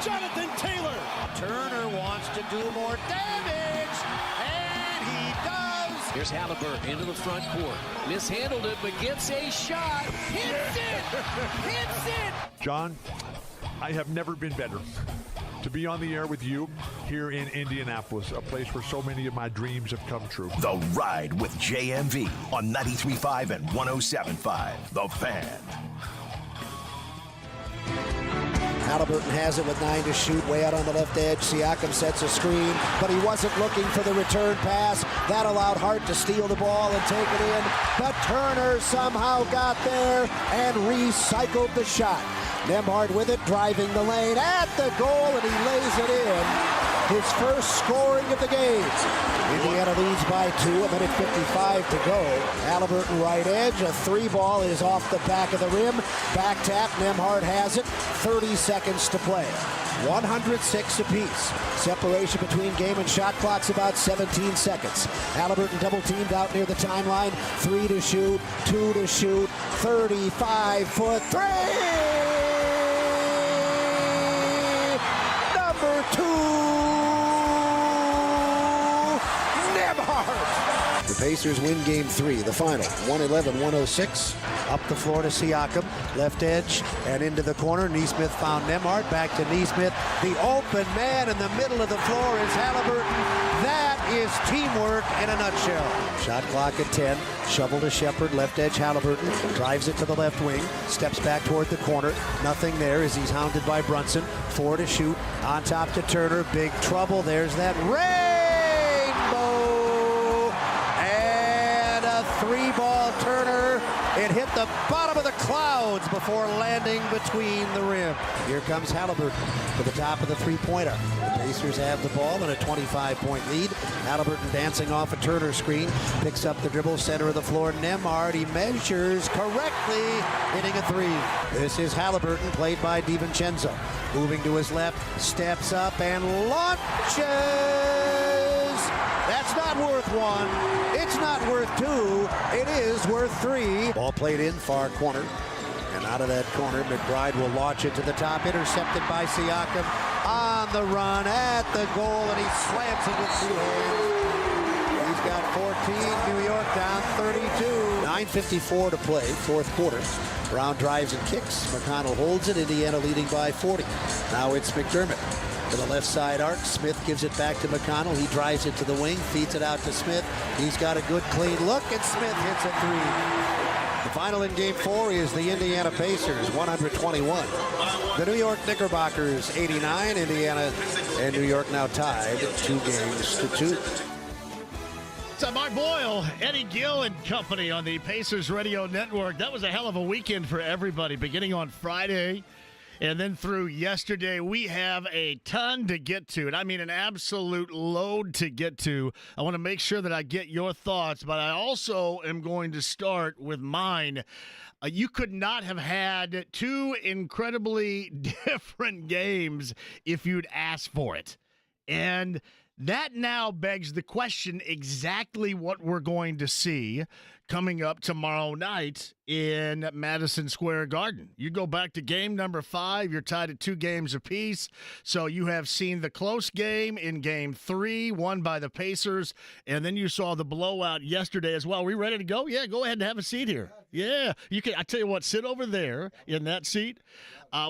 Jonathan Taylor. Turner wants to do more damage, and he does. Here's Halliburton into the front court. Mishandled it, but gets a shot. Hits it! Hits it! John, I have never been better to be on the air with you here in Indianapolis, a place where so many of my dreams have come true. The Ride with JMV on 93.5 and 107.5. The Fan. Halliburton has it with 9 to shoot, way out on the left edge. Siakam sets a screen, but he wasn't looking for the return pass. That allowed Hart to steal the ball and take it in, but Turner somehow got there and recycled the shot. Nembhard with it, driving the lane at the goal, and he lays it in. His first scoring of the game. Indiana leads by 2, a minute 55 to go. Halliburton right edge, a 3-ball is off the back of the rim. Back tap, Nembhard has it, 30 seconds to play. 106 apiece. Separation between game and shot clock's about 17 seconds. Halliburton double teamed out near the timeline. 3 to shoot, 2 to shoot, 35-foot 3! Number 2, Nembhard. The Pacers win game 3, the final, 111-106. Up the floor to Siakam, left edge, and into the corner. Neesmith found Nembhard, back to Neesmith. The open man in the middle of the floor is Halliburton. That is teamwork in a nutshell. Shot clock at 10, shovel to Shepherd, left edge Halliburton, drives it to the left wing, steps back toward the corner. Nothing there as he's hounded by Brunson. 4 to shoot, on top to Turner, big trouble. There's that rainbow, and a 3-ball Turner. It hit the bottom of the clouds before landing between the rim. Here comes Halliburton to the top of the three-pointer. The Pacers have the ball in a 25-point lead. Halliburton dancing off a Turner screen. Picks up the dribble, center of the floor. Nembhard, he measures correctly, hitting a 3. This is Halliburton, played by DiVincenzo. Moving to his left, steps up and launches. That's not worth 1. It's not worth 2. It is worth 3. Ball played in, far corner. And out of that corner, McBride will launch it to the top. Intercepted by Siakam. On the run at the goal, and he slams it with 2 hands. He's got 14. New York down 32. 9:54 to play, fourth quarter. Brown drives and kicks. McConnell holds it. Indiana leading by 40. Now it's McDermott. To the left side arc, Smith gives it back to McConnell. He drives it to the wing, feeds it out to Smith. He's got a good clean look, and Smith hits a 3. The final in game 4 is the Indiana Pacers, 121. The New York Knickerbockers, 89. Indiana and New York now tied 2-2. So Mark Boyle, Eddie Gill and company on the Pacers Radio Network. That was a hell of a weekend for everybody, beginning on Friday. And then through yesterday, we have a ton to get to. And I mean an absolute load to get to. I want to make sure that I get your thoughts, but I also am going to start with mine. You could not have had 2 incredibly different games if you'd asked for it. And that now begs the question exactly what we're going to see coming up tomorrow night in Madison Square Garden. You go back to game number 5, you're tied at 2 games apiece. So you have seen the close game in game 3, won by the Pacers, and then you saw the blowout yesterday as well. Are we ready to go? Yeah, go ahead and have a seat here. Yeah, you can. I tell you what, sit over there in that seat.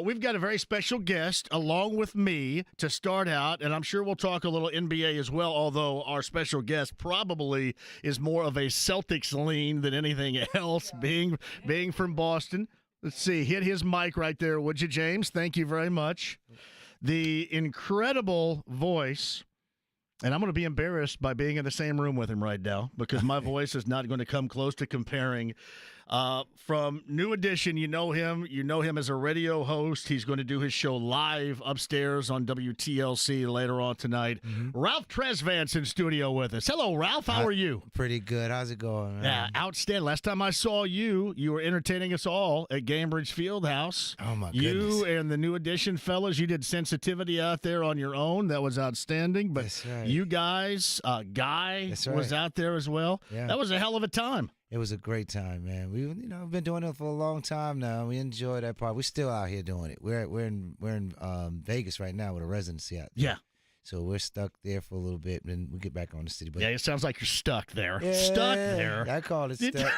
We've got a very special guest along with me to start out, and I'm sure we'll talk a little NBA as well, although our special guest probably is more of a Celtics lean than anything else, being from Boston. Let's see, hit his mic right there, would you, James? Thank you very much. The incredible voice, and I'm going to be embarrassed by being in the same room with him right now because my voice is not going to come close to comparing. From New Edition, you know him as a radio host. He's going to do his show live upstairs on WTLC later on tonight. Mm-hmm. Ralph Tresvant's in studio with us. Hello, Ralph. How are you? Pretty good. How's it going, man? Yeah, outstanding. Last time I saw you were entertaining us all at Gainbridge Fieldhouse. Oh, my goodness. You and the New Edition fellas, you did Sensitivity out there on your own. That was outstanding. But That's right. you guys, Guy was out there as well. Yeah. That was a hell of a time. It was a great time, man. We've been doing it for a long time now. We enjoy that part. We're still out here doing it. We're in Vegas right now with a residency out there. Yeah. So we're stuck there for a little bit, and we get back on the city. But Yeah, it sounds like you're stuck there. yeah, Stuck there. I call it stuck,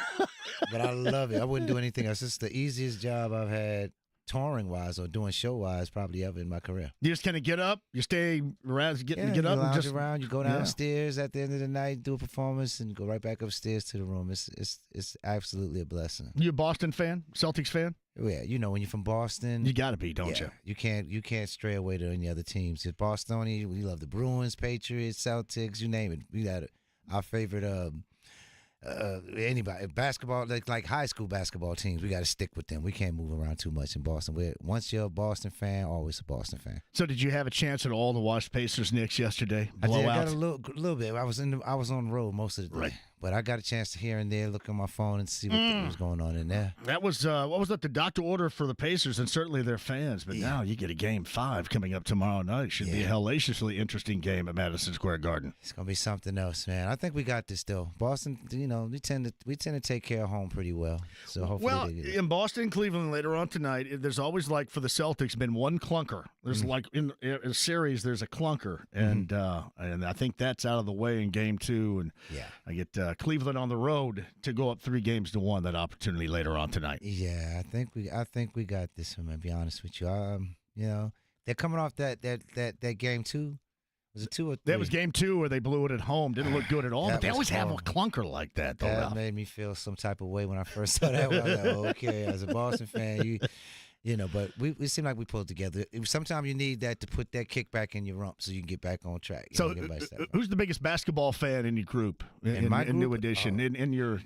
but I love it. I wouldn't do anything else. It's the easiest job I've had touring-wise or doing show-wise probably ever in my career. You just kind of get up, you stay around, get You up, and lounge just around. You go downstairs at the end of the night, do a performance, and go right back upstairs to the room. It's absolutely a blessing. You a Boston fan? Celtics fan? Yeah, when you're from Boston, You got to be, don't you? You can't stray away to any other teams. If Bostonian, we love the Bruins, Patriots, Celtics, you name it. We got our favorite anybody basketball like high school basketball teams. We got to stick with them. We can't move around too much in Boston. Once you're a Boston fan, always a Boston fan. So did you have a chance at all to watch Pacers Knicks yesterday? I did. I Blowout? got a little bit. I was on the road most of the day. Right. But I got a chance to here and there look on my phone and see what was going on in there. That was what was that? The doctor order for the Pacers and certainly their fans. But now you get a Game 5 coming up tomorrow night. Should be a hellaciously interesting game at Madison Square Garden. It's gonna be something else, man. I think we got this though. Boston, we tend to take care of home pretty well. So hopefully they get it. In Boston, Cleveland later on tonight, there's always like for the Celtics been one clunker. There's like in a series, there's a clunker, and I think that's out of the way in Game 2. And I get Cleveland on the road to go up 3-1. That opportunity later on tonight. Yeah, I think we got this. I'm gonna be honest with you. They're coming off that Game 2. Was it 2 or 3? That was Game 2 where they blew it at home. Didn't look good at all. But they always have a horrible. clunker like that, though. That Ralph. made me feel some type of way when I first saw that. I was like, okay, as a Boston fan, but we seem like we pulled together. Sometimes you need that to put that kick back in your rump so you can get back on track. So, who's the biggest basketball fan in your group? In my group? New Edition. In your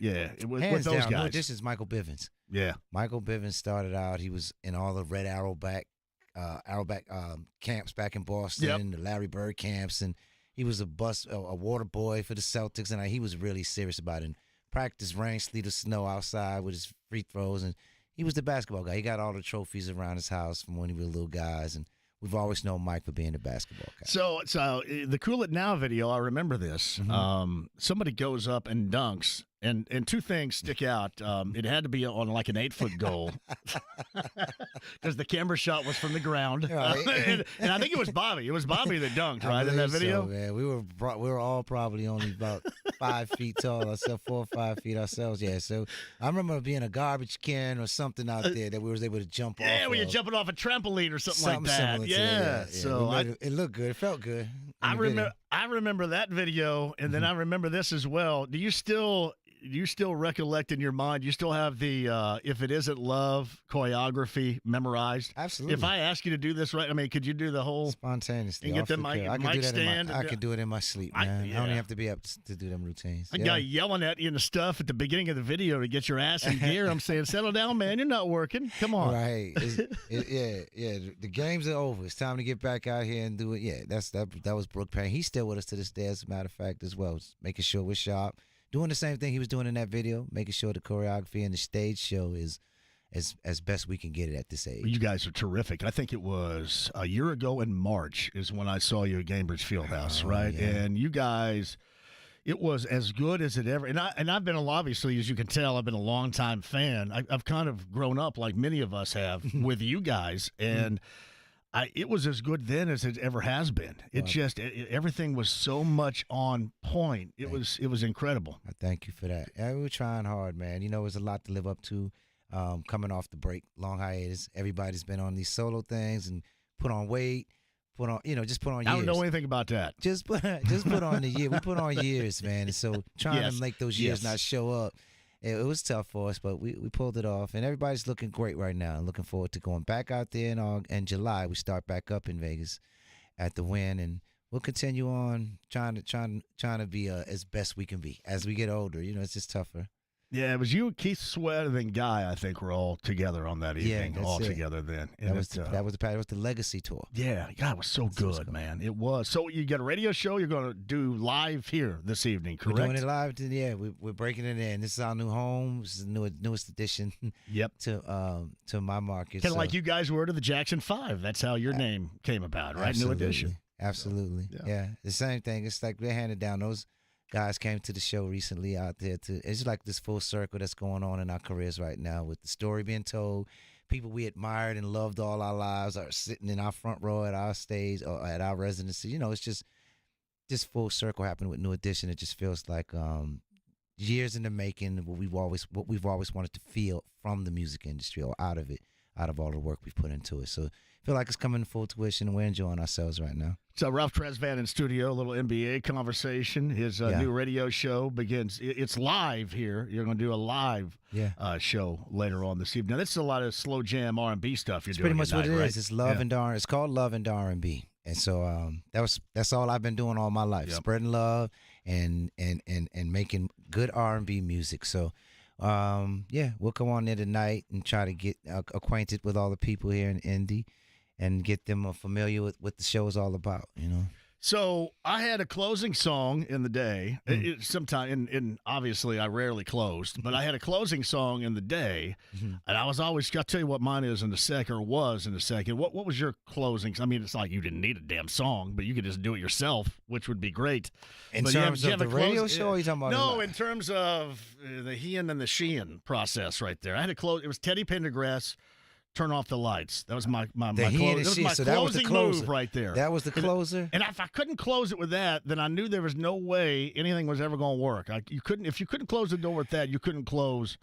with hands those down, guys. this is Michael Bivens. Yeah. Michael Bivens started out. He was in all the Red Arrowback camps back in Boston, the Larry Bird camps, and he was a water boy for the Celtics, and he was really serious about it. And practice, rain, sleet, or snow outside with his free throws, and he was the basketball guy. He got all the trophies around his house from when he was little guys, and we've always known Mike for being the basketball guy. So the Cool It Now video, I remember this. Somebody goes up and dunks, and two things stick out. It had to be on like an 8-foot goal because the camera shot was from the ground. Right. and I think it was Bobby. It was Bobby that dunked, right, in that video? So, man. We were all probably only about 5 feet tall ourselves, 4 or 5 feet ourselves. Yeah, so I remember being a garbage can or something out there that we was able to jump off. Yeah, when you're jumping off a trampoline or something like that. Similar to Yeah. that. So it looked good. It felt good. I remember that video, and then I remember this as well. Do you still recollect in your mind? You still have the "If It Isn't Love" choreography memorized? Absolutely. If I ask you to do this right, I mean, could you do the whole spontaneously? and get the mic stand? I could do it in my sleep, man. I don't even have to be up to do them routines. A guy yelling at you and the stuff at the beginning of the video to get your ass in gear. I'm saying, settle down, man. You're not working. Come on. Right. The games are over. It's time to get back out here and do it. Yeah, that was Brooke Payne. He's still with us to this day, as a matter of fact, as well. Just making sure we're sharp. Doing the same thing he was doing in that video, making sure the choreography and the stage show is as best we can get it at this age. You guys are terrific. I think it was a year ago in March is when I saw you at Gainbridge Fieldhouse, right? Yeah. And you guys, it was as good as it ever. And I've been obviously, as you can tell, I've been a longtime fan. I've kind of grown up like many of us have with you guys, and it was as good then as it ever has been. It just everything was so much on point. It was incredible. I thank you for that. Yeah, we were trying hard, man. It was a lot to live up to. Coming off the break, long hiatus, everybody's been on these solo things and put on weight, just put on years. I don't know anything about that. Just put on the year. We put on years, man. And so trying to make those years not show up. It was tough for us, but we pulled it off, and everybody's looking great right now. And looking forward to going back out there in July. We start back up in Vegas at the Wynn, and we'll continue on trying to be as best we can be as we get older. It's just tougher. Yeah, it was you, Keith Sweat, and then Guy. I think were all together on that evening, together then. And that was the Legacy tour. Yeah, God, it was so good, man. It was. So you got a radio show you're going to do live here this evening, correct? We're doing it live. Yeah, we're breaking it in. This is our new home. This is the newest addition. Yep. To my market. Kind of like you guys were to the Jackson 5. That's how your name came about, right? Absolutely. New edition. Absolutely. Yeah. The same thing. It's like they handed down those. guys came to the show recently out there. It's like this full circle that's going on in our careers right now with the story being told. People we admired and loved all our lives are sitting in our front row at our stage or at our residency. It's just this full circle happening with New Edition. It just feels like years in the making. What we've always wanted to feel from the music industry or out of it, out of all the work we've put into it. So I feel like it's coming to full tuition, and we're enjoying ourselves right now. So Ralph Tresvant in studio, a little NBA conversation. His new radio show begins. It's live here. You're going to do a live show later on this evening. Now, this is a lot of slow jam R&B stuff you're doing. Pretty much tonight, what it right? is. It's love and R. It's called Love and R&B. And so that's all I've been doing all my life, spreading love and making good R&B music. So we'll come on there tonight and try to get acquainted with all the people here in Indy and get them familiar with what the show is all about, So I had a closing song in the day. Sometime, and obviously I rarely closed, but I had a closing song in the day, and I was always. I'll tell you what mine is in a second, or was in a second. What was your closing? I mean, it's like you didn't need a damn song, but you could just do it yourself, which would be great. In terms of the radio show, or you talking about? No, in terms of the heeing and the sheeing process, right there. I had a close. It was Teddy Pendergrass. Turn off the lights. That was my closing move right there. That was the closer. And if I couldn't close it with that, then I knew there was no way anything was ever going to work. If you couldn't close the door with that, you couldn't close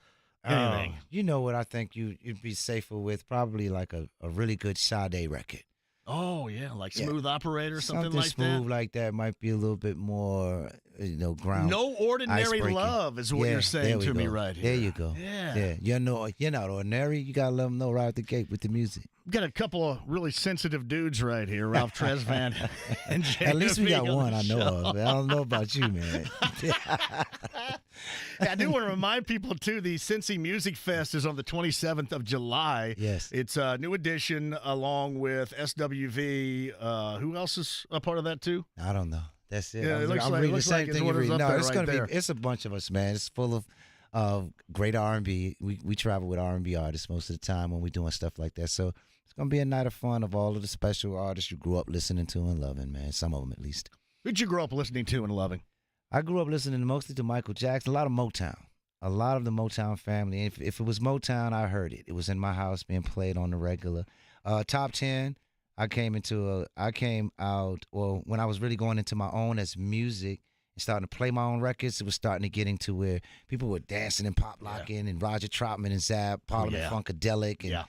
anything. You know what I think you'd be safer with? Probably like a really good Sade record. Oh, yeah, like Smooth Operator, something like smooth that. Something like that might be a little bit more, ground. No Ordinary Love is what you're saying to me right here. There you go. Yeah. You're not ordinary. You got to let them know right out the gate with the music. We've got a couple of really sensitive dudes right here, Ralph Tresvant and JMV. At least we got one I know of. I don't know about you, man. I do want to remind people, too, the Cincy Music Fest is on the 27th of July. Yes. It's a New Edition along with SWV. Who else is a part of that, too? I don't know. That's it. Yeah, I'm reading the same thing you read. No, it's going to be. It's a bunch of us, man. It's full of great R&B. We travel with R&B artists most of the time when we're doing stuff like that. So it's going to be a night of fun of all of the special artists you grew up listening to and loving, man. Some of them, at least. Who'd you grow up listening to and loving? I grew up listening mostly to Michael Jackson, a lot of Motown. A lot of the Motown family. If it was Motown, I heard it. It was in my house being played on the regular. Top 10, I came out, when I was really going into my own as music and starting to play my own records, it was starting to get into where people were dancing and pop locking and Roger Troutman and Zap, Parliament Funkadelic and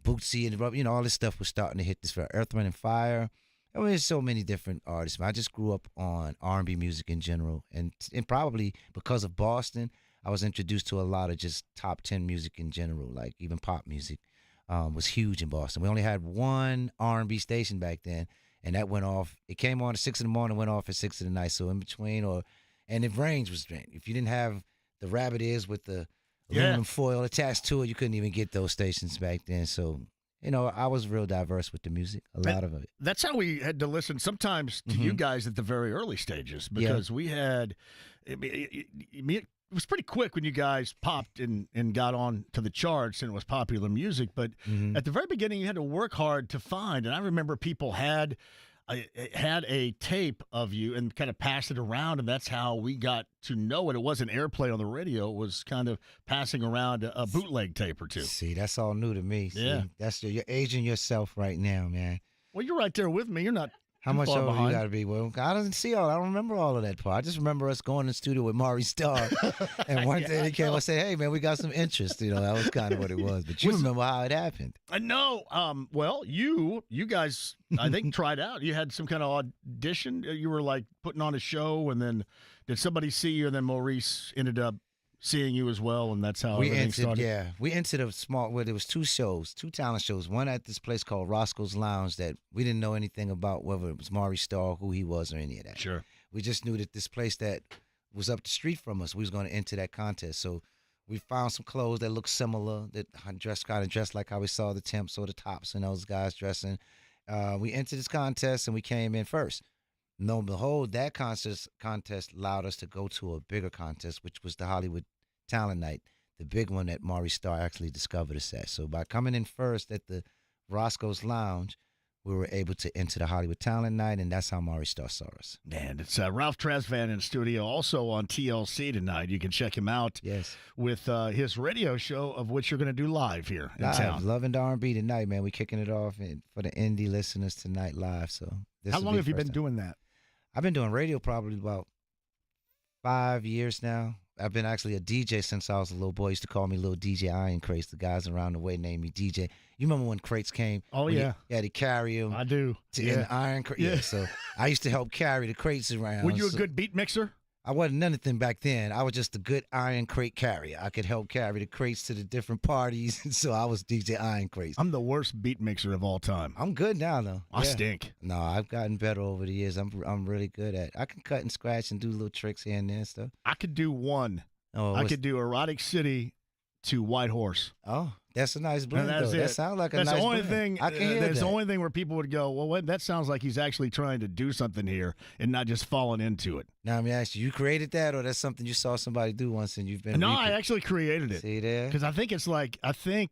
Bootsy and all this stuff was starting to hit this for Earth, Wind & Fire. I mean, there's so many different artists. I just grew up on R&B music in general, and probably because of Boston, I was introduced to a lot of just top 10 music in general, like even pop music was huge in Boston. We only had one R&B station back then, and that went off. It came on at 6 in the morning, went off at 6 in the night. So in between, and the range was strange. If you didn't have the rabbit ears with the aluminum foil attached to it, you couldn't even get those stations back then. So I was real diverse with the music, a lot of it. That's how we had to listen sometimes to you guys at the very early stages because we had it was pretty quick when you guys popped and got on to the charts and it was popular music. But at the very beginning, you had to work hard to find. And I remember people had a tape of you and kind of passed it around, and that's how we got to know it. It wasn't airplay on the radio. It was kind of passing around a bootleg tape or two. See, that's all new to me. Yeah. See, you're aging yourself right now, man. Well, you're right there with me. You're not How much far older behind. you got to be? Well, I don't remember all of that part. I just remember us going in the studio with Maury Starr, and one day they came and said, "Hey, man, we got some interest." That was kind of what it was. But you remember how it happened? No. Well, you guys, I think tried out. You had some kind of audition. You were like putting on a show, and then did somebody see you? And then Maurice ended up seeing you as well, and that's how everything started. Yeah, we entered a small. Well, there was two talent shows. One at this place called Roscoe's Lounge that we didn't know anything about, whether it was Maury Starr, who he was, or any of that. Sure. We just knew that this place that was up the street from us, we was going to enter that contest. So we found some clothes that looked similar, that kind of dressed like how we saw the Temps or the Tops and those guys dressing. We entered this contest and we came in first. Lo and behold, that contest allowed us to go to a bigger contest, which was the Hollywood Talent Night, the big one that Maury Starr actually discovered us at. So by coming in first at the Roscoe's Lounge, we were able to enter the Hollywood Talent Night, and that's how Maury Starr saw us. And it's Ralph Tresvant in studio, also on TLC tonight. You can check him out with his radio show, of which you're going to do live here in town. Love and R&B tonight, man. We're kicking it off for the Indy listeners tonight live. So how long have you been doing that? I've been doing radio probably about 5 years now. I've been actually a DJ since I was a little boy. Used to call me Little DJ Iron Crates. The guys around the way named me DJ. You remember when crates came? Oh, yeah. You had to carry them. I do. In the iron crate. Yeah, so I used to help carry the crates around. Were you a good beat mixer? I wasn't anything back then. I was just a good iron crate carrier. I could help carry the crates to the different parties, so I was DJ Iron Crates. I'm the worst beat mixer of all time. I'm good now, though. I stink. No, I've gotten better over the years. I'm really good at it. I can cut and scratch and do little tricks here and there and stuff. I could do one. I could do Erotic City to White Horse. Oh, that's a nice blend, though. That sounds like a nice blend. I can hear that's that. the only thing where people would go, well, that sounds like he's actually trying to do something here and not just falling into it. Now, let me ask you created that, or that's something you saw somebody do once and you've been No, I actually created it. See there? Because I think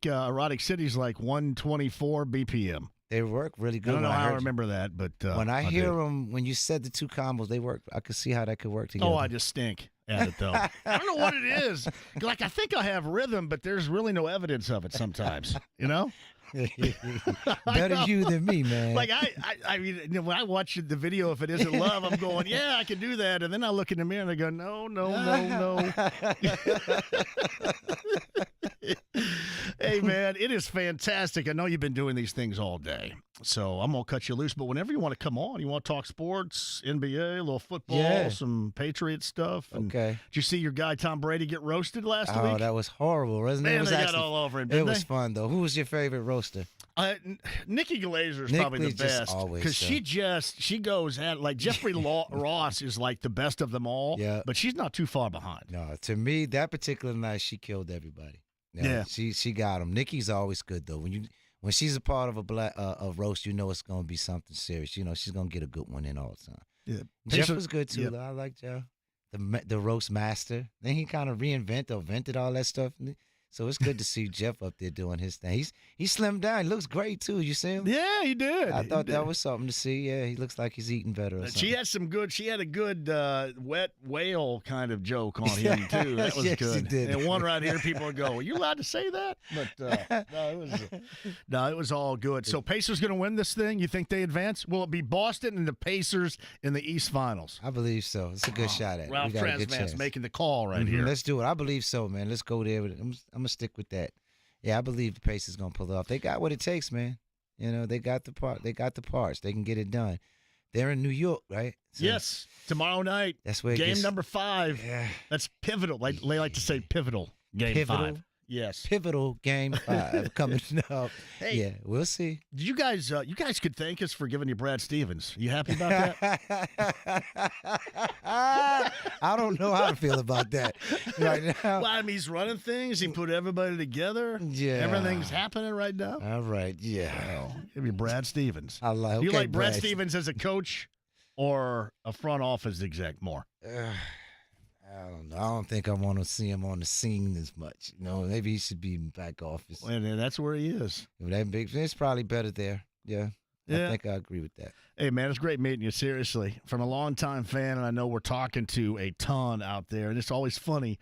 Erotic City's like 124 BPM. They work really good. I don't know how I remember that, but when I hear them, when you said the two combos, they work. I could see how that could work together. Oh, I just stink at it, though. I don't know what it is. Like, I think I have rhythm, but there's really no evidence of it sometimes, you know? Better you than me, man. Like, I mean, when I watch the video, if it isn't love, I'm going, yeah, I can do that. And then I look in the mirror and I go, no. Hey, man, it is fantastic. I know you've been doing these things all day, so I'm going to cut you loose. But whenever you want to come on, you want to talk sports, NBA, a little football, some Patriots stuff. And okay. Did you see your guy Tom Brady get roasted last week? Oh, that was horrible, wasn't it? Man, it was they got all over him, didn't It was they? fun, though. Who was your favorite roaster? Nikki Glazer is probably the best because she goes at like Jeffrey Ross is like the best of them all. Yeah, but she's not too far behind. No, to me that particular night she killed everybody. She got him. Nikki's always good though. When she's a part of a roast, you know it's gonna be something serious. You know she's gonna get a good one in all the time. Yeah, Jeff was good too. Though. I like Jeff, the roast master. Then he kind of invented all that stuff. So it's good to see Jeff up there doing his thing. He's slimmed down. He looks great, too. You see him? Yeah, he did. I thought that was something to see. Yeah, he looks like he's eating better or something. She had a good wet whale kind of joke on him, too. That was yes, good. She did. And one right here, people would go, are you allowed to say that? But it was all good. So Pacers going to win this thing? You think they advance? Will it be Boston and the Pacers in the East Finals? I believe so. It's a good shot at it. Ralph Tresvant's making the call right here. Let's do it. I believe so, man. Let's go there. I'm going to stick with that. Yeah, I believe the Pacers going to pull it off. They got what it takes, man. You know, they got the parts. They can get it done. They're in New York, right? So yes, tomorrow night. That's where game number 5. Yeah. That's pivotal. They like to say pivotal. Game 5. Yes. Pivotal game 5 coming up. Hey, yeah, we'll see. You guys could thank us for giving you Brad Stevens. You happy about that? I don't know how to feel about that right now. Well, I mean, he's running things. He put everybody together. Yeah. Everything's happening right now. All right. Yeah. Well, give me Brad Stevens. I like. Do you like Brad Stevens as a coach or a front office exec more? I don't know. I don't think I want to see him on the scene as much. You know, maybe he should be in back office. Well, that's where he is. It's probably better there. Yeah. I think I agree with that. Hey, man, it's great meeting you, seriously. From a longtime fan, and I know we're talking to a ton out there, and it's always funny.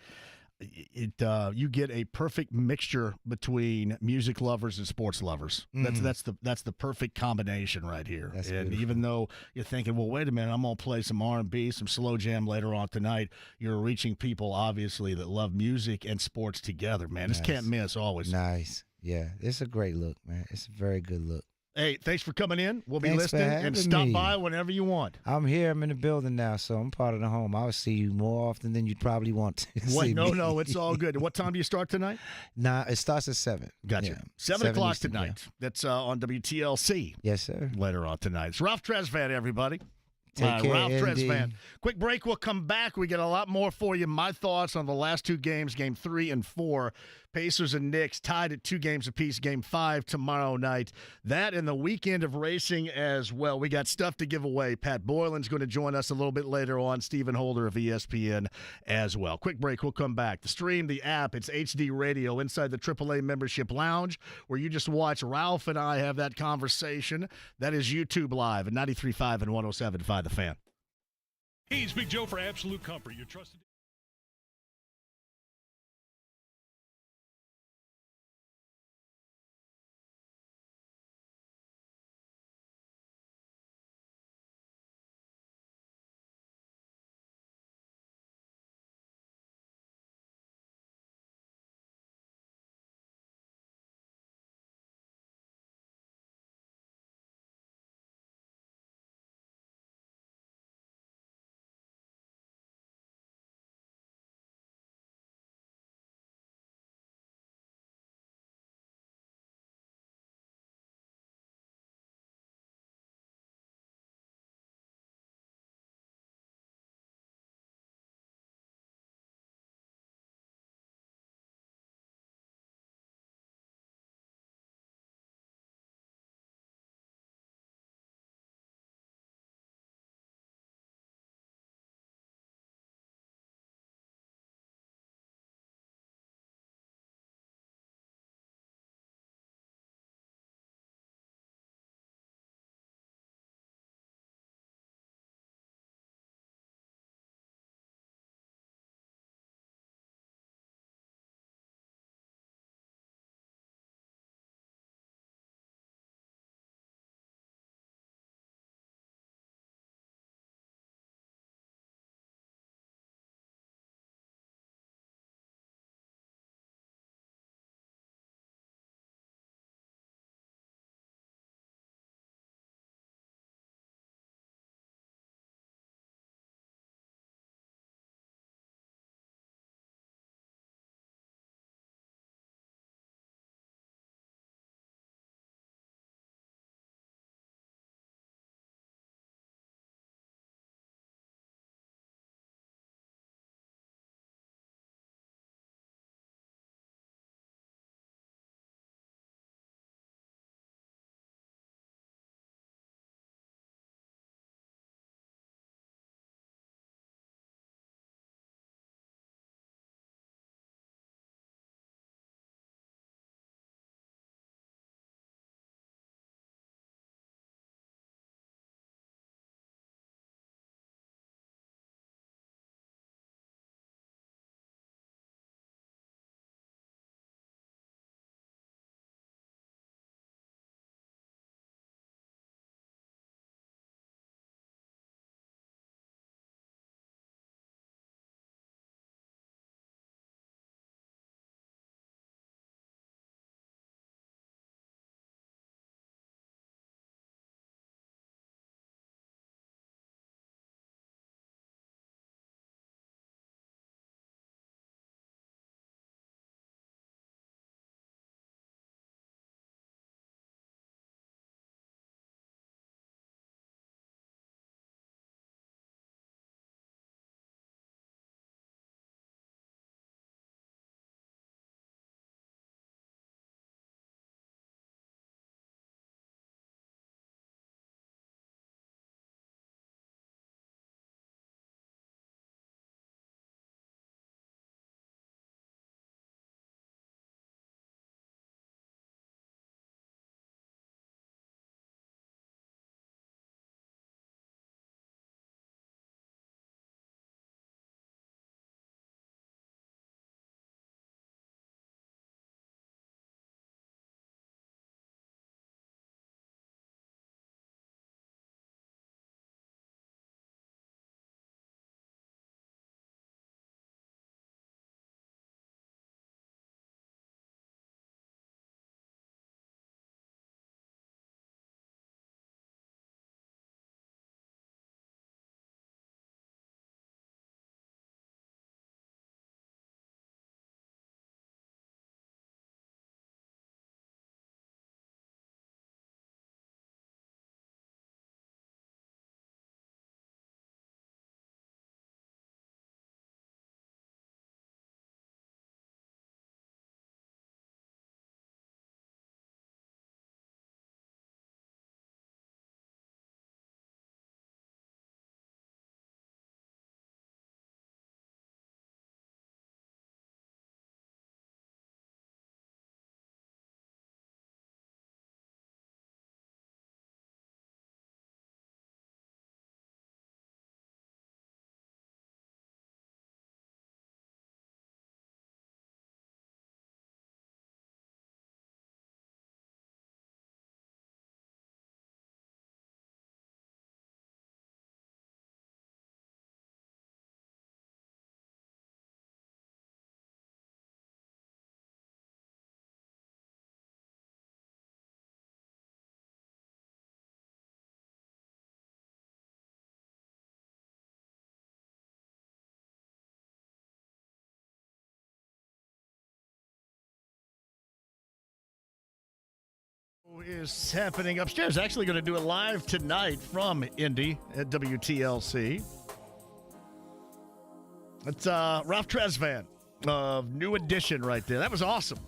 You get a perfect mixture between music lovers and sports lovers. Mm-hmm. That's the perfect combination right here. That's and beautiful. Even though you're thinking, well, wait a minute, I'm gonna play some R&B, some slow jam later on tonight, you're reaching people obviously that love music and sports together, man. Nice. This can't miss always. Nice. Yeah, it's a great look, man. It's a very good look. Hey, thanks for coming in. We'll be listening and stop by whenever you want. I'm here. I'm in the building now, so I'm part of the home. I'll see you more often than you'd probably want to see me. No, it's all good. What time do you start tonight? Nah, it starts at 7. Gotcha. Yeah. 7 o'clock tonight. Yeah. That's on WTLC. Yes, sir. Later on tonight. It's Ralph Tresvant, everybody. Take care, Ralph Indy. Tresvant. Quick break. We'll come back. We got a lot more for you. My thoughts on the last two games, Game 3 and 4. Pacers and Knicks tied at 2 games apiece. Game 5 tomorrow night. That and the weekend of racing as well. We got stuff to give away. Pat Boyland's going to join us a little bit later on. Stephen Holder of ESPN as well. Quick break. We'll come back. The stream, the app, it's HD Radio inside the AAA Membership Lounge, where you just watch Ralph and I have that conversation. That is YouTube Live at 93.5 and 107.5 The Fan. Hey, it's Big Joe for Absolute Comfort, your trusted Is happening upstairs. Actually going to do it live tonight from Indy at WTLC. It's Ralph Tresvant of New Edition right there. That was awesome.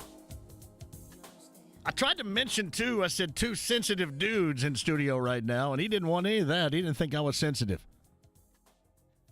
I tried to mention, too, I said two sensitive dudes in studio right now, and he didn't want any of that. He didn't think I was sensitive.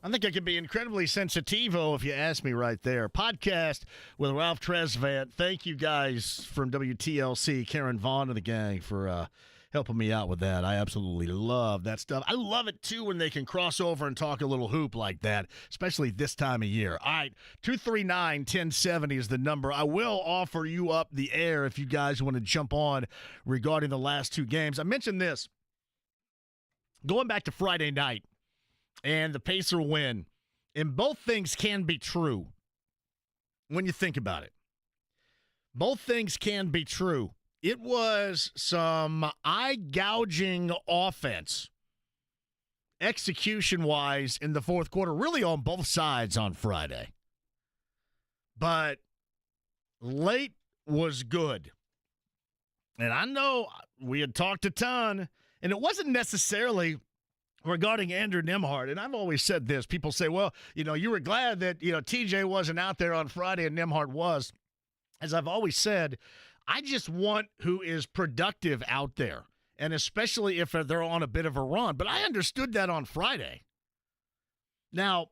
I think I could be incredibly sensitivo if you ask me right there. Podcast with Ralph Tresvant. Thank you guys from WTLC, Karen Vaughn and the gang, for helping me out with that. I absolutely love that stuff. I love it, too, when they can cross over and talk a little hoop like that, especially this time of year. All right, 239-1070 is the number. I will offer you up the air if you guys want to jump on regarding the last two games. I mentioned this. Going back to Friday night, and the Pacer win. And both things can be true when you think about it. Both things can be true. It was some eye-gouging offense, execution-wise, in the fourth quarter, really on both sides on Friday. But late was good. And I know we had talked a ton, and it wasn't necessarily regarding Andrew Nembhard, and I've always said this. People say, well, you were glad that, TJ wasn't out there on Friday and Nembhard was. As I've always said, I just want who is productive out there, and especially if they're on a bit of a run. But I understood that on Friday. Now,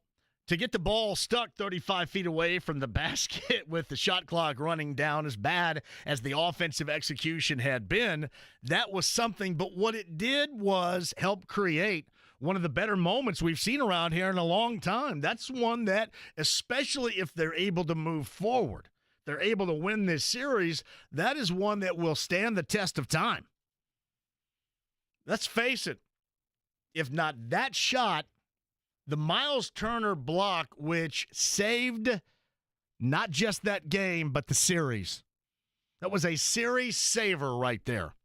to get the ball stuck 35 feet away from the basket with the shot clock running down as bad as the offensive execution had been, that was something. But what it did was help create one of the better moments we've seen around here in a long time. That's one that, especially if they're able to move forward, they're able to win this series, that is one that will stand the test of time. Let's face it, if not that shot, the Miles Turner block, which saved not just that game, but the series. That was a series saver right there.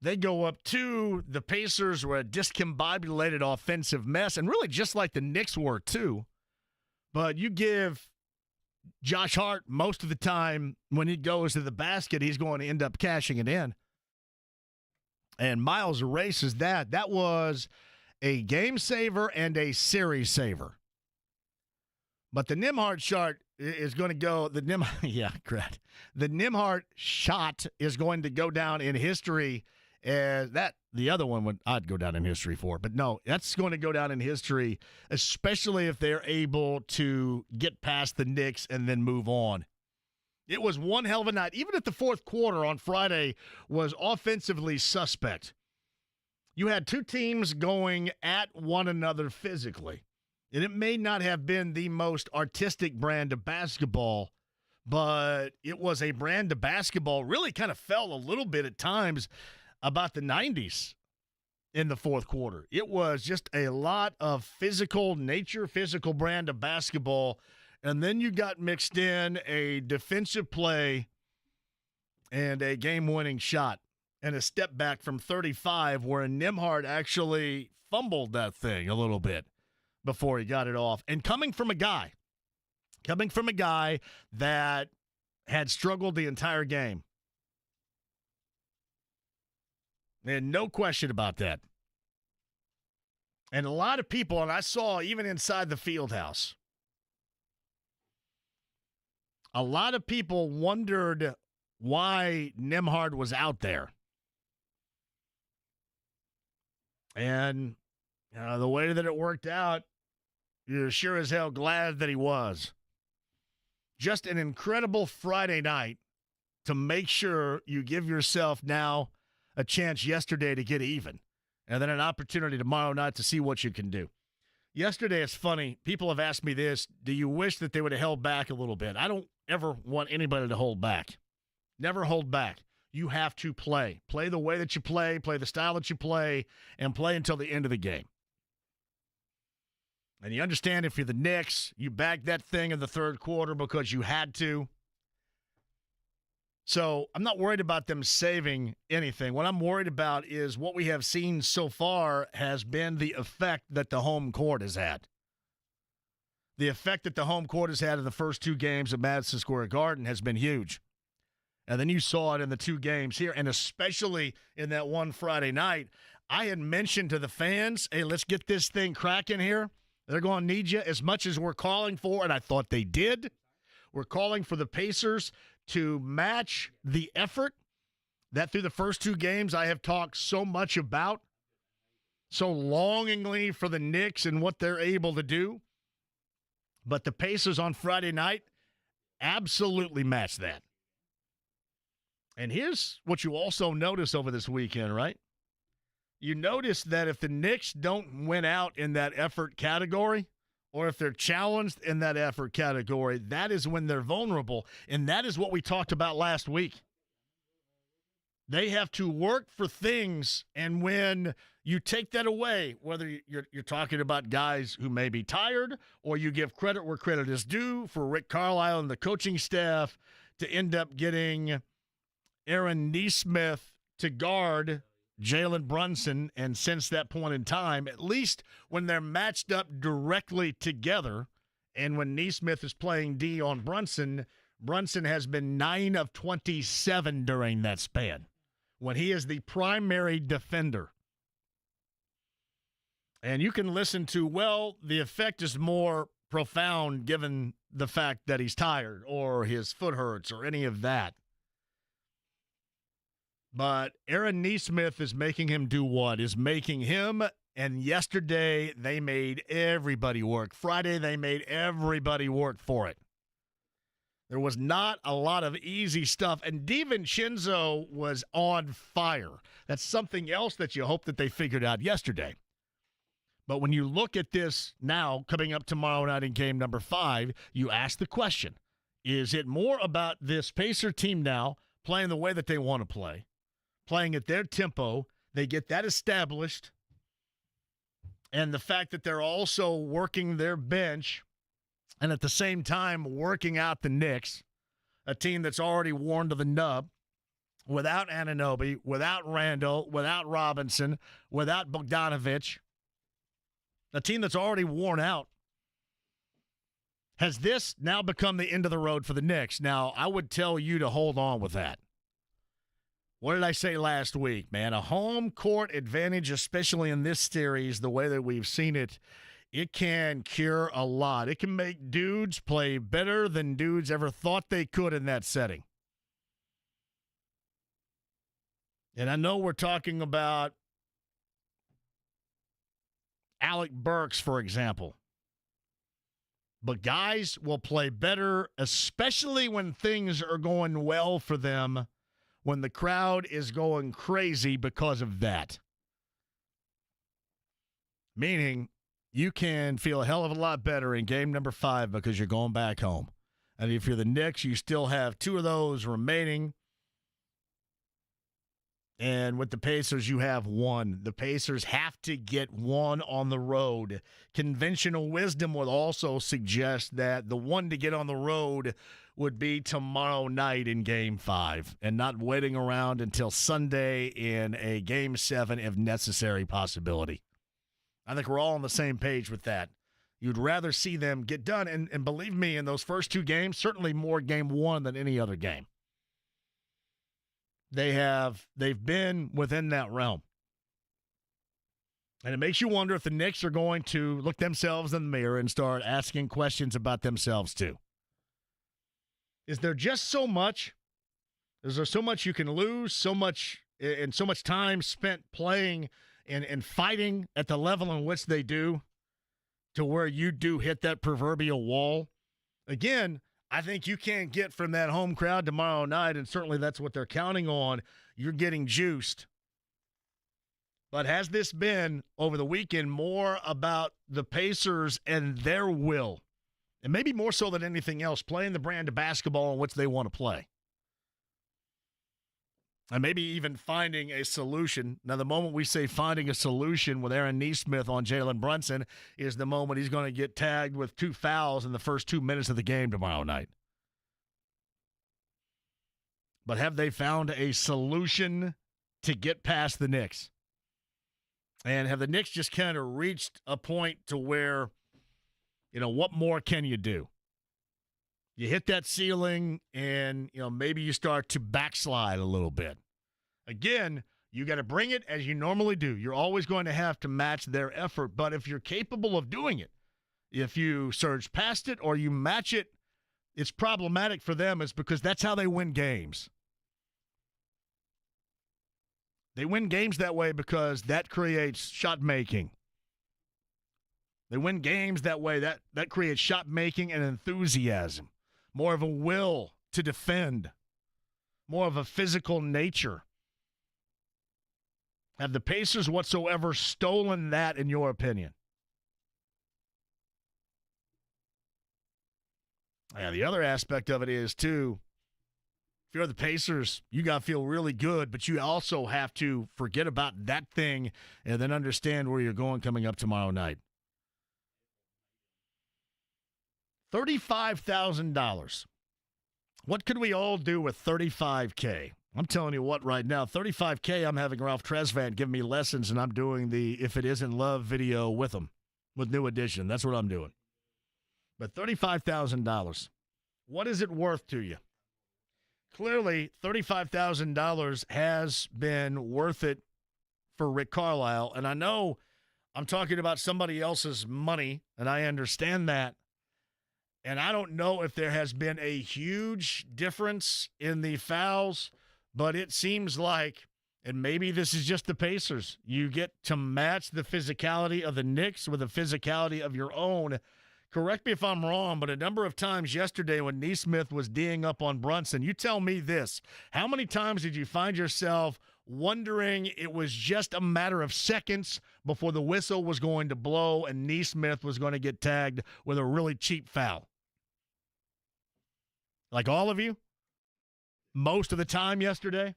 They go up 2. The Pacers were a discombobulated offensive mess, and really just like the Knicks were too. But you give Josh Hart most of the time when he goes to the basket, he's going to end up cashing it in. And Miles erases that. That was a game saver and a series saver. But the Nembhard shot is going to go, the Nembhard shot is going to go down in history as that. The other one I'd go down in history for. But no, that's going to go down in history, especially if they're able to get past the Knicks and then move on. It was one hell of a night. Even if the fourth quarter on Friday was offensively suspect, you had two teams going at one another physically. And it may not have been the most artistic brand of basketball, but it was a brand of basketball. Really kind of felt a little bit at times about the 90s in the fourth quarter. It was just a lot of physical nature, physical brand of basketball. And then you got mixed in a defensive play and a game-winning shot and a step back from 35 where Nembhard actually fumbled that thing a little bit before he got it off. And coming from a guy that had struggled the entire game. And no question about that. And a lot of people, and I saw even inside the field house, a lot of people wondered why Nembhard was out there. And the way that it worked out, you're sure as hell glad that he was. Just an incredible Friday night to make sure you give yourself now a chance yesterday to get even, and then an opportunity tomorrow night to see what you can do. Yesterday, it's funny. People have asked me this. Do you wish that they would have held back a little bit? I don't ever want anybody to hold back. Never hold back. You have to play. Play the way that you play the style that you play, and play until the end of the game. And you understand if you're the Knicks, you bagged that thing in the third quarter because you had to. So I'm not worried about them saving anything. What I'm worried about is what we have seen so far has been the effect that the home court has had. The effect that the home court has had in the first two games at Madison Square Garden has been huge. And then you saw it in the two games here, and especially in that one Friday night. I had mentioned to the fans, hey, let's get this thing cracking here. They're going to need you as much as we're calling for, and I thought they did. We're calling for the Pacers to match the effort that through the first two games I have talked so much about, so longingly for the Knicks and what they're able to do. But the Pacers on Friday night absolutely matched that. And here's what you also notice over this weekend, right? You notice that if the Knicks don't win out in that effort category, or if they're challenged in that effort category, that is when they're vulnerable. And that is what we talked about last week. They have to work for things, and when you take that away, whether you're talking about guys who may be tired, or you give credit where credit is due for Rick Carlisle and the coaching staff to end up getting Aaron Nesmith to guard Jalen Brunson, and since that point in time, at least when they're matched up directly together, and when Nesmith is playing D on Brunson, Brunson has been 9 of 27 during that span, when he is the primary defender. And you can listen to, well, the effect is more profound given the fact that he's tired or his foot hurts or any of that. But Aaron Nesmith is making him do what? Is making him, and yesterday they made everybody work. Friday they made everybody work for it. There was not a lot of easy stuff, and DiVincenzo was on fire. That's something else that you hope that they figured out yesterday. But when you look at this now, coming up tomorrow night in game number 5, you ask the question, is it more about this Pacer team now playing the way that they want to play, playing at their tempo, they get that established, and the fact that they're also working their bench and at the same time working out the Knicks, a team that's already worn to the nub, without Anunoby, without Randall, without Robinson, without Bogdanovich, a team that's already worn out. Has this now become the end of the road for the Knicks? Now, I would tell you to hold on with that. What did I say last week, man? A home court advantage, especially in this series, the way that we've seen it, it can cure a lot. It can make dudes play better than dudes ever thought they could in that setting. And I know we're talking about Alec Burks, for example. But guys will play better, especially when things are going well for them, when the crowd is going crazy because of that. Meaning, you can feel a hell of a lot better in game number 5 because you're going back home. And if you're the Knicks, you still have 2 of those remaining. And with the Pacers, you have 1. The Pacers have to get 1 on the road. Conventional wisdom would also suggest that the one to get on the road would be tomorrow night in Game 5 and not waiting around until Sunday in a Game 7, if necessary, possibility. I think we're all on the same page with that. You'd rather see them get done. And believe me, in those first 2 games, certainly more Game 1 than any other game. They've been within that realm. And it makes you wonder if the Knicks are going to look themselves in the mirror and start asking questions about themselves too. Is there just so much? Is there so much you can lose, so much time spent playing and fighting at the level in which they do to where you do hit that proverbial wall? Again, I think you can't get from that home crowd tomorrow night, and certainly that's what they're counting on. You're getting juiced. But has this been, over the weekend, more about the Pacers and their will, and maybe more so than anything else, playing the brand of basketball in which they want to play? And maybe even finding a solution. Now, the moment we say finding a solution with Aaron Nesmith on Jalen Brunson is the moment he's going to get tagged with 2 fouls in the first 2 minutes of the game tomorrow night. But have they found a solution to get past the Knicks? And have the Knicks just kind of reached a point to where, what more can you do? You hit that ceiling and, maybe you start to backslide a little bit. Again, you got to bring it as you normally do. You're always going to have to match their effort. But if you're capable of doing it, if you surge past it or you match it, it's problematic for them. It's because that's how they win games. They win games that way because that creates shot making. They win games that way. That creates shot making and enthusiasm. More of a will to defend. More of a physical nature. Have the Pacers whatsoever stolen that, in your opinion? Yeah, the other aspect of it is, too, if you're the Pacers, you got to feel really good, but you also have to forget about that thing and then understand where you're going coming up tomorrow night. $35,000. What could we all do with $35K? I'm telling you what right now, $35K, I'm having Ralph Tresvant give me lessons, and I'm doing the If It Isn't Love video with him, with New Edition. That's what I'm doing. But $35,000, what is it worth to you? Clearly, $35,000 has been worth it for Rick Carlisle, and I know I'm talking about somebody else's money, and I understand that. And I don't know if there has been a huge difference in the fouls, but it seems like, and maybe this is just the Pacers, you get to match the physicality of the Knicks with the physicality of your own. Correct me if I'm wrong, but a number of times yesterday when Nesmith was D'ing up on Brunson, you tell me this, how many times did you find yourself wondering it was just a matter of seconds before the whistle was going to blow and Nesmith was going to get tagged with a really cheap foul? Like all of you, most of the time yesterday,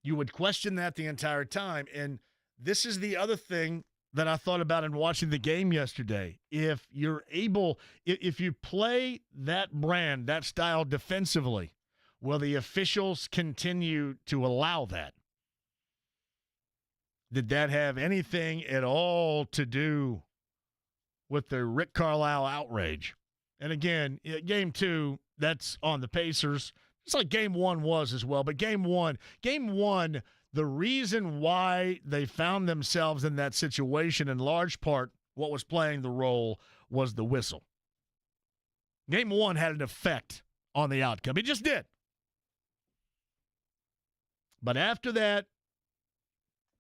you would question that the entire time. And this is the other thing that I thought about in watching the game yesterday. If you're able, if you play that brand, that style defensively, will the officials continue to allow that? Did that have anything at all to do with the Rick Carlisle outrage? And again, game 2, that's on the Pacers. It's like game 1 was as well. But game one, the reason why they found themselves in that situation, in large part, what was playing the role was the whistle. Game 1 had an effect on the outcome. It just did. But after that,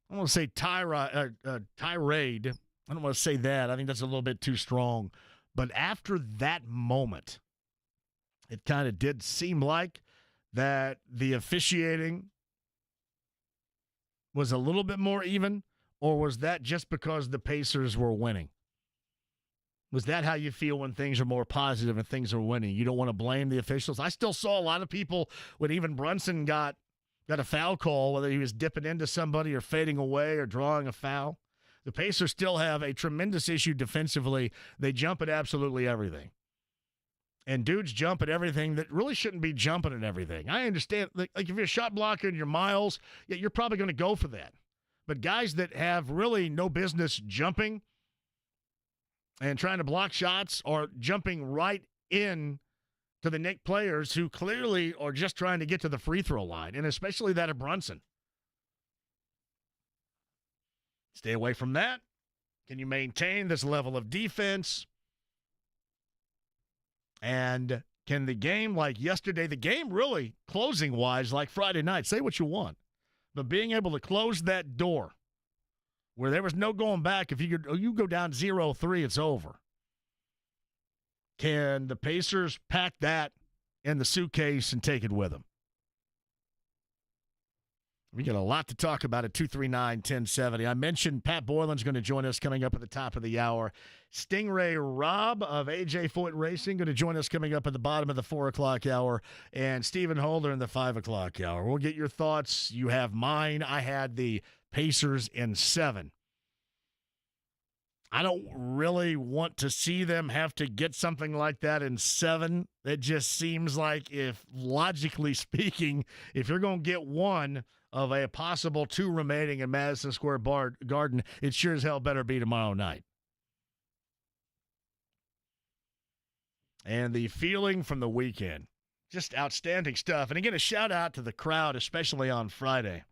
I don't want to say tirade. I don't want to say that. I think that's a little bit too strong. But after that moment, it kind of did seem like that the officiating was a little bit more even, or was that just because the Pacers were winning? Was that how you feel when things are more positive and things are winning? You don't want to blame the officials? I still saw a lot of people when even Brunson got a foul call, whether he was dipping into somebody or fading away or drawing a foul. The Pacers still have a tremendous issue defensively. They jump at absolutely everything. And dudes jump at everything that really shouldn't be jumping at everything. I understand, like if you're a shot blocker and you're Miles, yeah, you're probably going to go for that. But guys that have really no business jumping and trying to block shots or jumping right in to the Knicks players who clearly are just trying to get to the free throw line, and especially that of Brunson. Stay away from that. Can you maintain this level of defense? And can the game, like yesterday, the game really closing-wise, like Friday night, say what you want, but being able to close that door where there was no going back, if you go down 0-3, it's over. Can the Pacers pack that in the suitcase and take it with them? We got a lot to talk about at 239-1070. I mentioned Pat Boyland's going to join us coming up at the top of the hour. Stingray Rob of AJ Foyt Racing going to join us coming up at the bottom of the 4 o'clock hour. And Stephen Holder in the 5 o'clock hour. We'll get your thoughts. You have mine. I had the Pacers in 7. I don't really want to see them have to get something like that in 7. It just seems like, if logically speaking, if you're going to get one of a possible 2 remaining in Madison Square Garden, it sure as hell better be tomorrow night. and the feeling from the weekend. Just outstanding stuff. And again, a shout-out to the crowd, especially on Friday.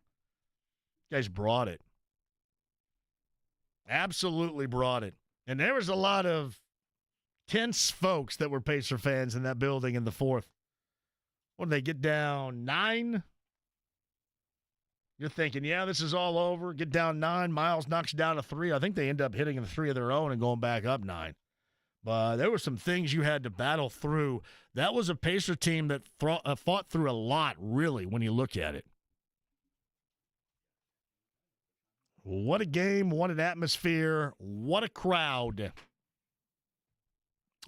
You guys brought it. Absolutely brought it. And there was a lot of tense folks that were Pacer fans in that building in the fourth. When they get down 9, you're thinking, yeah, this is all over. Get down 9, Miles knocks down a 3. I think they end up hitting a 3 of their own and going back up 9. But there were some things you had to battle through. That was a Pacer team that fought through a lot, really, when you look at it. What a game, what an atmosphere, what a crowd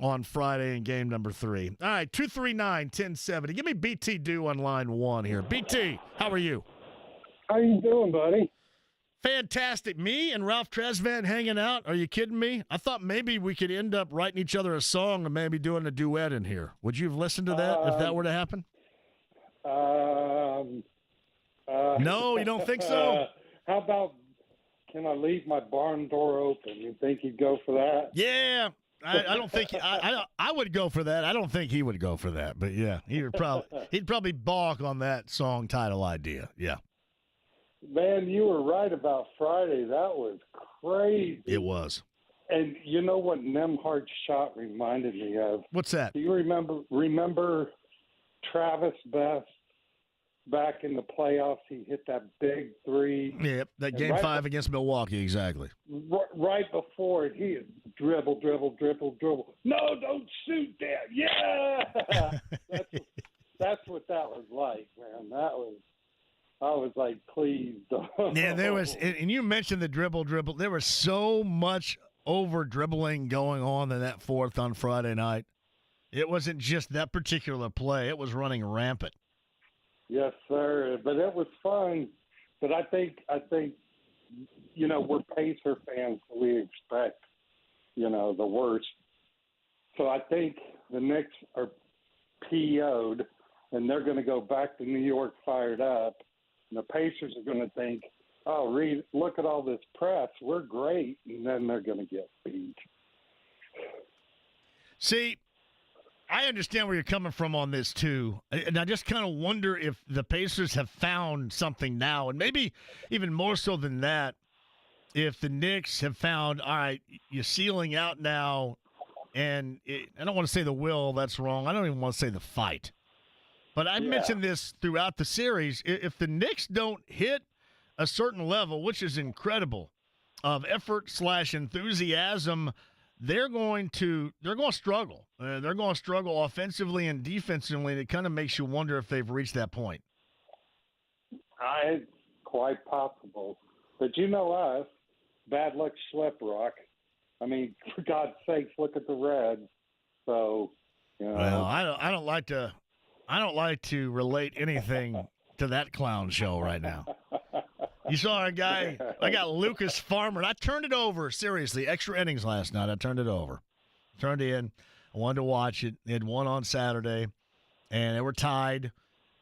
on Friday in game number 3. All right, 239-1070. Give me BT Dew on line 1 here. BT, how are you? How you doing, buddy? Fantastic. Me and Ralph Tresvant hanging out. Are you kidding me? I thought maybe we could end up writing each other a song and maybe doing a duet in here. Would you have listened to that if that were to happen? No, you don't think so? How about, can I leave my barn door open? You think he'd go for that? Yeah. I don't think I would go for that. I don't think he would go for that, but yeah, he'd probably balk on that song title idea. Yeah. Man, you were right about Friday. That was crazy. It was. And you know what Nemhard's shot reminded me of? What's that? Do you remember Travis Best back in the playoffs? He hit that big 3. Yep, that game 5 against Milwaukee, exactly. Right before it, he dribble. No, don't shoot that. Yeah, that's what that was like, man. I was like, please don't. Yeah, there was, and you mentioned the dribble. There was so much over dribbling going on in that fourth on Friday night. It wasn't just that particular play; it was running rampant. Yes, sir. But it was fun. But I think we're Pacer fans, so we expect the worst. So I think the Knicks are PO'd, and they're going to go back to New York fired up. And the Pacers are going to think, oh, Reed, look at all this press. We're great. And then they're going to get beat. See, I understand where you're coming from on this, too. And I just kind of wonder if the Pacers have found something now. And maybe even more so than that, if the Knicks have found, all right, you're sealing out now. And I don't want to say the will. That's wrong. I don't even want to say the fight. But I mentioned this throughout the series. If the Knicks don't hit a certain level, which is incredible, of effort/enthusiasm, they're going to struggle. They're going to struggle offensively and defensively, and it kind of makes you wonder if they've reached that point. It's quite possible. But you know us, bad luck Schleprock. I mean, for God's sakes, look at the Reds. So, Well, I don't like to relate anything to that clown show right now. You saw our guy, I got Lucas Farmer, and I turned it over, seriously, extra innings last night. I turned it over. Turned in. I wanted to watch it. They had won on Saturday, and they were tied,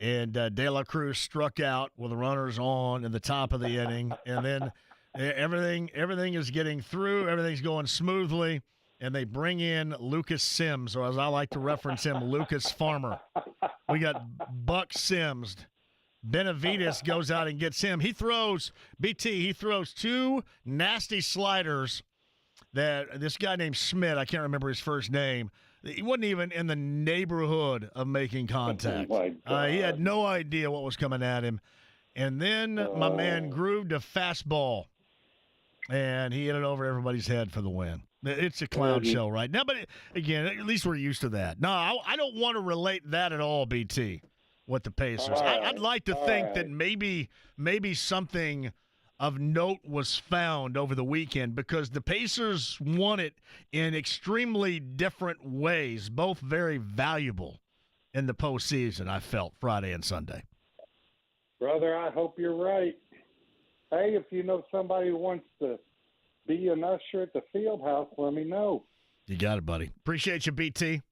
and De La Cruz struck out with the runners on in the top of the inning, and then everything is getting through. Everything's going smoothly, and they bring in Lucas Sims, or as I like to reference him, Lucas Farmer. We got Buck Sims. Benavides goes out and gets him. He throws 2 nasty sliders that this guy named Schmidt, I can't remember his first name, he wasn't even in the neighborhood of making contact. He had no idea what was coming at him. And then my man grooved a fastball, and he hit it over everybody's head for the win. It's a clown show right now, but again, at least we're used to that. No, I don't want to relate that at all, BT, with the Pacers. I'd like to think that maybe something of note was found over the weekend because the Pacers won it in extremely different ways, both very valuable in the postseason, I felt, Friday and Sunday. Brother, I hope you're right. Hey, if you know somebody who wants to be an usher at the field house, let me know. You got it, buddy. Appreciate you, BT.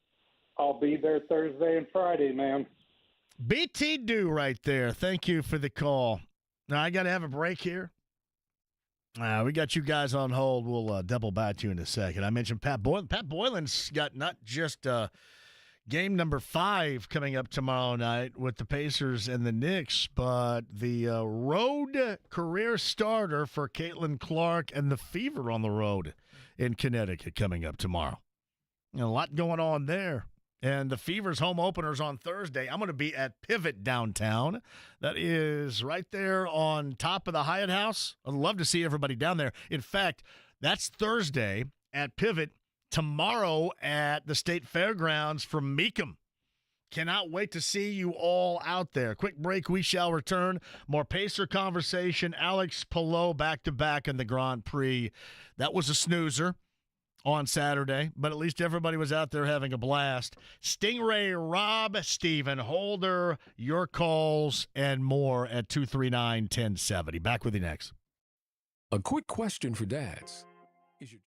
I'll be there Thursday and Friday, man. BT Do right there. Thank you for the call. Now, I got to have a break here. We got you guys on hold. We'll double back to you in a second. I mentioned Pat Boyland. Pat Boyland's got not just Game number 5 coming up tomorrow night with the Pacers and the Knicks, but the road career starter for Caitlin Clark and the Fever on the road in Connecticut coming up tomorrow. A lot going on there. And the Fever's home openers on Thursday. I'm going to be at Pivot downtown. That is right there on top of the Hyatt House. I'd love to see everybody down there. In fact, that's Thursday at Pivot. Tomorrow at the State Fairgrounds from Meekum. Cannot wait to see you all out there. Quick break, we shall return. More Pacer conversation. Alex Palou back-to-back in the Grand Prix. That was a snoozer on Saturday, but at least everybody was out there having a blast. Stingray Rob, Stephen Holder, your calls, and more at 239-1070. Back with you next. A quick question for dads. Is your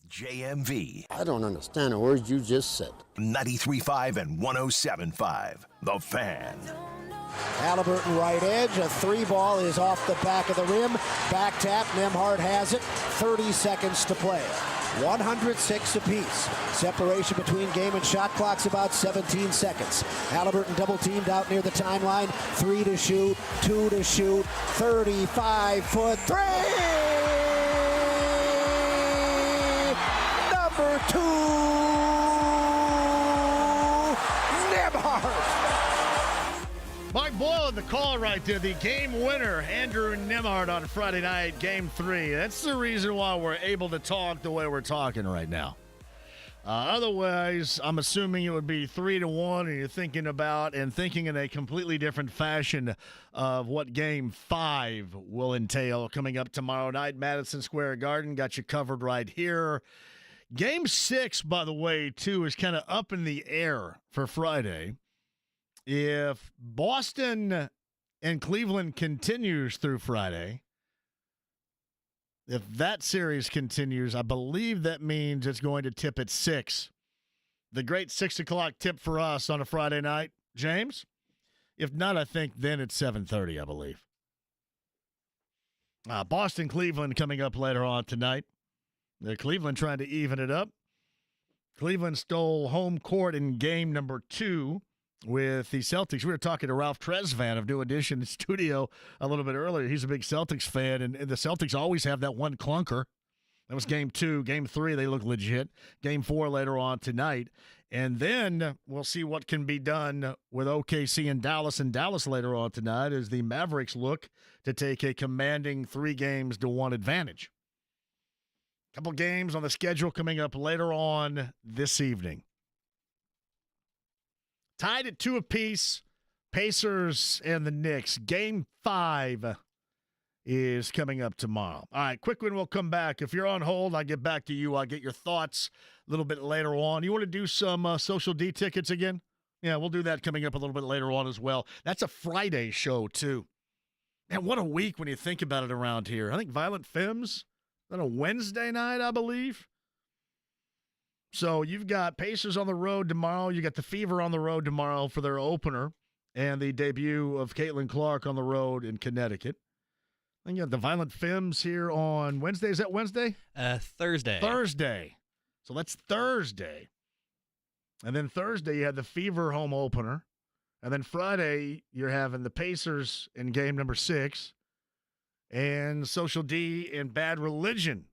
JMV. I don't understand a word you just said. 93.5 and 107.5. The Fan. Halliburton right edge. A three ball is off the back of the rim. Back tap. Nembhard has it. 30 seconds to play. 106 apiece. Separation between game and shot clock's about 17 seconds. Halliburton double teamed out near the timeline. 3 to shoot. 2 to shoot. 35-foot three. Number 2. Nembhard. Mike Boyland, the call right there. The game winner, Andrew Nembhard, on Friday night, Game 3. That's the reason why we're able to talk the way we're talking right now. Otherwise, I'm assuming it would be 3-1, and you're thinking about and thinking in a completely different fashion of what Game 5 will entail coming up tomorrow night. Madison Square Garden got you covered right here. Game 6, by the way, too, is kind of up in the air for Friday. If Boston and Cleveland continues through Friday, if that series continues, I believe that means it's going to tip at 6. The great 6 o'clock tip for us on a Friday night, James. If not, I think then it's 7:30, I believe. Boston-Cleveland coming up later on tonight. Cleveland trying to even it up. Cleveland stole home court in game number 2 with the Celtics. We were talking to Ralph Tresvant of New Edition Studio a little bit earlier. He's a big Celtics fan, and the Celtics always have that one clunker. That was game 2. Game 3, they look legit. Game 4 later on tonight. And then we'll see what can be done with OKC and Dallas later on tonight as the Mavericks look to take a commanding 3-1 advantage. Couple games on the schedule coming up later on this evening. Tied at 2 apiece, Pacers and the Knicks. Game 5 is coming up tomorrow. All right, quick one, we'll come back. If you're on hold, I'll get back to you. I'll get your thoughts a little bit later on. You want to do some Social D tickets again? Yeah, we'll do that coming up a little bit later on as well. That's a Friday show, too. Man, what a week when you think about it around here. I think Violent Femmes on a Wednesday night, I believe. So you've got Pacers on the road tomorrow. You got the Fever on the road tomorrow for their opener and the debut of Caitlin Clark on the road in Connecticut. And you got the Violent Femmes here on Wednesday. Is that Wednesday? Thursday. Thursday. So that's Thursday. And then Thursday you had the Fever home opener. And then Friday you're having the Pacers in game number 6 and Social D and Bad Religion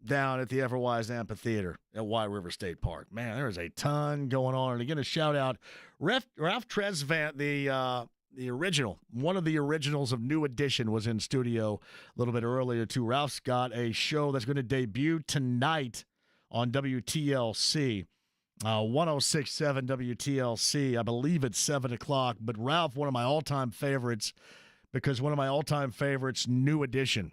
down at the Everwise Amphitheater at White River State Park. Man, there is a ton going on. And again, a shout-out, Ralph Tresvant, the original, one of the originals of New Edition, was in studio a little bit earlier, too. Ralph's got a show that's going to debut tonight on WTLC, 106.7 WTLC. I believe it's 7 o'clock. But Ralph, one of my all-time favorites, because one of my all-time favorites, New Edition.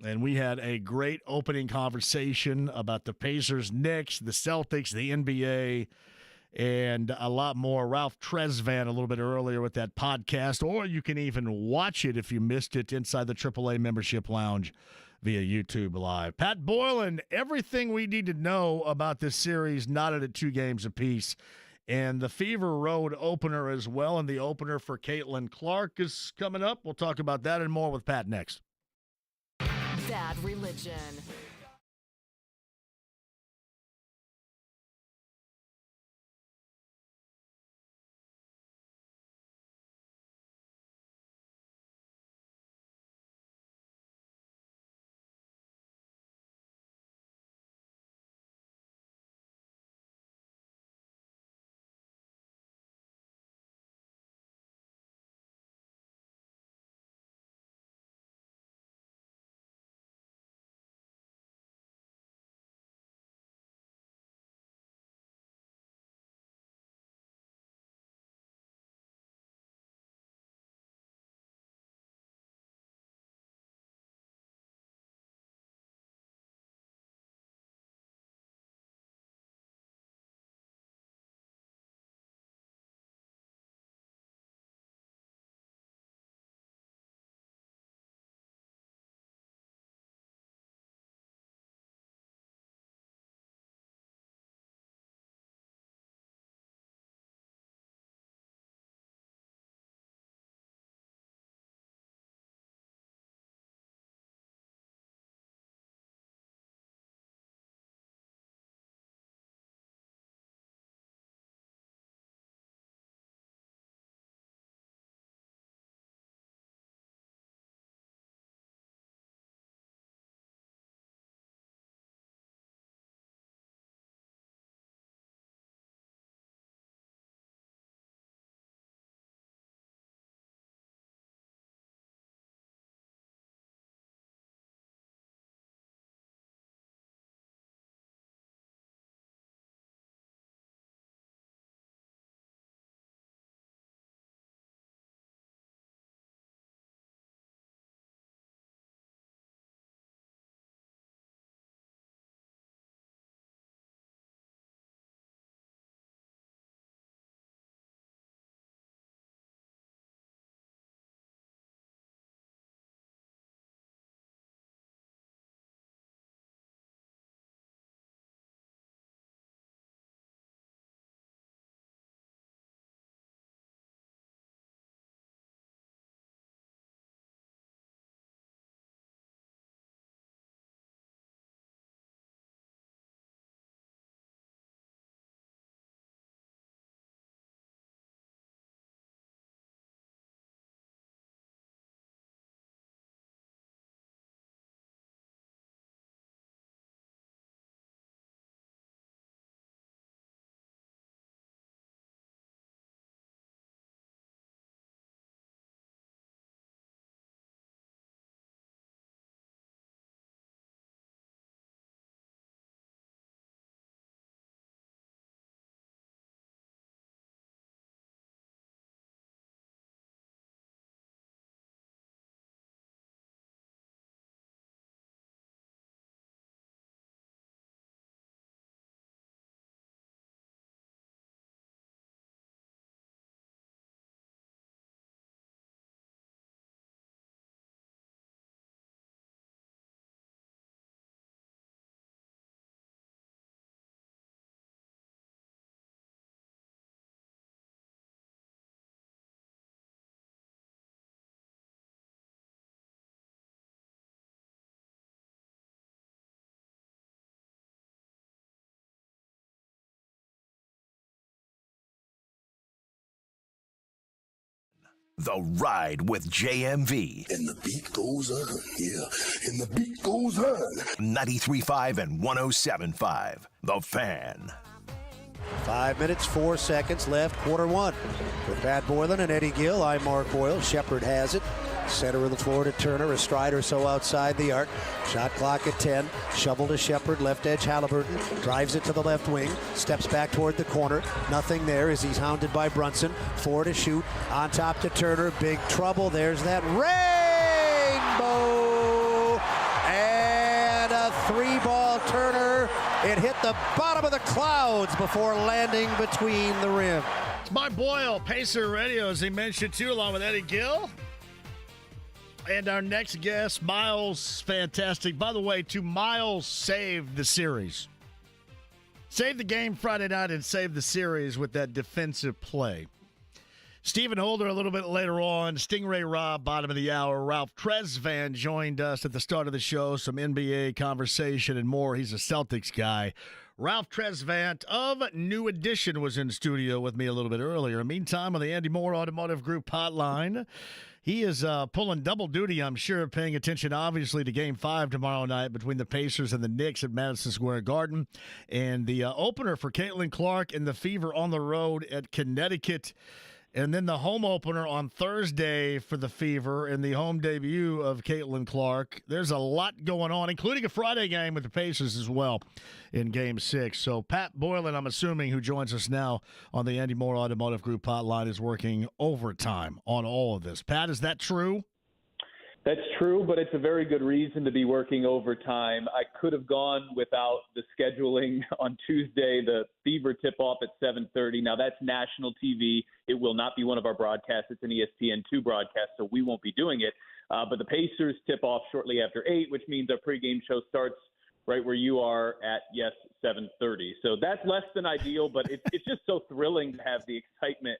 And we had a great opening conversation about the Pacers, Knicks, the Celtics, the NBA, and a lot more. Ralph Tresvant a little bit earlier with that podcast, or you can even watch it if you missed it inside the AAA Membership Lounge via YouTube Live. Pat Boyland, everything we need to know about this series knotted at 2 games apiece. And the Fever Road opener as well, and the opener for Caitlin Clark is coming up. We'll talk about that and more with Pat next. Bad Religion. The Ride with JMV. And the beat goes on, yeah. And the beat goes on. 93.5 and 107.5. The Fan. 5 minutes, 4 seconds left, quarter one. With Pat Boyland and Eddie Gill, I'm Mark Boyle. Shepard has it. Center of the floor to Turner, a stride or so outside the arc. Shot clock at 10. Shovel to Shepard, left edge Halliburton. Drives it to the left wing. Steps back toward the corner. Nothing there as he's hounded by Brunson. 4 to shoot. On top to Turner. Big trouble. There's that rainbow. And a 3-ball Turner. It hit the bottom of the clouds before landing between the rim. It's Mark Boyle, Pacer Radio, as he mentioned too, along with Eddie Gill. And our next guest, Miles, fantastic. By the way, Miles saved the series. Saved the game Friday night and saved the series with that defensive play. Stephen Holder a little bit later on. Stingray Rob, bottom of the hour. Ralph Tresvant joined us at the start of the show. Some NBA conversation and more. He's a Celtics guy. Ralph Tresvant of New Edition was in studio with me a little bit earlier. Meantime, on the Andy Moore Automotive Group hotline, he is pulling double duty, I'm sure, paying attention, obviously, to Game 5 tomorrow night between the Pacers and the Knicks at Madison Square Garden. And the opener for Caitlin Clark and the Fever on the road at Connecticut. And then the home opener on Thursday for the Fever and the home debut of Caitlin Clark. There's a lot going on, including a Friday game with the Pacers as well in Game 6. So Pat Boyland, I'm assuming, who joins us now on the Andy Moore Automotive Group hotline, is working overtime on all of this. Pat, is that true? That's true, but it's a very good reason to be working overtime. I could have gone without the scheduling on Tuesday, the Fever tip-off at 7:30. Now, that's national TV. It will not be one of our broadcasts. It's an ESPN2 broadcast, so we won't be doing it. But the Pacers tip off shortly after 8, which means our pregame show starts right where you are at, 7:30. So that's less than ideal, but it's just so thrilling to have the excitement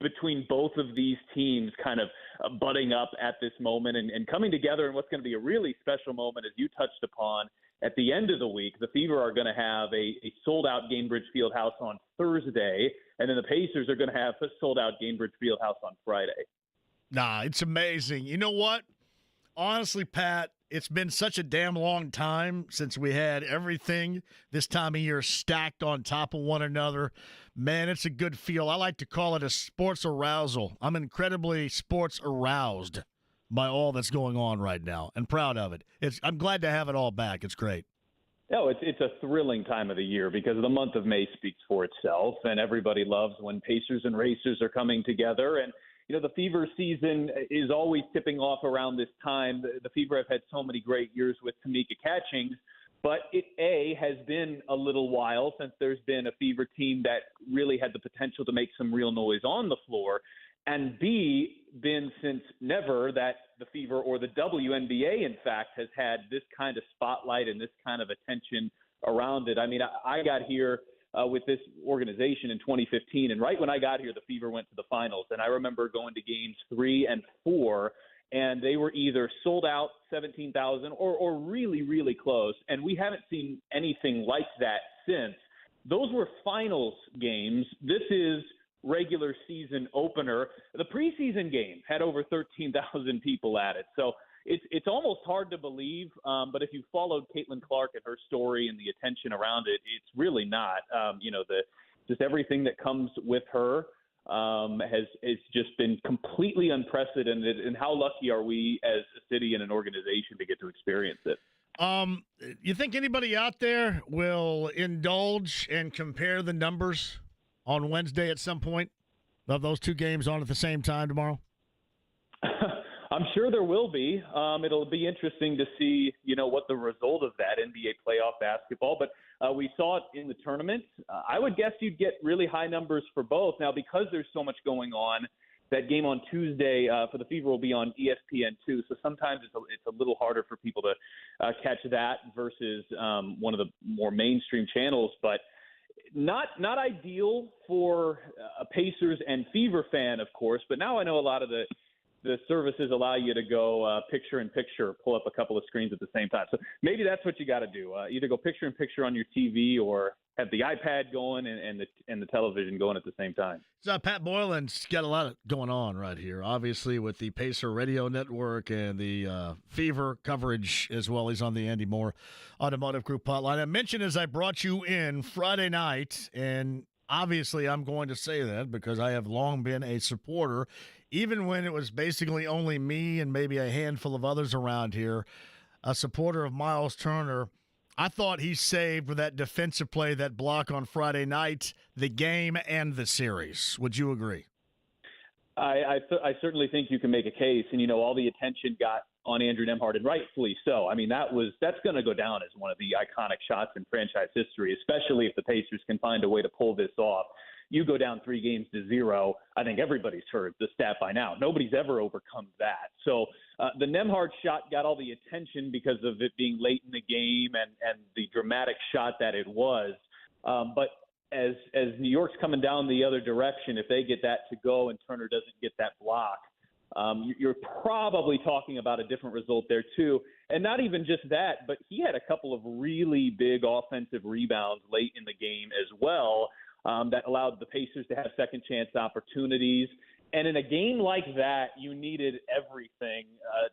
between both of these teams kind of butting up at this moment and coming together in what's going to be a really special moment, as you touched upon. At the end of the week, the Fever are going to have a sold-out Gainbridge Fieldhouse on Thursday, and then the Pacers are going to have a sold-out Gainbridge Fieldhouse on Friday. Nah, it's amazing. You know what? Honestly, Pat, it's been such a damn long time since we had everything this time of year stacked on top of one another. Man, it's a good feel. I like to call it a sports arousal. I'm incredibly sports aroused by all that's going on right now and proud of it. I'm glad to have it all back. It's great. No, it's a thrilling time of the year because the month of May speaks for itself, and everybody loves when Pacers and Racers are coming together. And you know, the Fever season is always tipping off around this time. The Fever have had so many great years with Tamika Catchings, but it, has been a little while since there's been a Fever team that really had the potential to make some real noise on the floor, and B, been since never that the Fever or the WNBA, in fact, has had this kind of spotlight and this kind of attention around it. I mean, I got here with this organization in 2015. And right when I got here, the Fever went to the finals. And I remember going to games 3 and 4, and they were either sold out, 17,000, or really, really close. And we haven't seen anything like that since. Those were finals games. This is regular season opener. The preseason game had over 13,000 people at it. So it's almost hard to believe, but if you followed Caitlin Clark and her story and the attention around it, it's really not. Just everything that comes with her has just been completely unprecedented. And how lucky are we as a city and an organization to get to experience it? You think anybody out there will indulge and compare the numbers on Wednesday at some point of those two games on at the same time tomorrow? I'm sure there will be. It'll be interesting to see, what the result of that NBA playoff basketball. But we saw it in the tournament. I would guess you'd get really high numbers for both. Now, because there's so much going on, that game on Tuesday for the Fever will be on ESPN2. So sometimes it's a little harder for people to catch that versus one of the more mainstream channels. But not ideal for a Pacers and Fever fan, of course. But now I know a lot of the services allow you to go picture-in-picture, pull up a couple of screens at the same time. So maybe that's what you got to do. Either go picture-in-picture on your TV or have the iPad going and the television going at the same time. So Pat Boyland's got a lot going on right here, obviously with the Pacer Radio Network and the Fever coverage as well. He's on the Andy Moore Automotive Group hotline. I mentioned as I brought you in Friday night, and obviously I'm going to say that because I have long been a supporter, even when it was basically only me and maybe a handful of others around here, a supporter of Miles Turner. I thought he saved with that defensive play, that block on Friday night, the game and the series. Would you agree? I certainly think you can make a case, and all the attention got on Andrew Nembhard, and rightfully so. I mean, that's going to go down as one of the iconic shots in franchise history, especially if the Pacers can find a way to pull this off. You go down 3-0. I think everybody's heard the stat by now. Nobody's ever overcome that. So the Nembhard shot got all the attention because of it being late in the game and the dramatic shot that it was. But as New York's coming down the other direction, if they get that to go and Turner doesn't get that block, you're probably talking about a different result there too. And not even just that, but he had a couple of really big offensive rebounds late in the game as well. That allowed the Pacers to have second chance opportunities. And in a game like that, you needed everything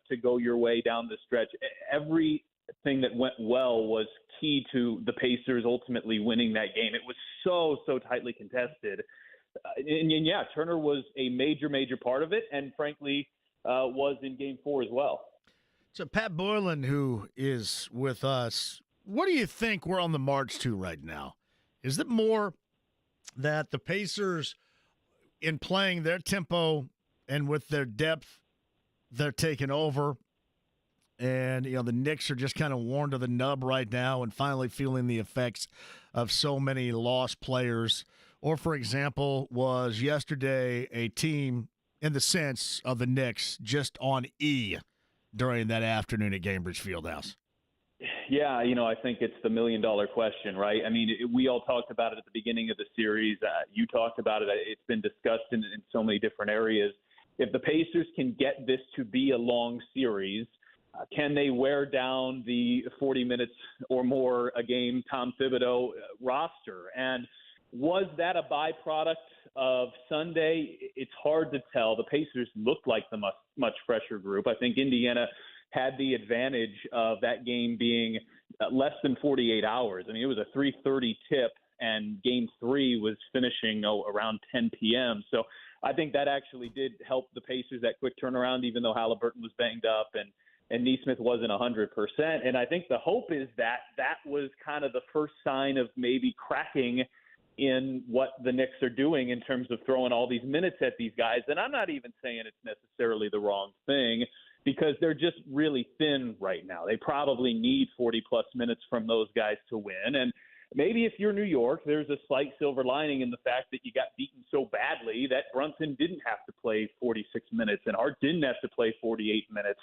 to go your way down the stretch. Everything that went well was key to the Pacers ultimately winning that game. It was so tightly contested. And Turner was a major part of it, and frankly, was in Game 4 as well. So Pat Boyland, who is with us, what do you think we're on the march to right now? Is it more that the Pacers, in playing their tempo and with their depth, they're taking over, and the Knicks are just kind of worn to the nub right now and finally feeling the effects of so many lost players? Or, for example, was yesterday a team in the sense of the Knicks just on E during that afternoon at Gainbridge Fieldhouse? Yeah, I think it's the million-dollar question, right? I mean, we all talked about it at the beginning of the series. You talked about it. It's been discussed in so many different areas. If the Pacers can get this to be a long series, can they wear down the 40 minutes or more a game Tom Thibodeau roster? And was that a byproduct of Sunday? It's hard to tell. The Pacers looked like the much fresher group. I think Indiana had the advantage of that game being less than 48 hours. I mean, it was a 3:30 tip, and Game 3 was finishing around 10 p.m. So I think that actually did help the Pacers, that quick turnaround, even though Halliburton was banged up and Nesmith wasn't 100%. And I think the hope is that was kind of the first sign of maybe cracking in what the Knicks are doing in terms of throwing all these minutes at these guys. And I'm not even saying it's necessarily the wrong thing, because they're just really thin right now. They probably need 40-plus minutes from those guys to win. And maybe if you're New York, there's a slight silver lining in the fact that you got beaten so badly that Brunson didn't have to play 46 minutes and Hart didn't have to play 48 minutes.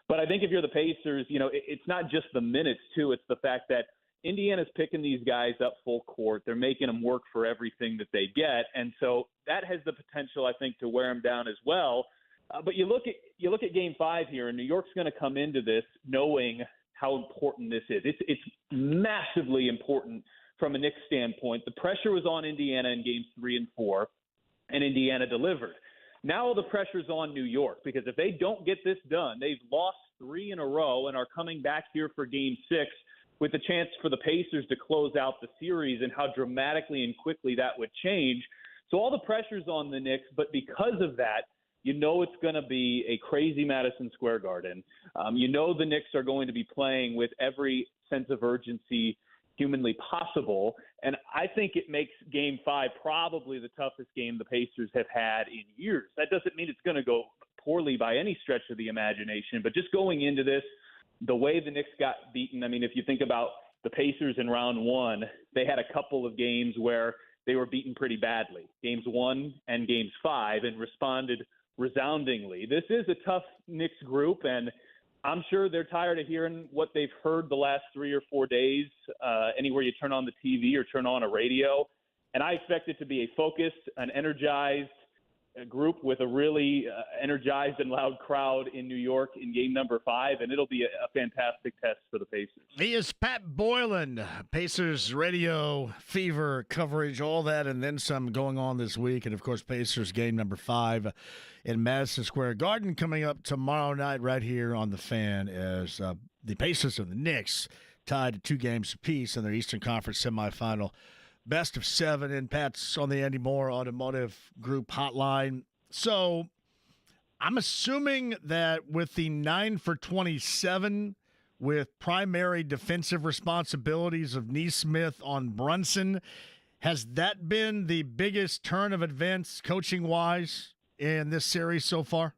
But I think if you're the Pacers, it's not just the minutes, too. It's the fact that Indiana's picking these guys up full court. They're making them work for everything that they get. And so that has the potential, I think, to wear them down as well. But you look at Game 5 here, and New York's going to come into this knowing how important this is. It's massively important from a Knicks standpoint. The pressure was on Indiana in Games 3 and 4, and Indiana delivered. Now the pressure's on New York, because if they don't get this done, they've lost 3 in a row and are coming back here for Game 6 with a chance for the Pacers to close out the series, and how dramatically and quickly that would change. So all the pressure's on the Knicks, but because of that, it's going to be a crazy Madison Square Garden. The Knicks are going to be playing with every sense of urgency humanly possible. And I think it makes Game 5 probably the toughest game the Pacers have had in years. That doesn't mean it's going to go poorly by any stretch of the imagination, but just going into this, the way the Knicks got beaten, I mean, if you think about the Pacers in round 1, they had a couple of games where they were beaten pretty badly, Games 1 and Games 5, and responded resoundingly. This is a tough Knicks group, and I'm sure they're tired of hearing what they've heard the last 3 or 4 days, anywhere you turn on the TV or turn on a radio. And I expect it to be a focused, an energized, group with a really energized and loud crowd in New York in game number 5, and it'll be a fantastic test for the Pacers. He is Pat Boyland, Pacers radio, fever coverage, all that, and then some going on this week. And, of course, Pacers game number 5 in Madison Square Garden coming up tomorrow night right here on The Fan as the Pacers and the Knicks tied to 2 games apiece in their Eastern Conference semifinal. Best of 7, and Pat's on the Andy Moore Automotive Group hotline. So I'm assuming that with the 9 for 27 with primary defensive responsibilities of Nesmith on Brunson, has that been the biggest turn of events coaching-wise in this series so far?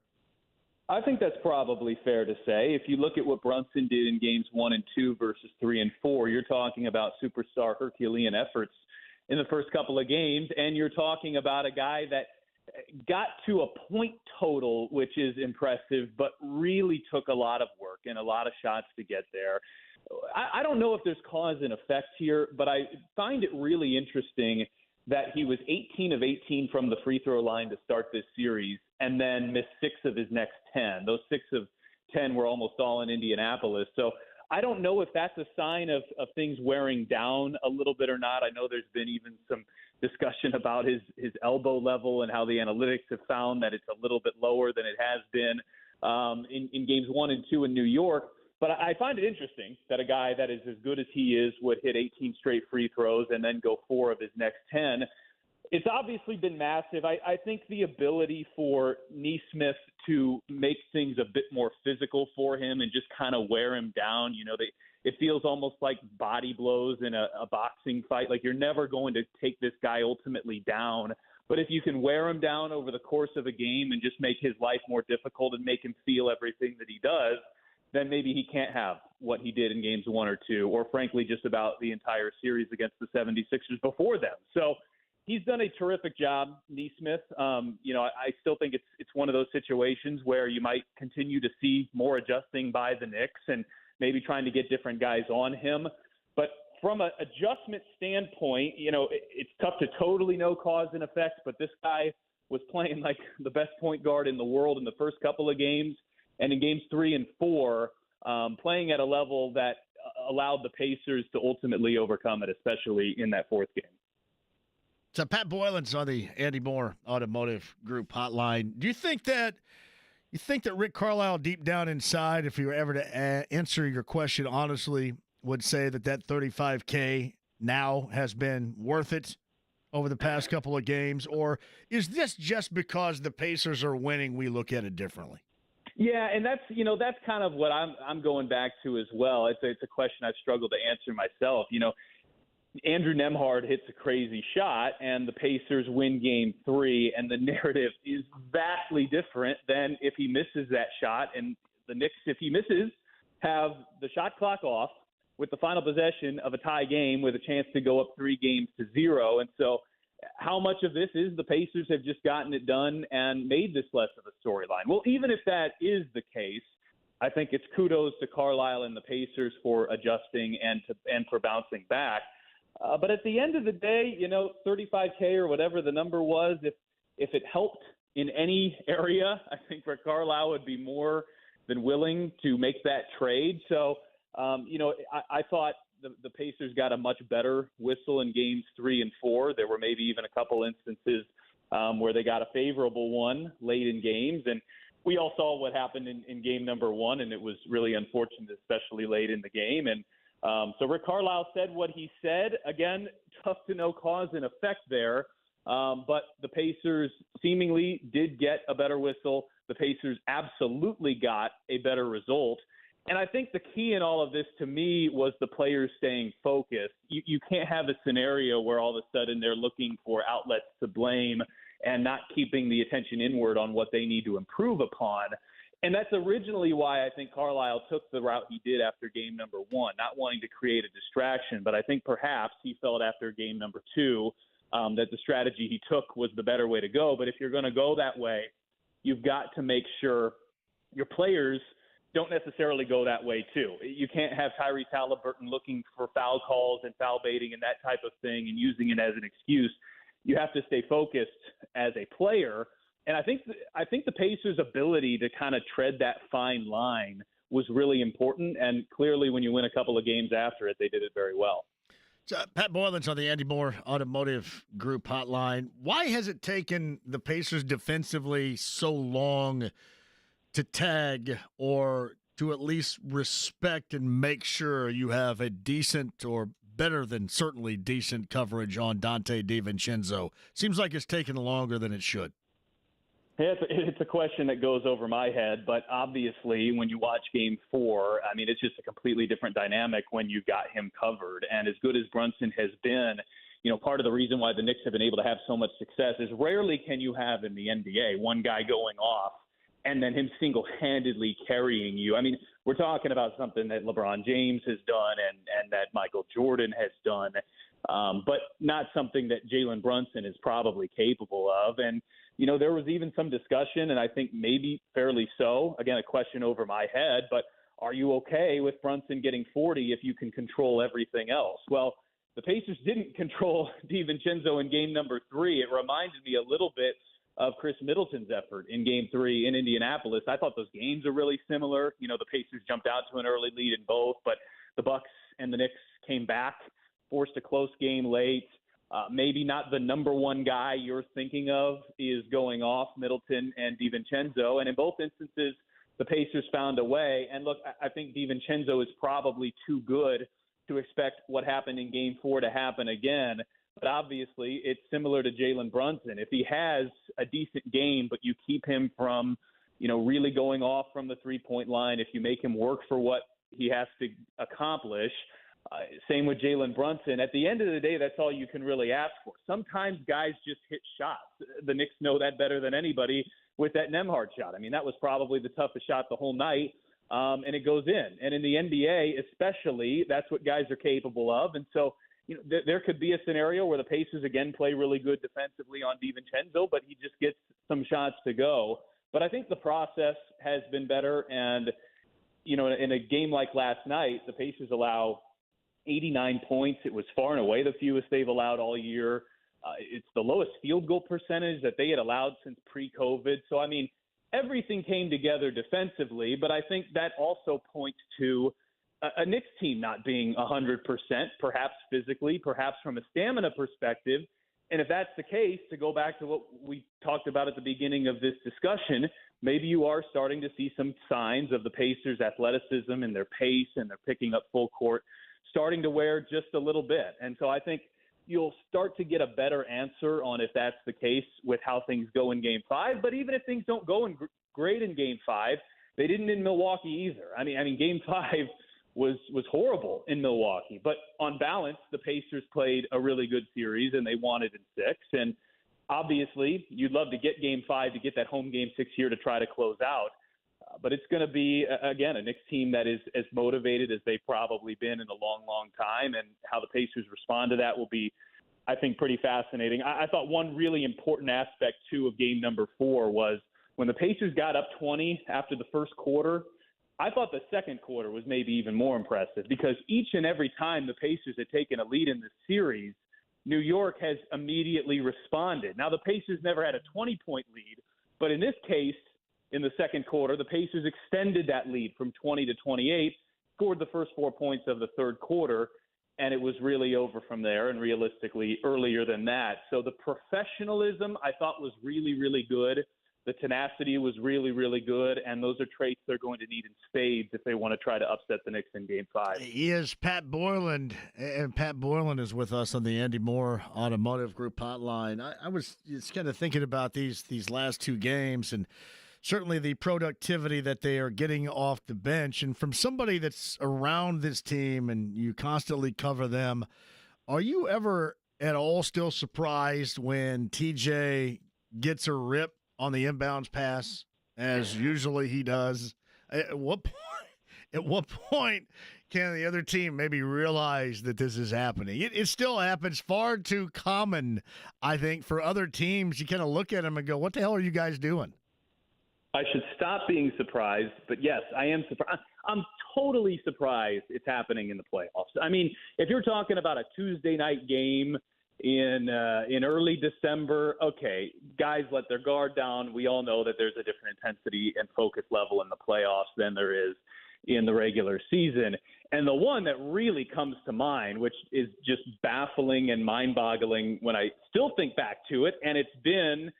I think that's probably fair to say. If you look at what Brunson did in games 1 and 2 versus 3 and 4, you're talking about superstar Herculean efforts in the first couple of games, and you're talking about a guy that got to a point total, which is impressive, but really took a lot of work and a lot of shots to get there. I don't know if there's cause and effect here, but I find it really interesting that he was 18 of 18 from the free throw line to start this series and then missed 6 of his next 10. Those 6 of 10 were almost all in Indianapolis. So I don't know if that's a sign of things wearing down a little bit or not. I know there's been even some discussion about his elbow level and how the analytics have found that it's a little bit lower than it has been in games 1 and 2 in New York. But I find it interesting that a guy that is as good as he is would hit 18 straight free throws and then go 4 of his next 10. It's obviously been massive. I think the ability for Nesmith to make things a bit more physical for him and just kind of wear him down, it feels almost like body blows in a boxing fight. Like you're never going to take this guy ultimately down. But if you can wear him down over the course of a game and just make his life more difficult and make him feel everything that he does, then maybe he can't have what he did in games 1 or 2, or frankly, just about the entire series against the 76ers before them. So he's done a terrific job, Nesmith. I still think it's one of those situations where you might continue to see more adjusting by the Knicks and maybe trying to get different guys on him. But from an adjustment standpoint, it's tough to totally know cause and effect, but this guy was playing like the best point guard in the world in the first couple of games. And in games 3 and 4, playing at a level that allowed the Pacers to ultimately overcome it, especially in that 4th game. So Pat Boyland's on the Andy Moore Automotive Group hotline. Do you think that Rick Carlisle, deep down inside, if he were ever to answer your question honestly, would say that $35K now has been worth it over the past couple of games? Or is this just because the Pacers are winning, we look at it differently? Yeah, and that's kind of what I'm going back to as well. It's a question I've struggled to answer myself. Andrew Nembhard hits a crazy shot, and the Pacers win game 3, and the narrative is vastly different than if he misses that shot. And the Knicks, if he misses, have the shot clock off with the final possession of a tie game with a chance to go up 3-0. And so how much of this is the Pacers have just gotten it done and made this less of a storyline? Well, even if that is the case, I think it's kudos to Carlisle and the Pacers for adjusting and for bouncing back. But at the end of the day, $35K or whatever the number was, if it helped in any area, I think Rick Carlisle would be more than willing to make that trade. So, I thought the Pacers got a much better whistle in games 3 and 4. There were maybe even a couple instances where they got a favorable one late in games. And we all saw what happened in game number 1, and it was really unfortunate, especially late in the game. And so Rick Carlisle said what he said. Again, tough to know cause and effect there. But the Pacers seemingly did get a better whistle. The Pacers absolutely got a better result. And I think the key in all of this to me was the players staying focused. You can't have a scenario where all of a sudden they're looking for outlets to blame and not keeping the attention inward on what they need to improve upon. And that's originally why I think Carlisle took the route he did after game number 1, not wanting to create a distraction. But I think perhaps he felt after game number 2 that the strategy he took was the better way to go. But if you're going to go that way, you've got to make sure your players don't necessarily go that way too. You can't have Tyrese Halliburton looking for foul calls and foul baiting and that type of thing and using it as an excuse. You have to stay focused as a player And I think the Pacers' ability to kind of tread that fine line was really important. And clearly, when you win a couple of games after it, they did it very well. So, Pat Boyland's on the Andy Moore Automotive Group hotline. Why has it taken the Pacers defensively so long to tag or to at least respect and make sure you have a decent or better than certainly decent coverage on Dante DiVincenzo? Seems like it's taken longer than it should. It's a question that goes over my head, but obviously when you watch Game 4, I mean, it's just a completely different dynamic when you've got him covered. And as good as Brunson has been, part of the reason why the Knicks have been able to have so much success is rarely can you have in the NBA one guy going off and then him single-handedly carrying you. I mean, we're talking about something that LeBron James has done and that Michael Jordan has done, but not something that Jalen Brunson is probably capable of. And there was even some discussion, and I think maybe fairly so, again, a question over my head, but are you okay with Brunson getting 40 if you can control everything else? Well, the Pacers didn't control DiVincenzo in game number 3. It reminded me a little bit of Chris Middleton's effort in game 3 in Indianapolis. I thought those games are really similar. The Pacers jumped out to an early lead in both, but the Bucks and the Knicks came back, forced a close game late. Maybe not the number one guy you're thinking of is going off, Middleton and DiVincenzo. And in both instances, the Pacers found a way. And look, I think DiVincenzo is probably too good to expect what happened in Game 4 to happen again. But obviously, it's similar to Jalen Brunson. If he has a decent game, but you keep him from, really going off from the three-point line, if you make him work for what he has to accomplish, same with Jalen Brunson. At the end of the day, that's all you can really ask for. Sometimes guys just hit shots. The Knicks know that better than anybody with that Nembhard shot. I mean, that was probably the toughest shot the whole night, and it goes in. And in the NBA especially, that's what guys are capable of. And so, there could be a scenario where the Pacers again play really good defensively on DiVincenzo, but he just gets some shots to go. But I think the process has been better. And, in a game like last night, the Pacers allow 89 points. It was far and away the fewest they've allowed all year. It's the lowest field goal percentage that they had allowed since pre-COVID. So, I mean, everything came together defensively, but I think that also points to a Knicks team not being 100%, perhaps physically, perhaps from a stamina perspective. And if that's the case, to go back to what we talked about at the beginning of this discussion, maybe you are starting to see some signs of the Pacers' athleticism and their pace, and they're picking up full court, starting to wear just a little bit. And so I think you'll start to get a better answer on if that's the case with how things go in Game 5. But even if things don't go great in Game 5, they didn't in Milwaukee either. I mean, Game 5 was horrible in Milwaukee. But on balance, the Pacers played a really good series, and they won it in 6. And obviously, you'd love to get Game 5 to get that home Game 6 here to try to close out. But it's going to be, again, a Knicks team that is as motivated as they've probably been in a long, long time. And how the Pacers respond to that will be, I think, pretty fascinating. I thought one really important aspect, too, of game number 4 was when the Pacers got up 20 after the first quarter, I thought the second quarter was maybe even more impressive, because each and every time the Pacers had taken a lead in the series, New York has immediately responded. Now, the Pacers never had a 20-point lead, but in this case, in the second quarter, the Pacers extended that lead from 20 to 28, scored the first 4 points of the third quarter, and it was really over from there, and realistically earlier than that. So the professionalism I thought was really, really good. The tenacity was really, really good, and those are traits they're going to need in spades if they want to try to upset the Knicks in Game 5. He is Pat Boyland, and Pat Boyland is with us on the Andy Moore Automotive Group hotline. I was just kind of thinking about these last two games, and certainly the productivity that they are getting off the bench. And from somebody that's around this team and you constantly cover them, are you ever at all still surprised when TJ gets a rip on the inbounds pass, as usually he does? At what point can the other team maybe realize that this is happening? It still happens, far too common, I think, for other teams. You kind of look at them and go, what the hell are you guys doing? I should stop being surprised, but yes, I am surprised. I'm totally surprised it's happening in the playoffs. I mean, if you're talking about a Tuesday night game in early December, okay, guys let their guard down. We all know that there's a different intensity and focus level in the playoffs than there is in the regular season. And the one that really comes to mind, which is just baffling and mind-boggling when I still think back to it, and it's been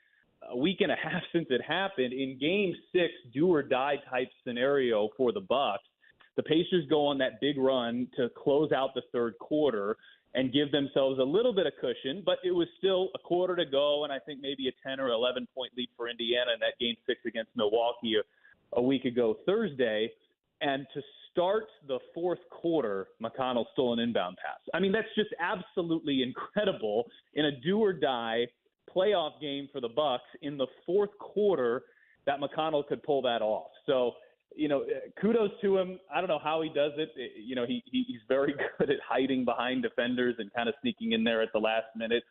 a week and a half since it happened, in Game 6, do-or-die type scenario for the Bucks, the Pacers go on that big run to close out the third quarter and give themselves a little bit of cushion, but it was still a quarter to go, and I think maybe a 10 or 11-point lead for Indiana in that Game 6 against Milwaukee a week ago Thursday. And to start the fourth quarter, McConnell stole an inbound pass. I mean, that's just absolutely incredible in a do-or-die playoff game for the Bucks in the fourth quarter that McConnell could pull that off. So, kudos to him. I don't know how he does it. He's very good at hiding behind defenders and kind of sneaking in there at the last minute.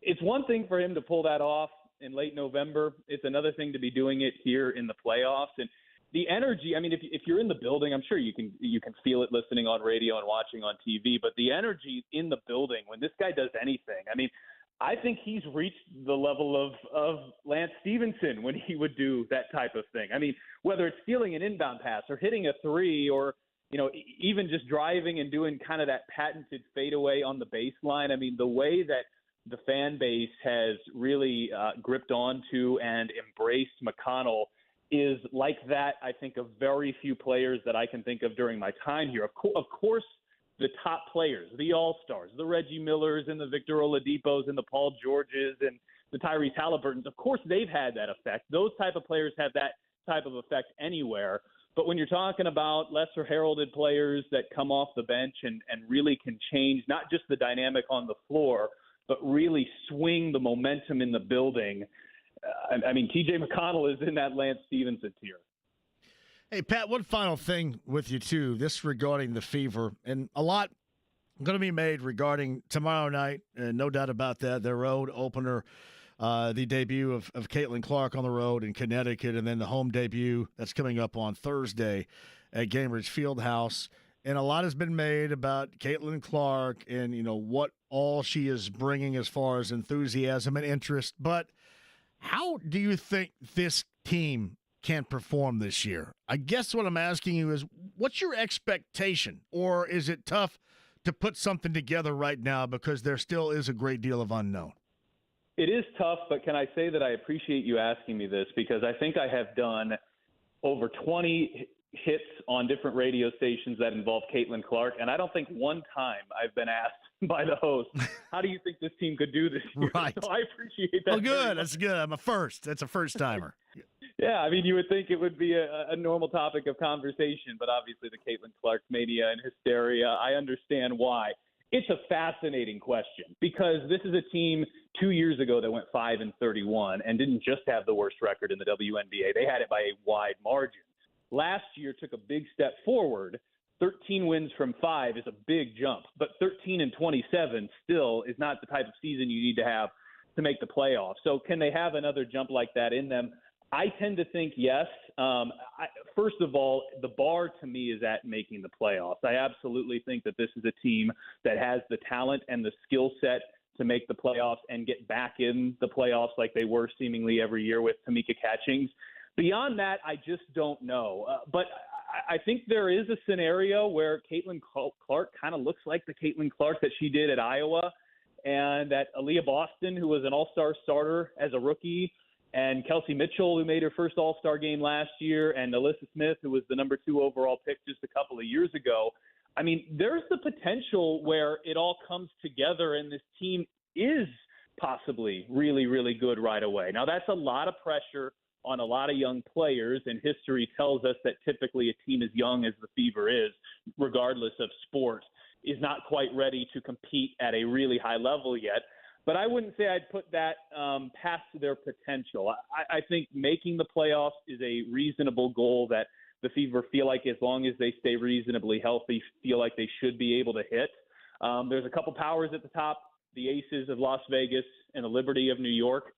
It's one thing for him to pull that off in late November. It's another thing to be doing it here in the playoffs. And the energy, I mean, if you're in the building, I'm sure you can feel it listening on radio and watching on TV, but the energy in the building when this guy does anything, I mean, I think he's reached the level of Lance Stevenson when he would do that type of thing. I mean, whether it's stealing an inbound pass or hitting a three or, even just driving and doing kind of that patented fadeaway on the baseline. I mean, the way that the fan base has really gripped onto and embraced McConnell is like that, I think, of very few players that I can think of during my time here. Of course, the top players, the all-stars, the Reggie Millers and the Victor Oladipos and the Paul Georges and the Tyrese Halliburtons, of course they've had that effect. Those type of players have that type of effect anywhere. But when you're talking about lesser heralded players that come off the bench and really can change not just the dynamic on the floor, but really swing the momentum in the building, I mean, TJ McConnell is in that Lance Stevenson tier. Hey, Pat, one final thing with you, too, this regarding the Fever, and a lot going to be made regarding tomorrow night, and no doubt about that, their road opener, the debut of Caitlin Clark on the road in Connecticut, and then the home debut that's coming up on Thursday at Gainbridge Fieldhouse. And a lot has been made about Caitlin Clark and, what all she is bringing as far as enthusiasm and interest. But how do you think this team can perform this year? I guess what I'm asking you is, what's your expectation? Or is it tough to put something together right now because there still is a great deal of unknown? It is tough, but can I say that I appreciate you asking me this, because I think I have done over 20 hits on different radio stations that involve Caitlin Clark, and I don't think one time I've been asked by the host, how do you think this team could do this year? Right. So I appreciate that. Oh, good. That's good. I'm a first. That's a first-timer. Yeah, I mean, you would think it would be a normal topic of conversation, but obviously the Caitlin Clark mania and hysteria, I understand why. It's a fascinating question because this is a team 2 years ago that went 5-31 and didn't just have the worst record in the WNBA. They had it by a wide margin. Last year took a big step forward. 13 wins from 5 is a big jump, but 13-27 still is not the type of season you need to have to make the playoffs. So can they have another jump like that in them? I tend to think yes. First of all, the bar to me is at making the playoffs. I absolutely think that this is a team that has the talent and the skill set to make the playoffs and get back in the playoffs like they were seemingly every year with Tamika Catchings. Beyond that, I just don't know. But I think there is a scenario where Caitlin Clark kind of looks like the Caitlin Clark that she did at Iowa, and that Aaliyah Boston, who was an all-star starter as a rookie, and Kelsey Mitchell, who made her first all-star game last year, and Alyssa Smith, who was the number 2 overall pick just a couple of years ago. I mean, there's the potential where it all comes together and this team is possibly really, really good right away. Now, that's a lot of pressure on a lot of young players, and history tells us that typically a team as young as the Fever is, regardless of sport, is not quite ready to compete at a really high level yet. But I wouldn't say I'd put that past their potential. I think making the playoffs is a reasonable goal that the Fever feel like, as long as they stay reasonably healthy, feel like they should be able to hit. There's a couple powers at the top, the Aces of Las Vegas and the Liberty of New York.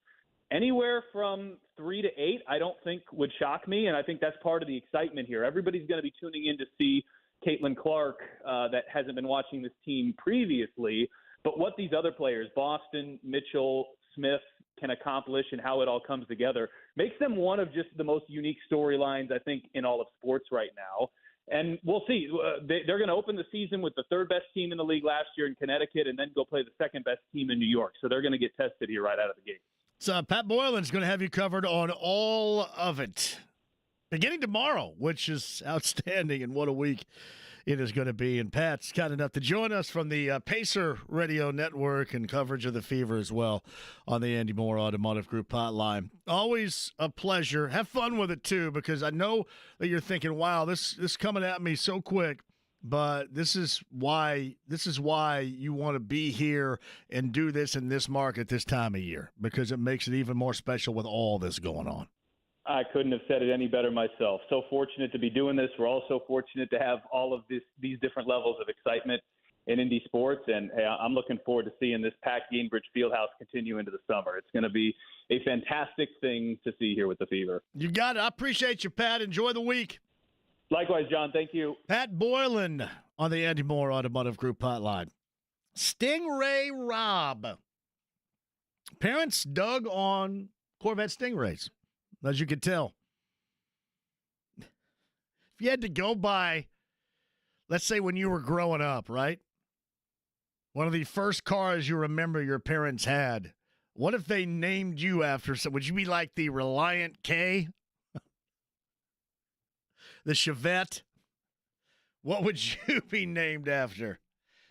Anywhere from 3 to 8, I don't think would shock me, and I think that's part of the excitement here. Everybody's going to be tuning in to see Caitlin Clark that hasn't been watching this team previously. But what these other players, Boston, Mitchell, Smith, can accomplish and how it all comes together makes them one of just the most unique storylines, I think, in all of sports right now. And we'll see. They're going to open the season with the third best team in the league last year in Connecticut and then go play the second best team in New York. So they're going to get tested here right out of the gate. So Pat Boyland's going to have you covered on all of it beginning tomorrow, which is outstanding. And what a week it is going to be. And Pat's kind enough to join us from the Pacer Radio Network and coverage of the Fever as well on the Andy Moore Automotive Group hotline. Always a pleasure. Have fun with it, too, because I know that you're thinking, wow, this coming at me so quick. But this is why you want to be here and do this in this market this time of year, because it makes it even more special with all this going on. I couldn't have said it any better myself. So fortunate to be doing this. We're also fortunate to have all of these different levels of excitement in Indy sports. And hey, I'm looking forward to seeing this packed Gainbridge Fieldhouse continue into the summer. It's going to be a fantastic thing to see here with the Fever. You got it. I appreciate you, Pat. Enjoy the week. Likewise, John. Thank you. Pat Boyland on the Andy Moore Automotive Group hotline. Stingray Rob. Parents dug on Corvette Stingrays, as you could tell. If you had to go by, let's say when you were growing up, right? One of the first cars you remember your parents had. What if they named you after some? Would you be like the Reliant K? The Chevette? What would you be named after?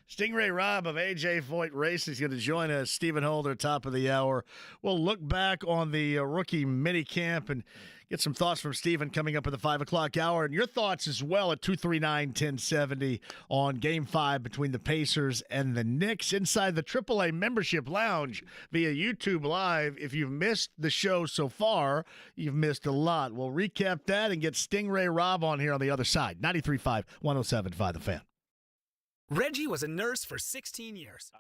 Stingray Rob of AJ Foyt Racing is going to join us. Stephen Holder, top of the hour. We'll look back on the rookie mini camp and get some thoughts from Stephen coming up at the 5 o'clock hour. And your thoughts as well at 239-1070 on Game 5 between the Pacers and the Knicks inside the AAA Membership Lounge via YouTube Live. If you've missed the show so far, you've missed a lot. We'll recap that and get Stingray Rob on here on the other side. 93.5, 107.5 The Fan. Reggie was a nurse for 16 years.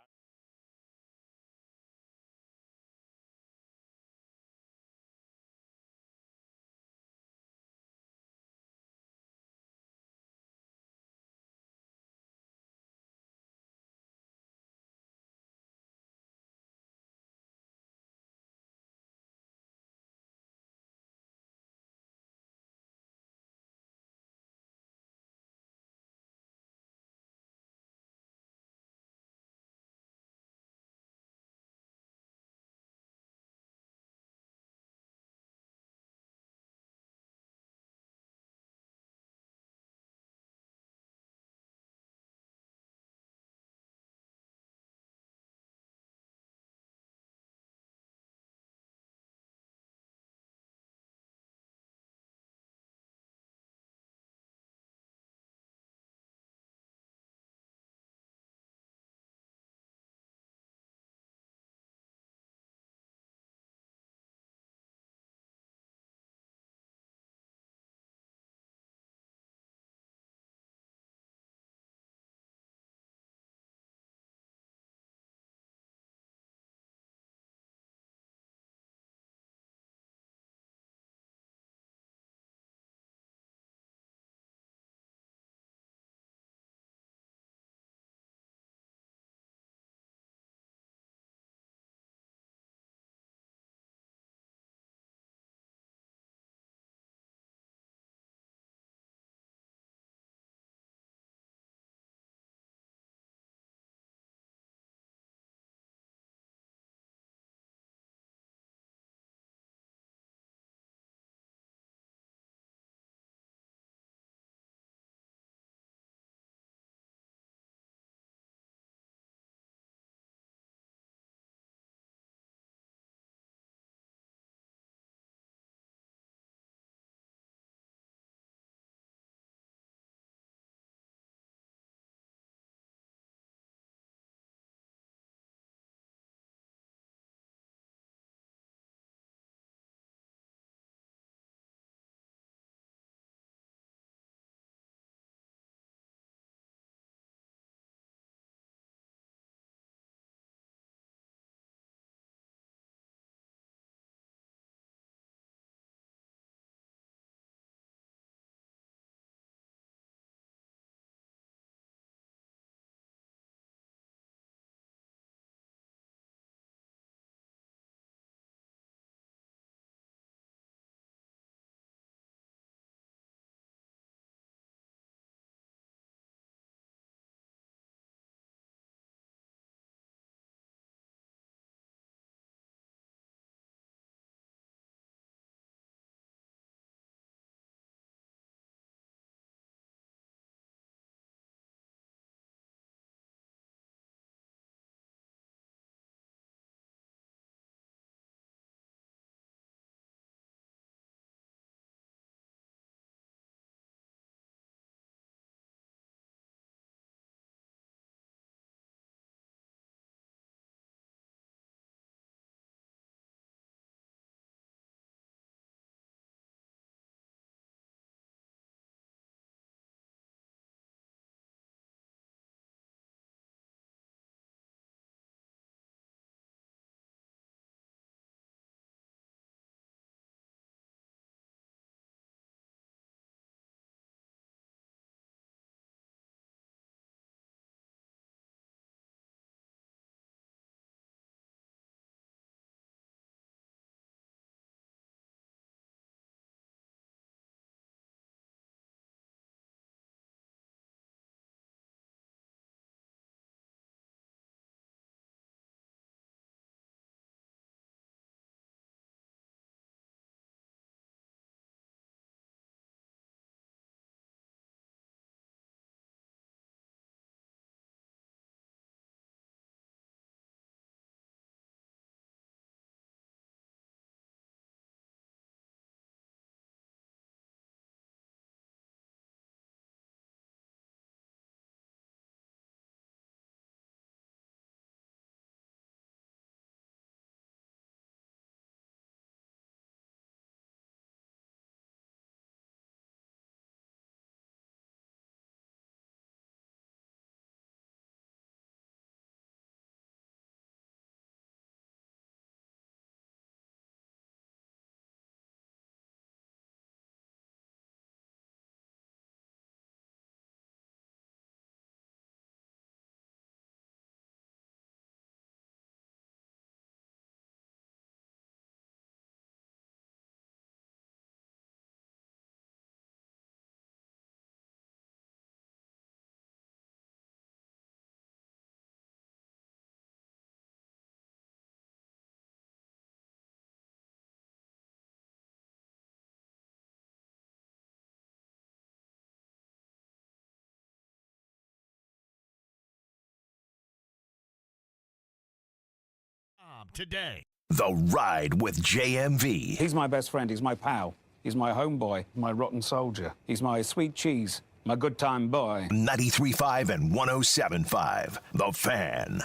Today. The Ride with JMV. He's my best friend. He's my pal. He's my homeboy, my rotten soldier. He's my sweet cheese, my good time boy. 93.5 and 107.5. The Fan.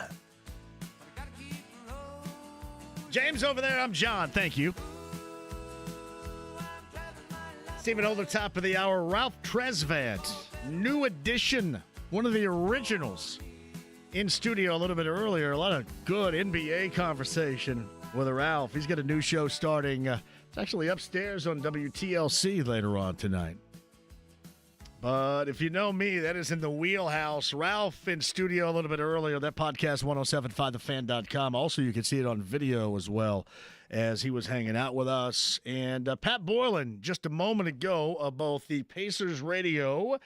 James over there, I'm John. Thank you. Stephen Holder, top of the hour. Ralph Tresvant, new addition, one of the originals, in studio a little bit earlier. A lot of good NBA conversation with Ralph. He's got a new show starting. It's actually upstairs on WTLC later on tonight. But if you know me, that is in the wheelhouse. Ralph in studio a little bit earlier. That podcast, 1075thefan.com. Also, you can see it on video as well as he was hanging out with us. And Pat Boyland, just a moment ago, of both the Pacers radio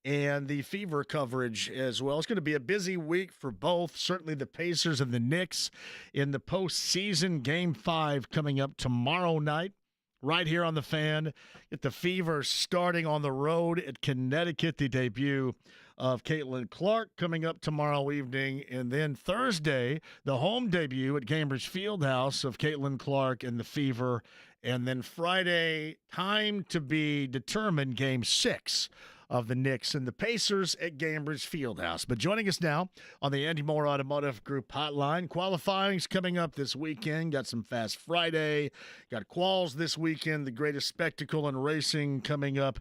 and the Fever coverage as well. It's going to be a busy week for both. Certainly the Pacers and the Knicks in the postseason. Game 5 coming up tomorrow night. Right here on the Fan. Get the Fever starting on the road at Connecticut. The debut of Caitlin Clark coming up tomorrow evening. And then Thursday, the home debut at Cambridge Fieldhouse of Caitlin Clark and the Fever. And then Friday, time to be determined, Game 6 of the Knicks and the Pacers at Cambridge Fieldhouse. But joining us now on the Andy Moore Automotive Group hotline, qualifying's coming up this weekend. Got some Fast Friday, got quals this weekend, the greatest spectacle in racing coming up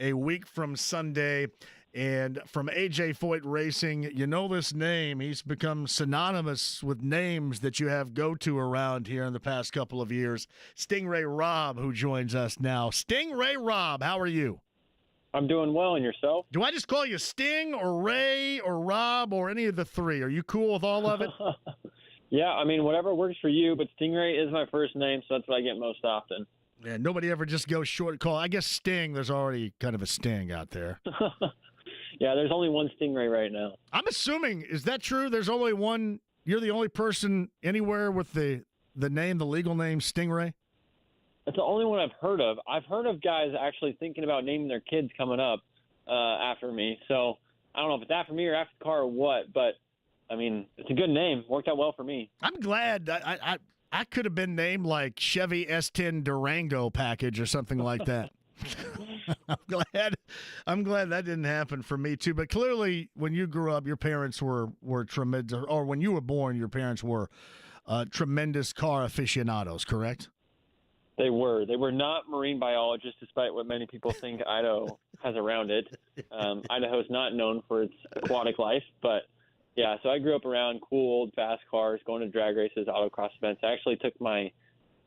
a week from Sunday. And from AJ Foyt Racing, you know this name. He's become synonymous with names that you have go-to around here in the past couple of years. Stingray Rob, who joins us now. Stingray Rob, how are you? I'm doing well, and yourself? Do I just call you Sting or Ray or Rob or any of the three? Are you cool with all of it? Yeah, I mean, whatever works for you, but Stingray is my first name, so that's what I get most often. Yeah, nobody ever just goes short call. I guess Sting, there's already kind of a Sting out there. Yeah, there's only one Stingray right now. I'm assuming, is that true? There's only one, you're the only person anywhere with the name, the legal name Stingray? That's the only one I've heard of. I've heard of guys actually thinking about naming their kids coming up after me. So I don't know if it's after me or after the car or what, but, I mean, it's a good name. Worked out well for me. I'm glad. I could have been named like Chevy S10 Durango package or something like that. I'm glad that didn't happen for me too. But clearly, when you grew up, your parents were tremendous, or when you were born, your parents were tremendous car aficionados, correct? They were. They were not marine biologists, despite what many people think Idaho has around it. Idaho is not known for its aquatic life, but yeah. So I grew up around cool, old, fast cars, going to drag races, autocross events. I actually took my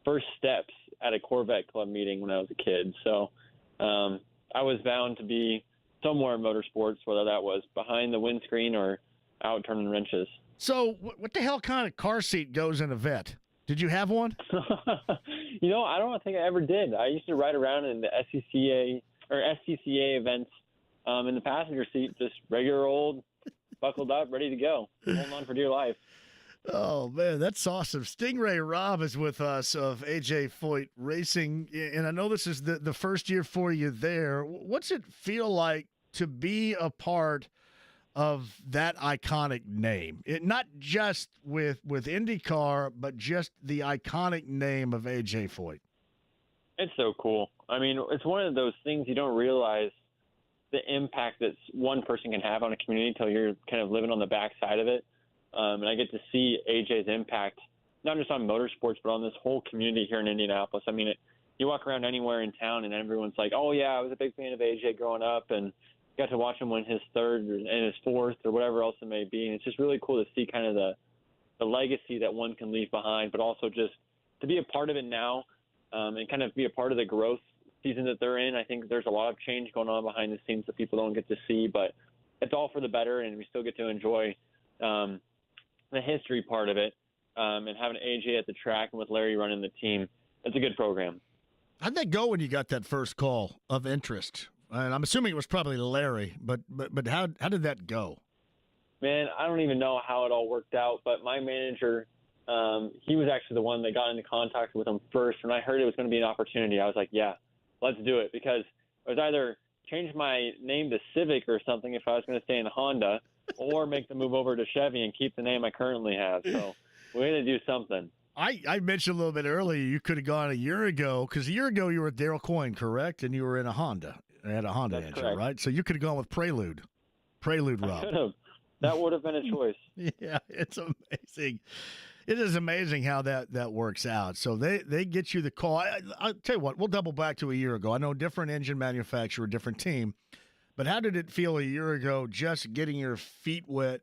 first steps at a Corvette Club meeting when I was a kid. So I was bound to be somewhere in motorsports, whether that was behind the windscreen or out turning wrenches. So what the hell kind of car seat goes in a vet? Did you have one? You know, I don't think I ever did. I used to ride around in the SCCA events in the passenger seat, just regular old, buckled up, ready to go, holding on for dear life. Oh, man, that's awesome. Stingray Rob is with us of AJ Foyt Racing, and I know this is the first year for you there. What's it feel like to be a part of that iconic name? Not just with IndyCar, but just the iconic name of AJ Foyt. It's so cool. I mean, it's one of those things you don't realize the impact that one person can have on a community until you're kind of living on the backside of it. And I get to see AJ's impact, not just on motorsports, but on this whole community here in Indianapolis. I mean, you walk around anywhere in town and everyone's like, oh, yeah, I was a big fan of AJ growing up and got to watch him win his third and his fourth or whatever else it may be. And it's just really cool to see kind of the legacy that one can leave behind, but also just to be a part of it now and kind of be a part of the growth season that they're in. I think there's a lot of change going on behind the scenes that people don't get to see, but it's all for the better, and we still get to enjoy the history part of it, and having AJ at the track and with Larry running the team. It's a good program. How'd that go when you got that first call of interest? And I'm assuming it was probably Larry, but how did that go? Man, I don't even know how it all worked out, but my manager, he was actually the one that got into contact with him first. When I heard it was going to be an opportunity, I was like, yeah, let's do it, because it was either change my name to Civic or something if I was going to stay in Honda, or make the move over to Chevy and keep the name I currently have. So we had to do something. I mentioned a little bit earlier you could have gone a year ago, because a year ago you were at Darrell Coyne, correct? And you were in a Honda. Had a Honda engine, correct. right? So you could have gone with Prelude Rob. Could have. That would have been a choice. Yeah, it's amazing. It is amazing how that works out. So they get you the call. I'll tell you what, we'll double back to a year ago. I know different engine manufacturer, different team, but how did it feel a year ago just getting your feet wet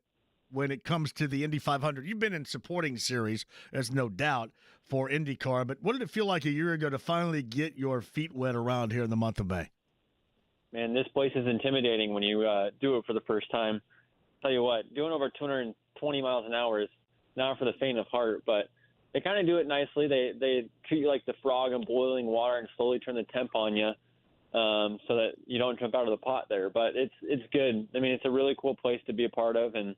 when it comes to the Indy 500? You've been in supporting series, there's no doubt, for IndyCar, but what did it feel like a year ago to finally get your feet wet around here in the month of May? Man, this place is intimidating when you do it for the first time. Tell you what, doing over 220 miles an hour is not for the faint of heart, but they kind of do it nicely. They treat you like the frog in boiling water and slowly turn the temp on you so that you don't jump out of the pot there. But it's good. I mean, it's a really cool place to be a part of. And,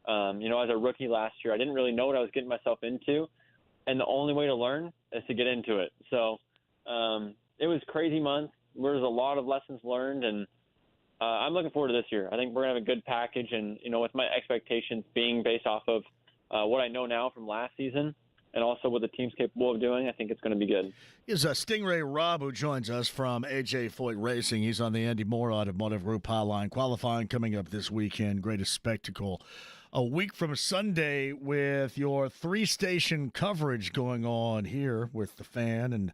as a rookie last year, I didn't really know what I was getting myself into. And the only way to learn is to get into it. So it was a crazy month. There was a lot of lessons learned, and I'm looking forward to this year. I think we're going to have a good package, and, with my expectations being based off of what I know now from last season and also what the team's capable of doing, I think it's going to be good. Here's Stingray Rob, who joins us from AJ Foyt Racing. He's on the Andy Moore Automotive Group hotline. Qualifying coming up this weekend. Greatest spectacle. A week from Sunday with your 3-station coverage going on here with the Fan and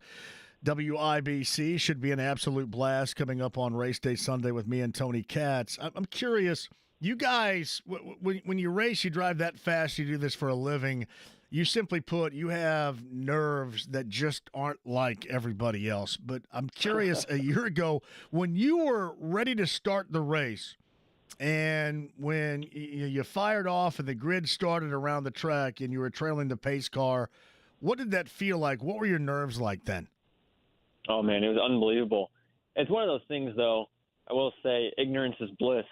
WIBC. Should be an absolute blast coming up on race day Sunday with me and Tony Katz. I'm curious, you guys, when you race, you drive that fast, you do this for a living. You simply put, you have nerves that just aren't like everybody else. But I'm curious, a year ago, when you were ready to start the race and when you fired off and the grid started around the track and you were trailing the pace car, what did that feel like? What were your nerves like then? Oh, man, it was unbelievable. It's one of those things, though, I will say ignorance is bliss.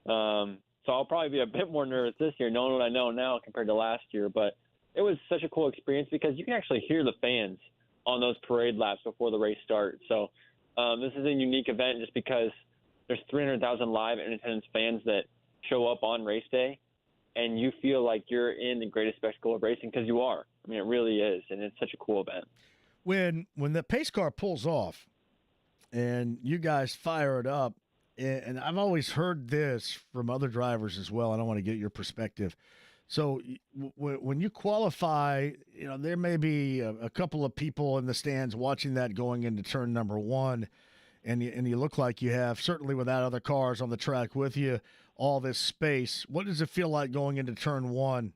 So I'll probably be a bit more nervous this year knowing what I know now compared to last year. But it was such a cool experience because you can actually hear the fans on those parade laps before the race starts. So this is a unique event just because there's 300,000 live and attendance fans that show up on race day, and you feel like you're in the greatest spectacle of racing because you are. I mean, it really is, and it's such a cool event. When the pace car pulls off and you guys fire it up, and I've always heard this from other drivers as well, I don't want to get your perspective. So when you qualify, there may be a couple of people in the stands watching that going into turn number one, and you look like you have, certainly without other cars on the track with you, all this space. What does it feel like going into turn one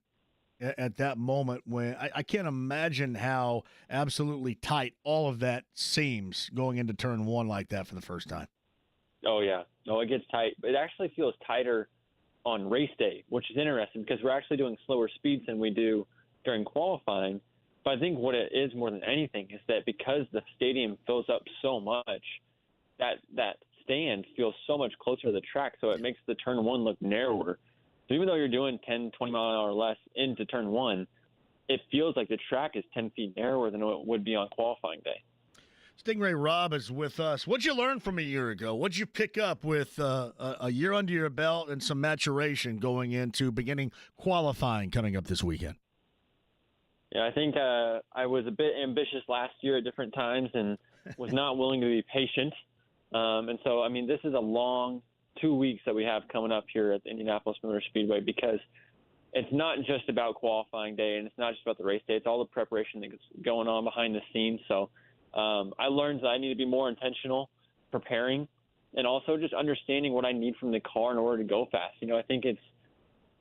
at that moment when I can't imagine how absolutely tight all of that seems going into turn one like that for the first time? Oh, yeah. No, it gets tight. It actually feels tighter on race day, which is interesting because we're actually doing slower speeds than we do during qualifying. But I think what it is more than anything is that because the stadium fills up so much, that stand feels so much closer to the track, so it makes the turn one look narrower. So even though you're doing 10, 20 mile an hour less into turn one, it feels like the track is 10 feet narrower than it would be on qualifying day. Stingray Rob is with us. What'd you learn from a year ago? What'd you pick up with a year under your belt and some maturation going into beginning qualifying coming up this weekend? Yeah, I think I was a bit ambitious last year at different times and was not willing to be patient. And so, I mean, this is a long 2 weeks that we have coming up here at the Indianapolis Motor Speedway because it's not just about qualifying day and it's not just about the race day. It's all the preparation that's going on behind the scenes. So I learned that I need to be more intentional preparing and also just understanding what I need from the car in order to go fast. I think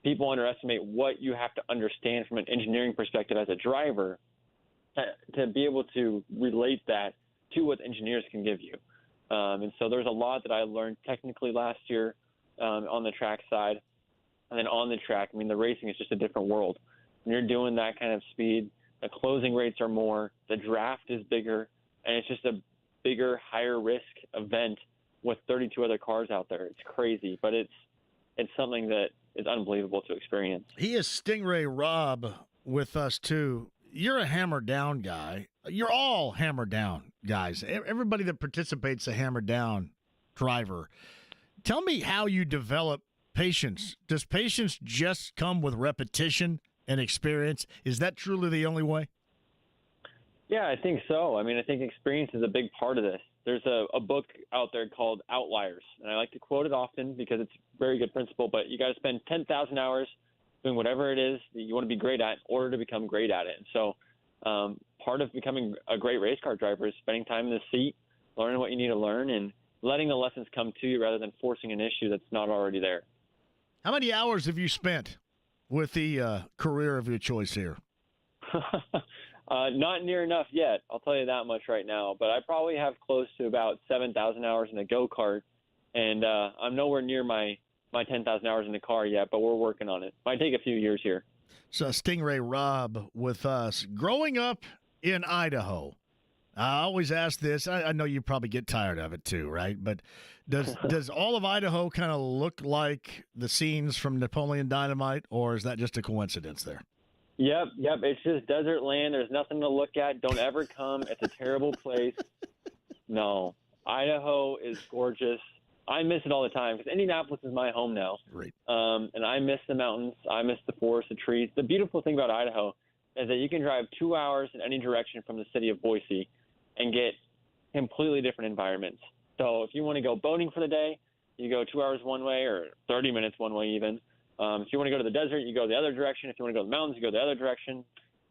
people underestimate what you have to understand from an engineering perspective as a driver to be able to relate that to what engineers can give you. And so there's a lot that I learned technically last year on the track side. And then on the track, I mean, the racing is just a different world. When you're doing that kind of speed, the closing rates are more, the draft is bigger, and it's just a bigger, higher risk event with 32 other cars out there. It's crazy, but it's something that is unbelievable to experience. He is Stingray Rob with us, too. You're a hammered down guy. You're all hammered down guys. Everybody that participates a hammered down driver. Tell me how you develop patience. Does patience just come with repetition and experience? Is that truly the only way? Yeah, I think so. I mean, I think experience is a big part of this. There's a book out there called Outliers, and I like to quote it often because it's a very good principle, but you got to spend 10,000 hours doing whatever it is that you want to be great at in order to become great at it. And so part of becoming a great race car driver is spending time in the seat, learning what you need to learn, and letting the lessons come to you rather than forcing an issue that's not already there. How many hours have you spent with the career of your choice here? Not near enough yet. I'll tell you that much right now. But I probably have close to about 7,000 hours in a go-kart, and I'm nowhere near my 10,000 hours in the car yet, but we're working on it. Might take a few years here. So Stingray Rob with us. Growing up in Idaho, I always ask this. I know you probably get tired of it too, right? But does all of Idaho kind of look like the scenes from Napoleon Dynamite, or is that just a coincidence there? Yep. It's just desert land. There's nothing to look at. Don't ever come. It's a terrible place. No, Idaho is gorgeous. I miss it all the time because Indianapolis is my home now. Right. And I miss the mountains. I miss the forest, the trees. The beautiful thing about Idaho is that you can drive 2 hours in any direction from the city of Boise and get completely different environments. So if you want to go boating for the day, you go 2 hours one way or 30 minutes one way even. If you want to go to the desert, you go the other direction. If you want to go to the mountains, you go the other direction.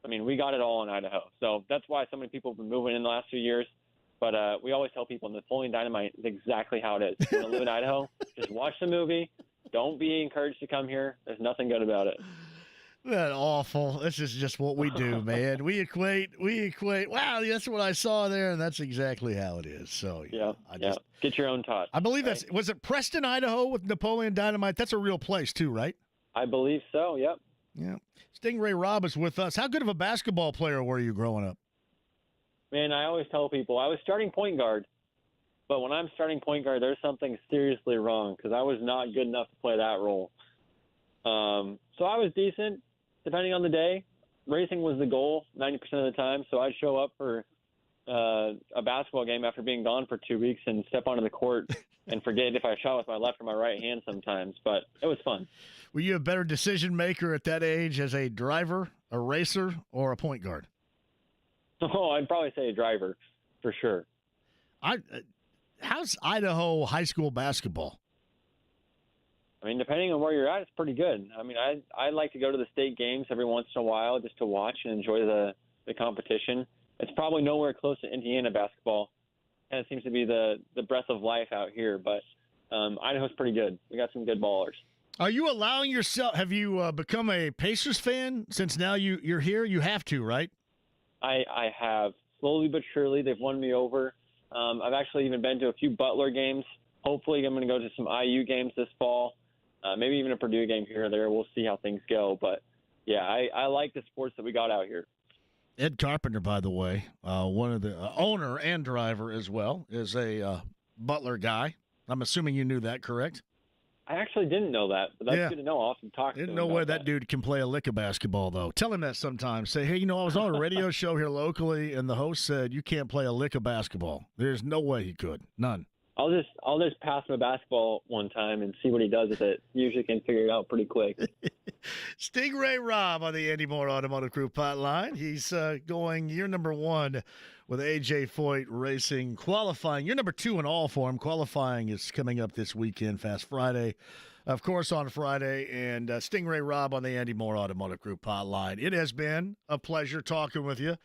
I mean, we got it all in Idaho. So that's why so many people have been moving in the last few years. But we always tell people Napoleon Dynamite is exactly how it is. If you want to live in Idaho, just watch the movie. Don't be encouraged to come here. There's nothing good about it. That awful. This is just what we do, man. We equate. Wow, that's what I saw there, and that's exactly how it is. So yeah. Get your own tot. I believe that's. Was it Preston, Idaho, with Napoleon Dynamite? That's a real place too, right? I believe so. Yep. Yeah. Stingray Rob is with us. How good of a basketball player were you growing up? Man, I always tell people I was starting point guard, but when I'm starting point guard, there's something seriously wrong because I was not good enough to play that role. So I was decent, depending on the day. Racing was the goal 90% of the time, so I'd show up for a basketball game after being gone for 2 weeks and step onto the court and forget if I shot with my left or my right hand sometimes, but it was fun. Were you a better decision maker at that age as a driver, a racer, or a point guard? Oh, I'd probably say a driver for sure. How's Idaho high school basketball? I mean, depending on where you're at, it's pretty good. I mean, I like to go to the state games every once in a while just to watch and enjoy the competition. It's probably nowhere close to Indiana basketball. Kind of seems to be the breath of life out here, but Idaho's pretty good. We got some good ballers. Are you allowing yourself? Have you become a Pacers fan since now you're here? You have to, right? I have. Slowly but surely, they've won me over. I've actually even been to a few Butler games. Hopefully, I'm going to go to some IU games this fall. Maybe even a Purdue game here or there. We'll see how things go. But, yeah, I like the sports that we got out here. Ed Carpenter, by the way, one of the owner and driver as well, is a Butler guy. I'm assuming you knew that, correct? I actually didn't know that, but that's good to know. I'll often talk to him. Didn't know where that dude can play a lick of basketball, though. Tell him that sometime. Say, hey, I was on a radio show here locally, and the host said you can't play a lick of basketball. There's no way he could. None. I'll just pass him a basketball one time and see what he does with it. Usually can figure it out pretty quick. Stingray Rob on the Andy Moore Automotive Group hotline. He's going year number 1 with AJ Foyt Racing qualifying. You're number 2 in all for him. Qualifying is coming up this weekend, Fast Friday, of course, on Friday. And Stingray Rob on the Andy Moore Automotive Group hotline. It has been a pleasure talking with you.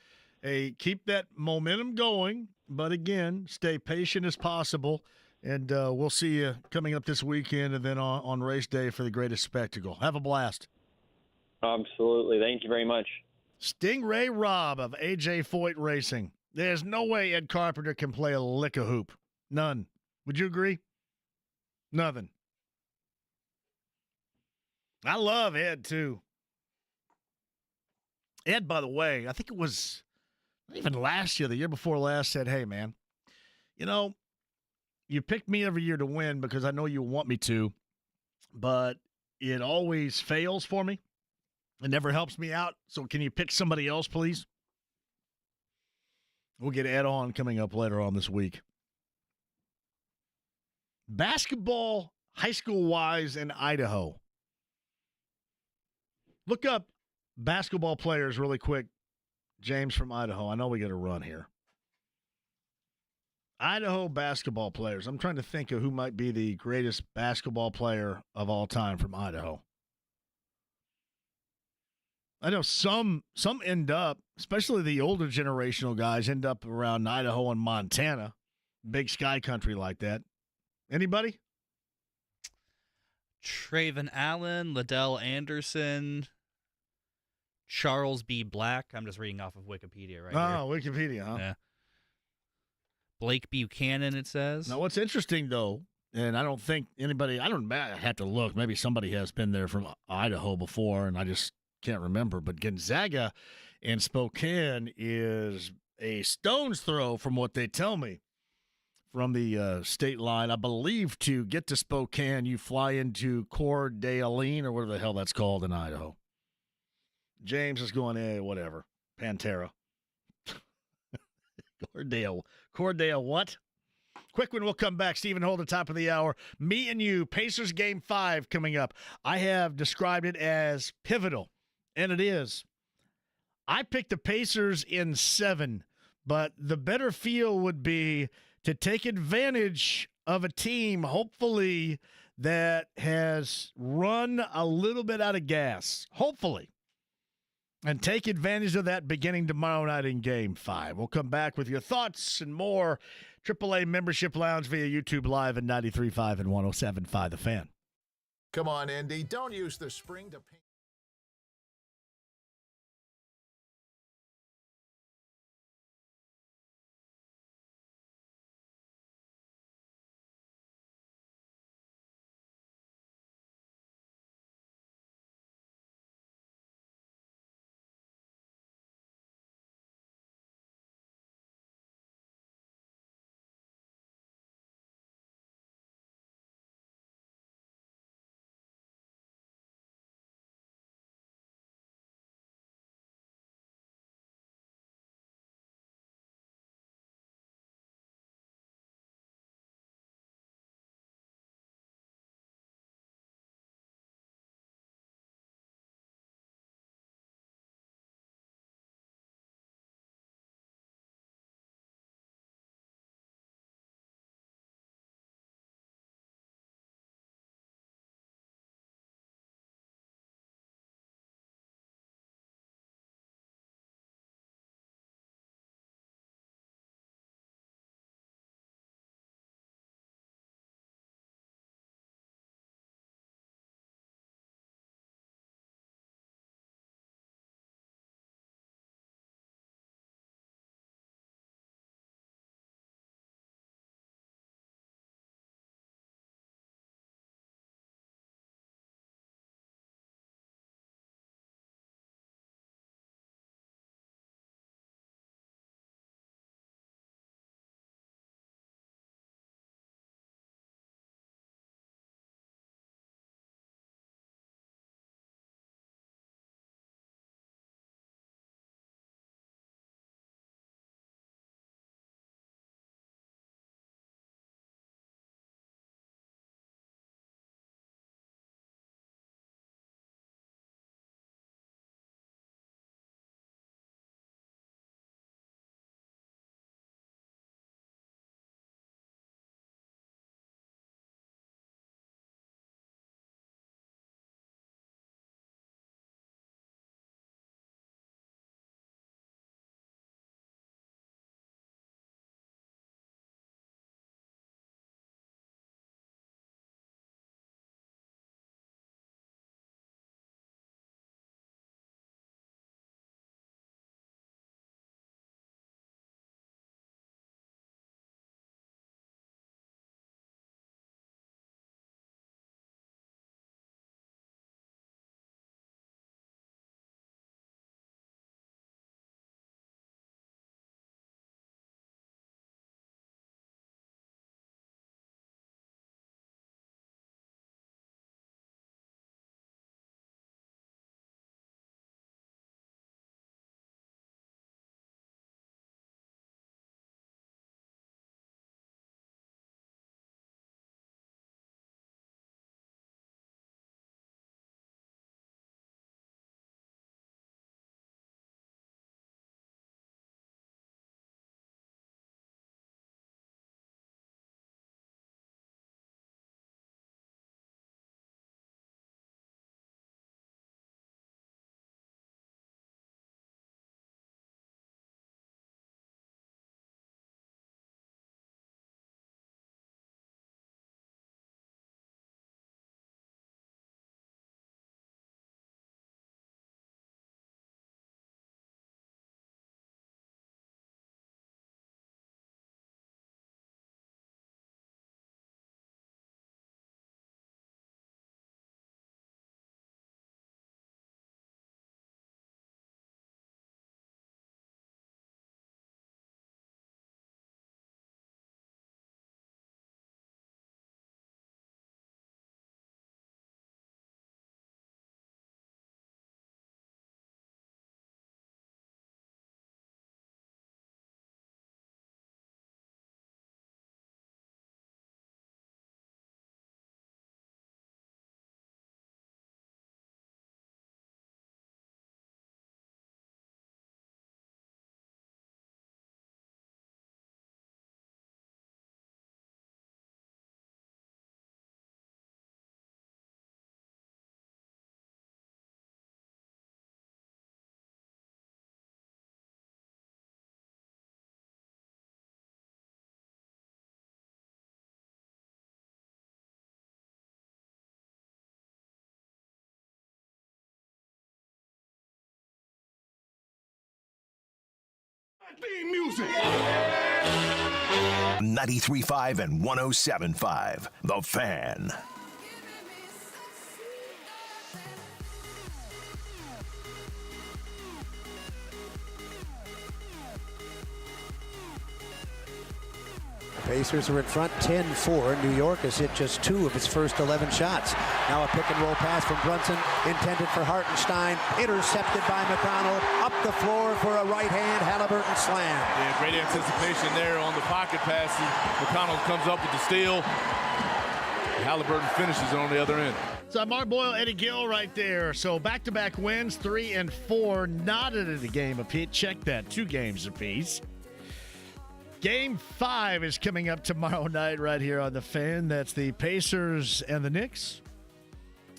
Hey, keep that momentum going, but again, stay patient as possible. And we'll see you coming up this weekend and then on race day for the greatest spectacle. Have a blast. Absolutely. Thank you very much. Stingray Rob of AJ Foyt Racing. There's no way Ed Carpenter can play a lick of hoop. None. Would you agree? Nothing. I love Ed, too. Ed, by the way, I think it was even last year, the year before last, said, hey, man, you pick me every year to win because I know you want me to, but it always fails for me. It never helps me out. So can you pick somebody else, please? We'll get Ed on coming up later on this week. Basketball, high school-wise, in Idaho. Look up basketball players really quick James from Idaho. I know we got to run here. Idaho basketball players. I'm trying to think of who might be the greatest basketball player of all time from Idaho. I know some end up, especially the older generational guys, end up around Idaho and Montana, big sky country like that. Anybody? Traven Allen, Liddell Anderson, Charles B. Black. I'm just reading off of Wikipedia right here. Oh, Wikipedia, huh? Yeah. Blake Buchanan, it says. Now, what's interesting, though, and I don't think anybody, I have to look. Maybe somebody has been there from Idaho before, and I just can't remember. But Gonzaga and Spokane is a stone's throw from what they tell me from the state line. I believe to get to Spokane, you fly into Coeur d'Alene, or whatever the hell that's called in Idaho. James is going, whatever. Pantera. Cordale what? Quick one, we'll come back. Stephen Holt at the top of the hour. Me and you, Pacers Game 5 coming up. I have described it as pivotal, and it is. I picked the Pacers in 7, but the better feel would be to take advantage of a team, hopefully, that has run a little bit out of gas. Hopefully. And take advantage of that beginning tomorrow night in Game 5. We'll come back with your thoughts and more. AAA Membership Lounge via YouTube Live at 93.5 and 107.5 The Fan. Come on, Indy. Don't use the spring to paint. Theme music. 93.5 and 107.5. The Fan. Pacers are in front 10-4. New York has hit just 2 of its first 11 shots. Now a pick-and-roll pass from Brunson, intended for Hartenstein, intercepted by McConnell, up the floor for a right-hand Halliburton slam. Yeah, great anticipation there on the pocket passes. McConnell comes up with the steal. Halliburton finishes on the other end. So Mark Boyle, Eddie Gill right there. So back-to-back wins, 3 and 4, knotted at a game apiece. Check that, 2 games apiece. Game 5 is coming up tomorrow night right here on The Fan. That's the Pacers and the Knicks.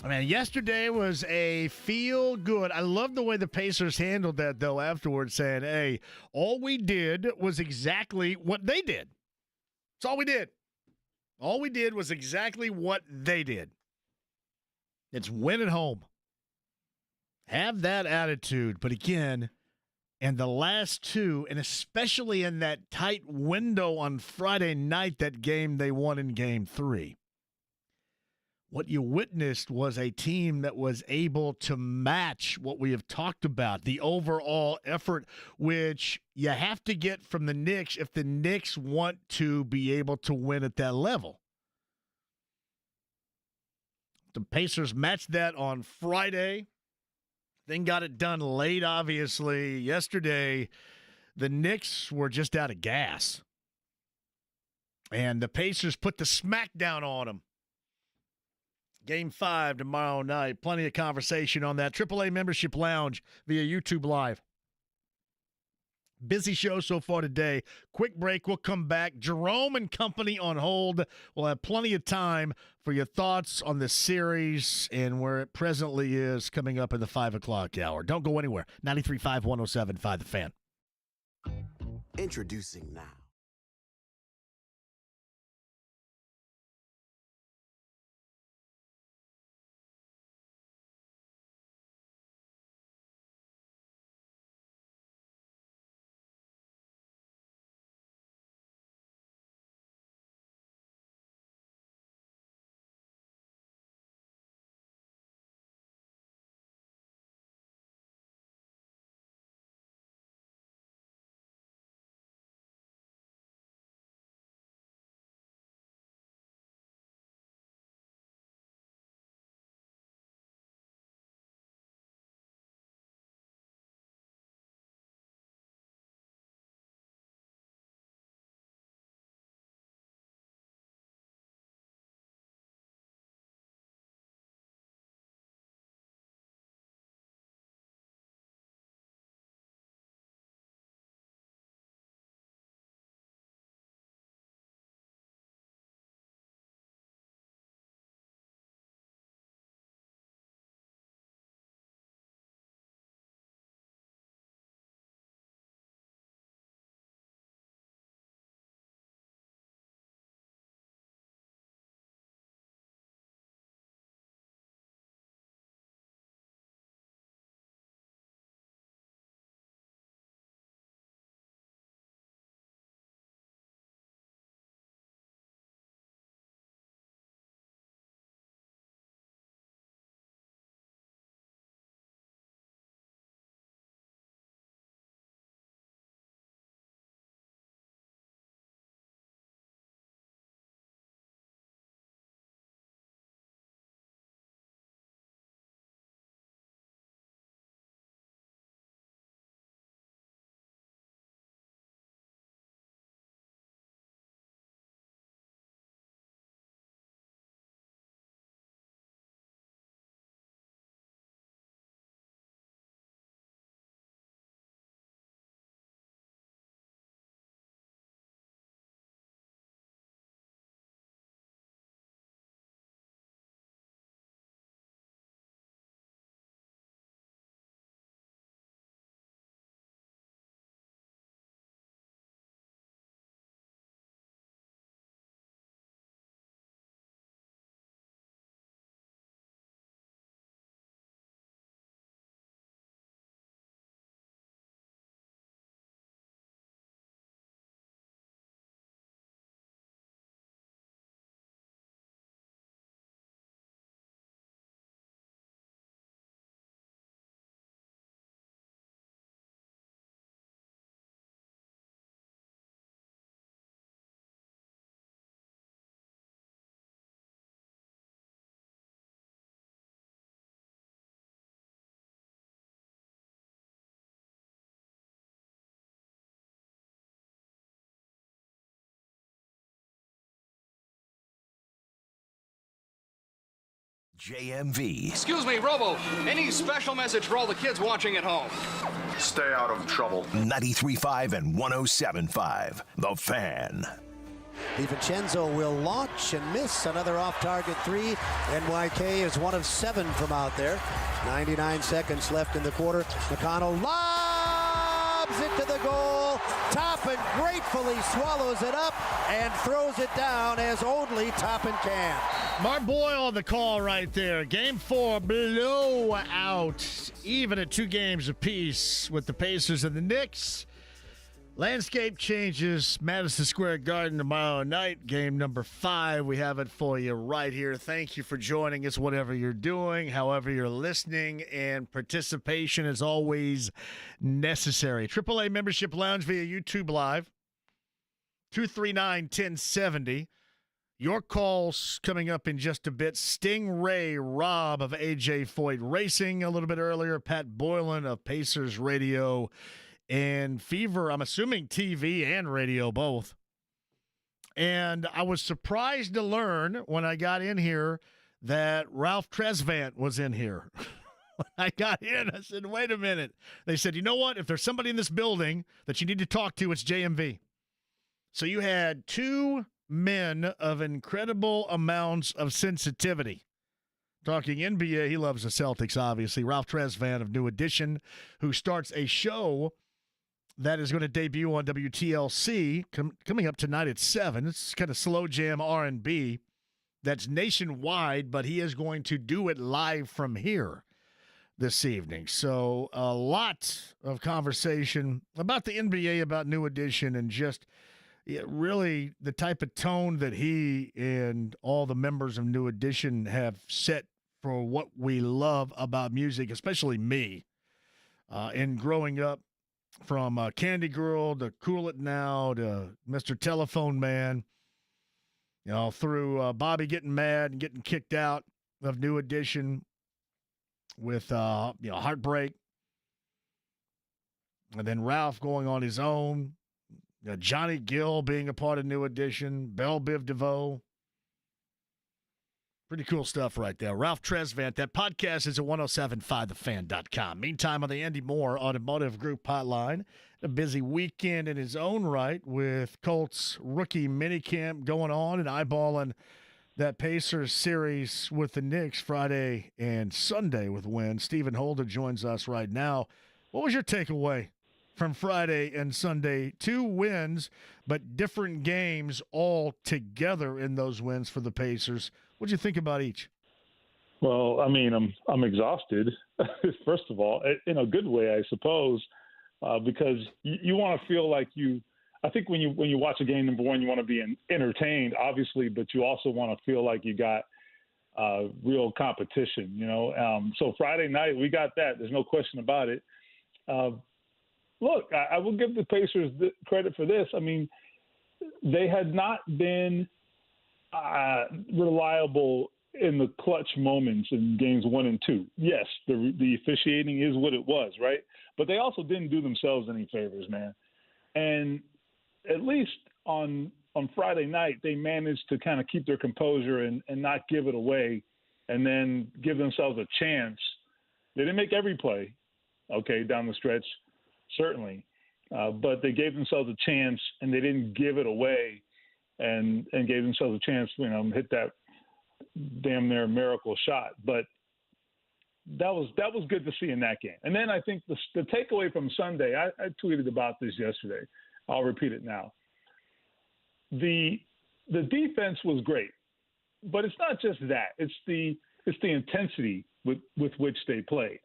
I mean, yesterday was a feel good. I love the way the Pacers handled that, though, afterwards, saying, hey, all we did was exactly what they did. That's all we did. All we did was exactly what they did. It's win at home. Have that attitude. But again, and the last 2, and especially in that tight window on Friday night, that game they won in Game 3. What you witnessed was a team that was able to match what we have talked about, the overall effort, which you have to get from the Knicks if the Knicks want to be able to win at that level. The Pacers matched that on Friday. Then got it done late, obviously. Yesterday, the Knicks were just out of gas. And the Pacers put the smackdown on them. Game 5 tomorrow night. Plenty of conversation on that. AAA Membership Lounge via YouTube Live. Busy show so far today. Quick break. We'll come back. Jerome and company on hold. We'll have plenty of time for your thoughts on the series and where it presently is coming up in the 5 o'clock hour. Don't go anywhere. 93.5, 107.5 The Fan. Introducing now. JMV. Excuse me, Robo. Any special message for all the kids watching at home? Stay out of trouble. 93.5 and 107.5. The Fan. DiVincenzo will launch and miss another off-target three. NYK is 1 of 7 from out there. 99 seconds left in the quarter. McConnell lobs it to the goal. Toppin gratefully swallows it up and throws it down as only Toppin can. Mark Boyle on the call right there. Game 4, blowout. Even at 2 games apiece with the Pacers and the Knicks. Landscape changes. Madison Square Garden tomorrow night. Game number 5. We have it for you right here. Thank you for joining us, whatever you're doing, however you're listening, and participation is always necessary. AAA Membership Lounge via YouTube Live. 239-1070. Your calls coming up in just a bit. Stingray Rob of AJ Foyt Racing a little bit earlier. Pat Boyland of Pacers Radio and Fever, I'm assuming TV and radio both. And I was surprised to learn when I got in here that Ralph Tresvant was in here. When I got in, I said, wait a minute. They said, you know what? If there's somebody in this building that you need to talk to, it's JMV. So you had 2 men of incredible amounts of sensitivity. Talking NBA, he loves the Celtics, obviously. Ralph Tresvant of New Edition, who starts a show that is going to debut on WTLC coming up tonight at 7. It's kind of slow jam R&B that's nationwide, but he is going to do it live from here this evening. So a lot of conversation about the NBA, about New Edition, and just really the type of tone that he and all the members of New Edition have set for what we love about music, especially me, in growing up from Candy Girl to Cool It Now to Mr. Telephone Man, through Bobby getting mad and getting kicked out of New Edition with, Heartbreak, and then Ralph going on his own. Johnny Gill being a part of New Edition, Belle Biv DeVoe. Pretty cool stuff right there. Ralph Tresvant. That podcast is at 1075thefan.com. Meantime, on the Andy Moore Automotive Group hotline, a busy weekend in his own right with Colts rookie minicamp going on and eyeballing that Pacers series with the Knicks Friday and Sunday with wins. Stephen Holder joins us right now. What was your takeaway from Friday and Sunday? 2 wins, but different games all together in those wins for the Pacers. What do you think about each? Well, I mean, I'm exhausted, first of all, in a good way, I suppose, because you want to feel like I think when you watch a game, number one, you want to be entertained, obviously, but you also want to feel like you got real competition, So Friday night, we got that. There's no question about it. Look, I will give the Pacers credit for this. I mean, they had not been reliable in the clutch moments in games 1 and 2. Yes, the officiating is what it was, right? But they also didn't do themselves any favors, man. And at least on Friday night, they managed to kind of keep their composure and not give it away and then give themselves a chance. They didn't make every play, down the stretch, certainly. But they gave themselves a chance and they didn't give it away. And gave themselves a chance, hit that damn near miracle shot. But that was good to see in that game. And then I think the takeaway from Sunday, I tweeted about this yesterday. I'll repeat it now. The defense was great, but it's not just that. It's the intensity with which they played.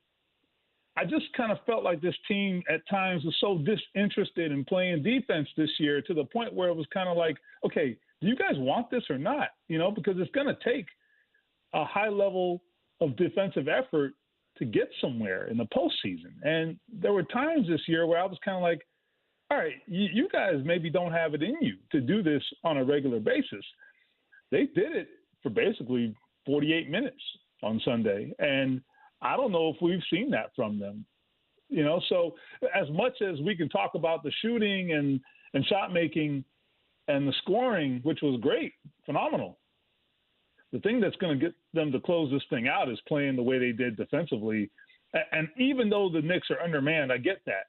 I just kind of felt like this team at times was so disinterested in playing defense this year to the point where it was kind of like, okay, do you guys want this or not? Because it's going to take a high level of defensive effort to get somewhere in the postseason. And there were times this year where I was kind of like, all right, you guys maybe don't have it in you to do this on a regular basis. They did it for basically 48 minutes on Sunday. And I don't know if we've seen that from them, so as much as we can talk about the shooting and shot making and the scoring, which was great, phenomenal, The thing that's going to get them to close this thing out is playing the way they did defensively. And even though the Knicks are undermanned, I get that.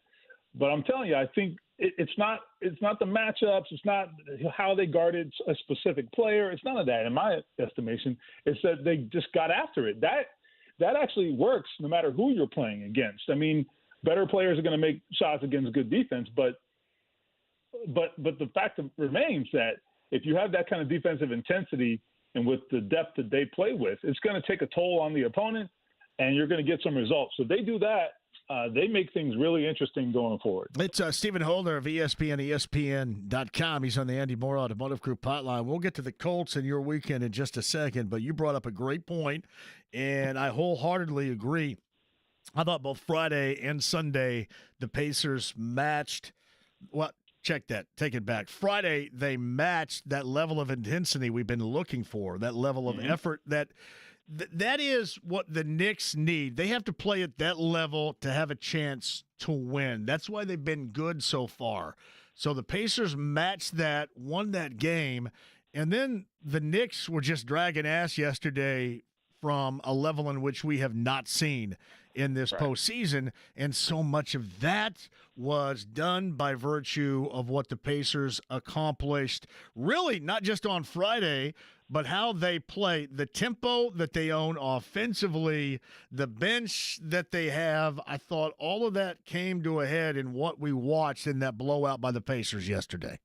But I'm telling you, I think it's not the matchups. It's not how they guarded a specific player. It's none of that, in my estimation. It's that they just got after it. That actually works no matter who you're playing against. I mean, better players are going to make shots against good defense, but the fact remains that if you have that kind of defensive intensity and with the depth that they play with, it's going to take a toll on the opponent, and you're going to get some results. So they do that. They make things really interesting going forward. It's Stephen Holder of ESPN, ESPN.com. He's on the Andy Moore Automotive Group hotline. We'll get to the Colts and your weekend in just a second, but you brought up a great point, and I wholeheartedly agree. I thought both Friday and Sunday the Pacers matched check that. Take it back. Friday, they matched that level of intensity we've been looking for, that level of effort that is what the Knicks need. They have to play at that level to have a chance to win. That's why they've been good so far. So the Pacers matched that, won that game, and then the Knicks were just dragging ass yesterday from a level in which we have not seen in this postseason, and so much of that was done by virtue of what the Pacers accomplished, really not just on Friday, but how they play, the tempo that they own offensively, the bench that they have. I thought all of that came to a head in what we watched in that blowout by the Pacers yesterday.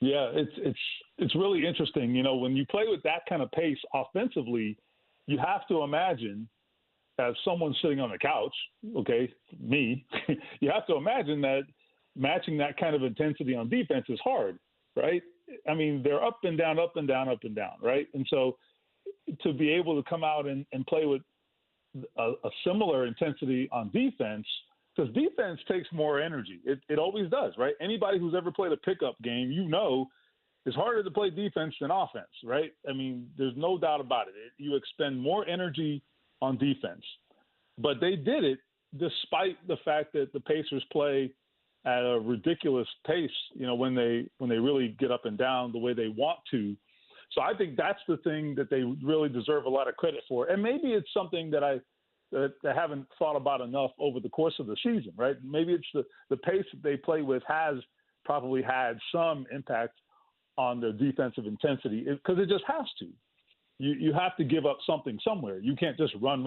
Yeah, it's really interesting. You know, when you play with that kind of pace offensively, you have to imagine, as someone sitting on the couch, okay, me, you have to imagine that matching that kind of intensity on defense is hard, right? I mean, they're up and down, up and down, up and down, right? And so to be able to come out and play with a similar intensity on defense, because defense takes more energy. It always does, right? Anybody who's ever played a pickup game, you know, it's harder to play defense than offense, right? I mean, there's no doubt about it. You expend more energy on defense. But they did it despite the fact that the Pacers play at a ridiculous pace, you know, when they really get up and down the way they want to. So I think that's the thing that they really deserve a lot of credit for. And maybe it's something that I haven't thought about enough over the course of the season, right? Maybe it's the pace that they play with has probably had some impact on their defensive intensity, because it just has to. You have to give up something somewhere. You can't just run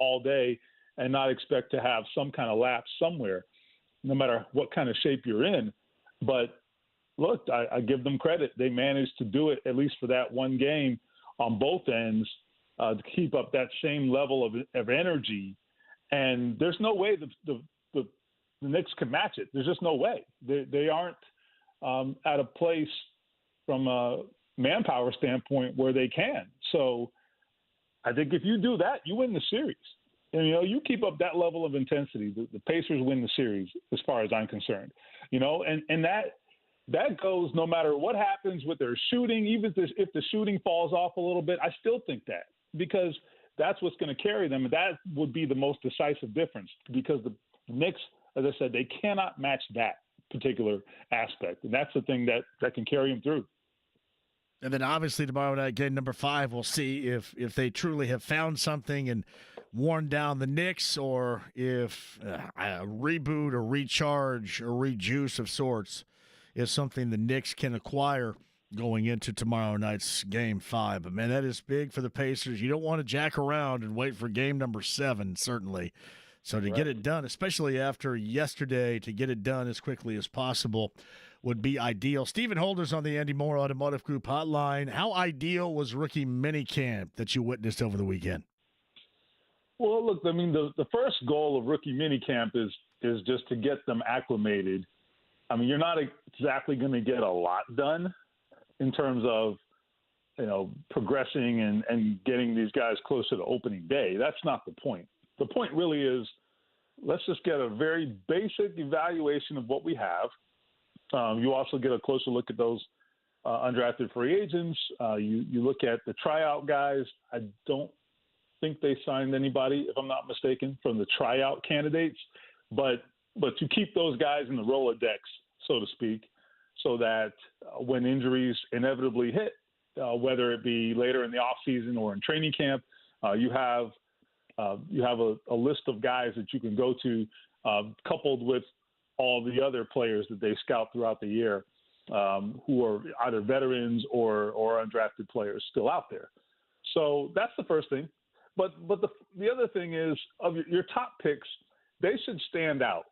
all day and not expect to have some kind of lapse somewhere, no matter what kind of shape you're in. But look, I give them credit. They managed to do it, at least for that one game, on both ends, to keep up that same level of energy. And there's no way the Knicks can match it. There's just no way. They aren't at a place from a manpower standpoint where they can. So I think if you do that, you win the series. And, you know, you keep up that level of intensity, the Pacers win the series as far as I'm concerned. You know, and that goes no matter what happens with their shooting, even if the shooting falls off a little bit, I still think that, because that's what's going to carry them. And that would be the most decisive difference, because the Knicks, as I said, they cannot match that particular aspect. And that's the thing that can carry them through. And then obviously tomorrow night, game number 5, we'll see if they truly have found something and worn down the Knicks, or if a reboot or recharge or rejuice of sorts is something the Knicks can acquire going into tomorrow night's game 5. But, man, that is big for the Pacers. You don't want to jack around and wait for game number 7, certainly. So to get it done, especially after yesterday, to get it done as quickly as possible would be ideal. Stephen Holder's on the Andy Moore Automotive Group hotline. How ideal was rookie minicamp that you witnessed over the weekend? Well, look, I mean, the first goal of rookie minicamp is just to get them acclimated. I mean, you're not exactly going to get a lot done in terms of, you know, progressing and getting these guys closer to opening day. That's not the point. The point really is, let's just get a very basic evaluation of what we have. You also get a closer look at those undrafted free agents. You look at the tryout guys. I don't think they signed anybody, if I'm not mistaken, from the tryout candidates. But to keep those guys in the Rolodex, so to speak, so that when injuries inevitably hit, whether it be later in the off season or in training camp. You have a list of guys that you can go to, coupled with all the other players that they scout throughout the year, who are either veterans or undrafted players still out there. So that's the first thing. But the other thing is, of your top picks, they should stand out.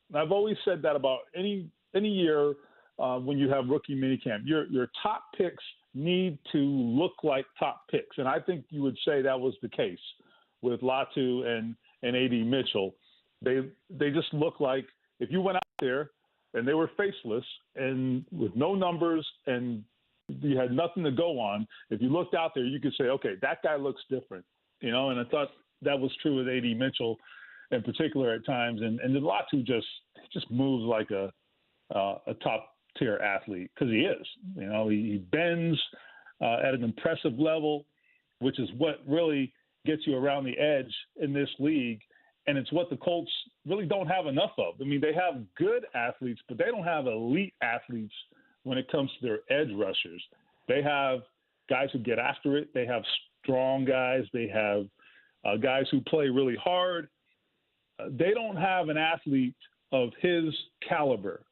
And I've always said that about any year when you have rookie minicamp. Your top picks need to look like top picks. And I think you would say that was the case with Latu and A.D. Mitchell. They just look like, if you went out there and they were faceless and with no numbers and you had nothing to go on, if you looked out there, you could say, okay, that guy looks different, and I thought that was true with A.D. Mitchell in particular at times. And the Latu just moves like a top tier athlete, because he is. He bends at an impressive level, which is what really gets you around the edge in this league. And it's what the Colts really don't have enough of. I mean, they have good athletes, but they don't have elite athletes when it comes to their edge rushers. They have guys who get after it. They have strong guys. They have guys who play really hard. They don't have an athlete of his caliber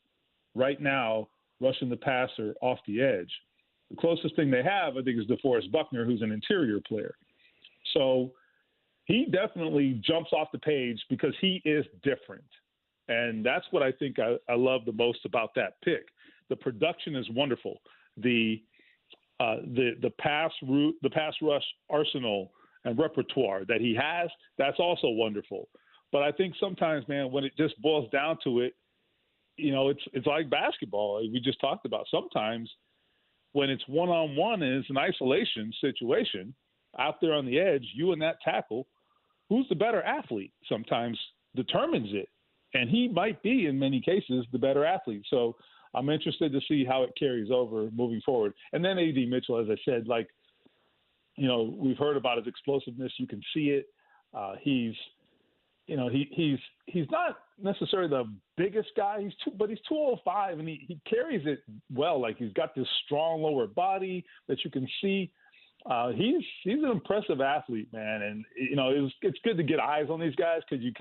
right now rushing the passer off the edge. The closest thing they have, I think, is DeForest Buckner, who's an interior player. So he definitely jumps off the page because he is different. And that's what I think I love the most about that pick. The production is wonderful. The pass rush arsenal and repertoire that he has, that's also wonderful. But I think sometimes, man, when it just boils down to it, it's like basketball. We just talked about. Sometimes when it's one-on-one and it's an isolation situation out there on the edge, you and that tackle, who's the better athlete sometimes determines it. And he might be, in many cases, the better athlete. So I'm interested to see how it carries over moving forward. And then A.D. Mitchell, as I said, we've heard about his explosiveness. You can see it. He's not necessarily the biggest guy, but he's 205, and he carries it well. Like, he's got this strong lower body that you can see. He's an impressive athlete, man. And, it's good to get eyes on these guys, because you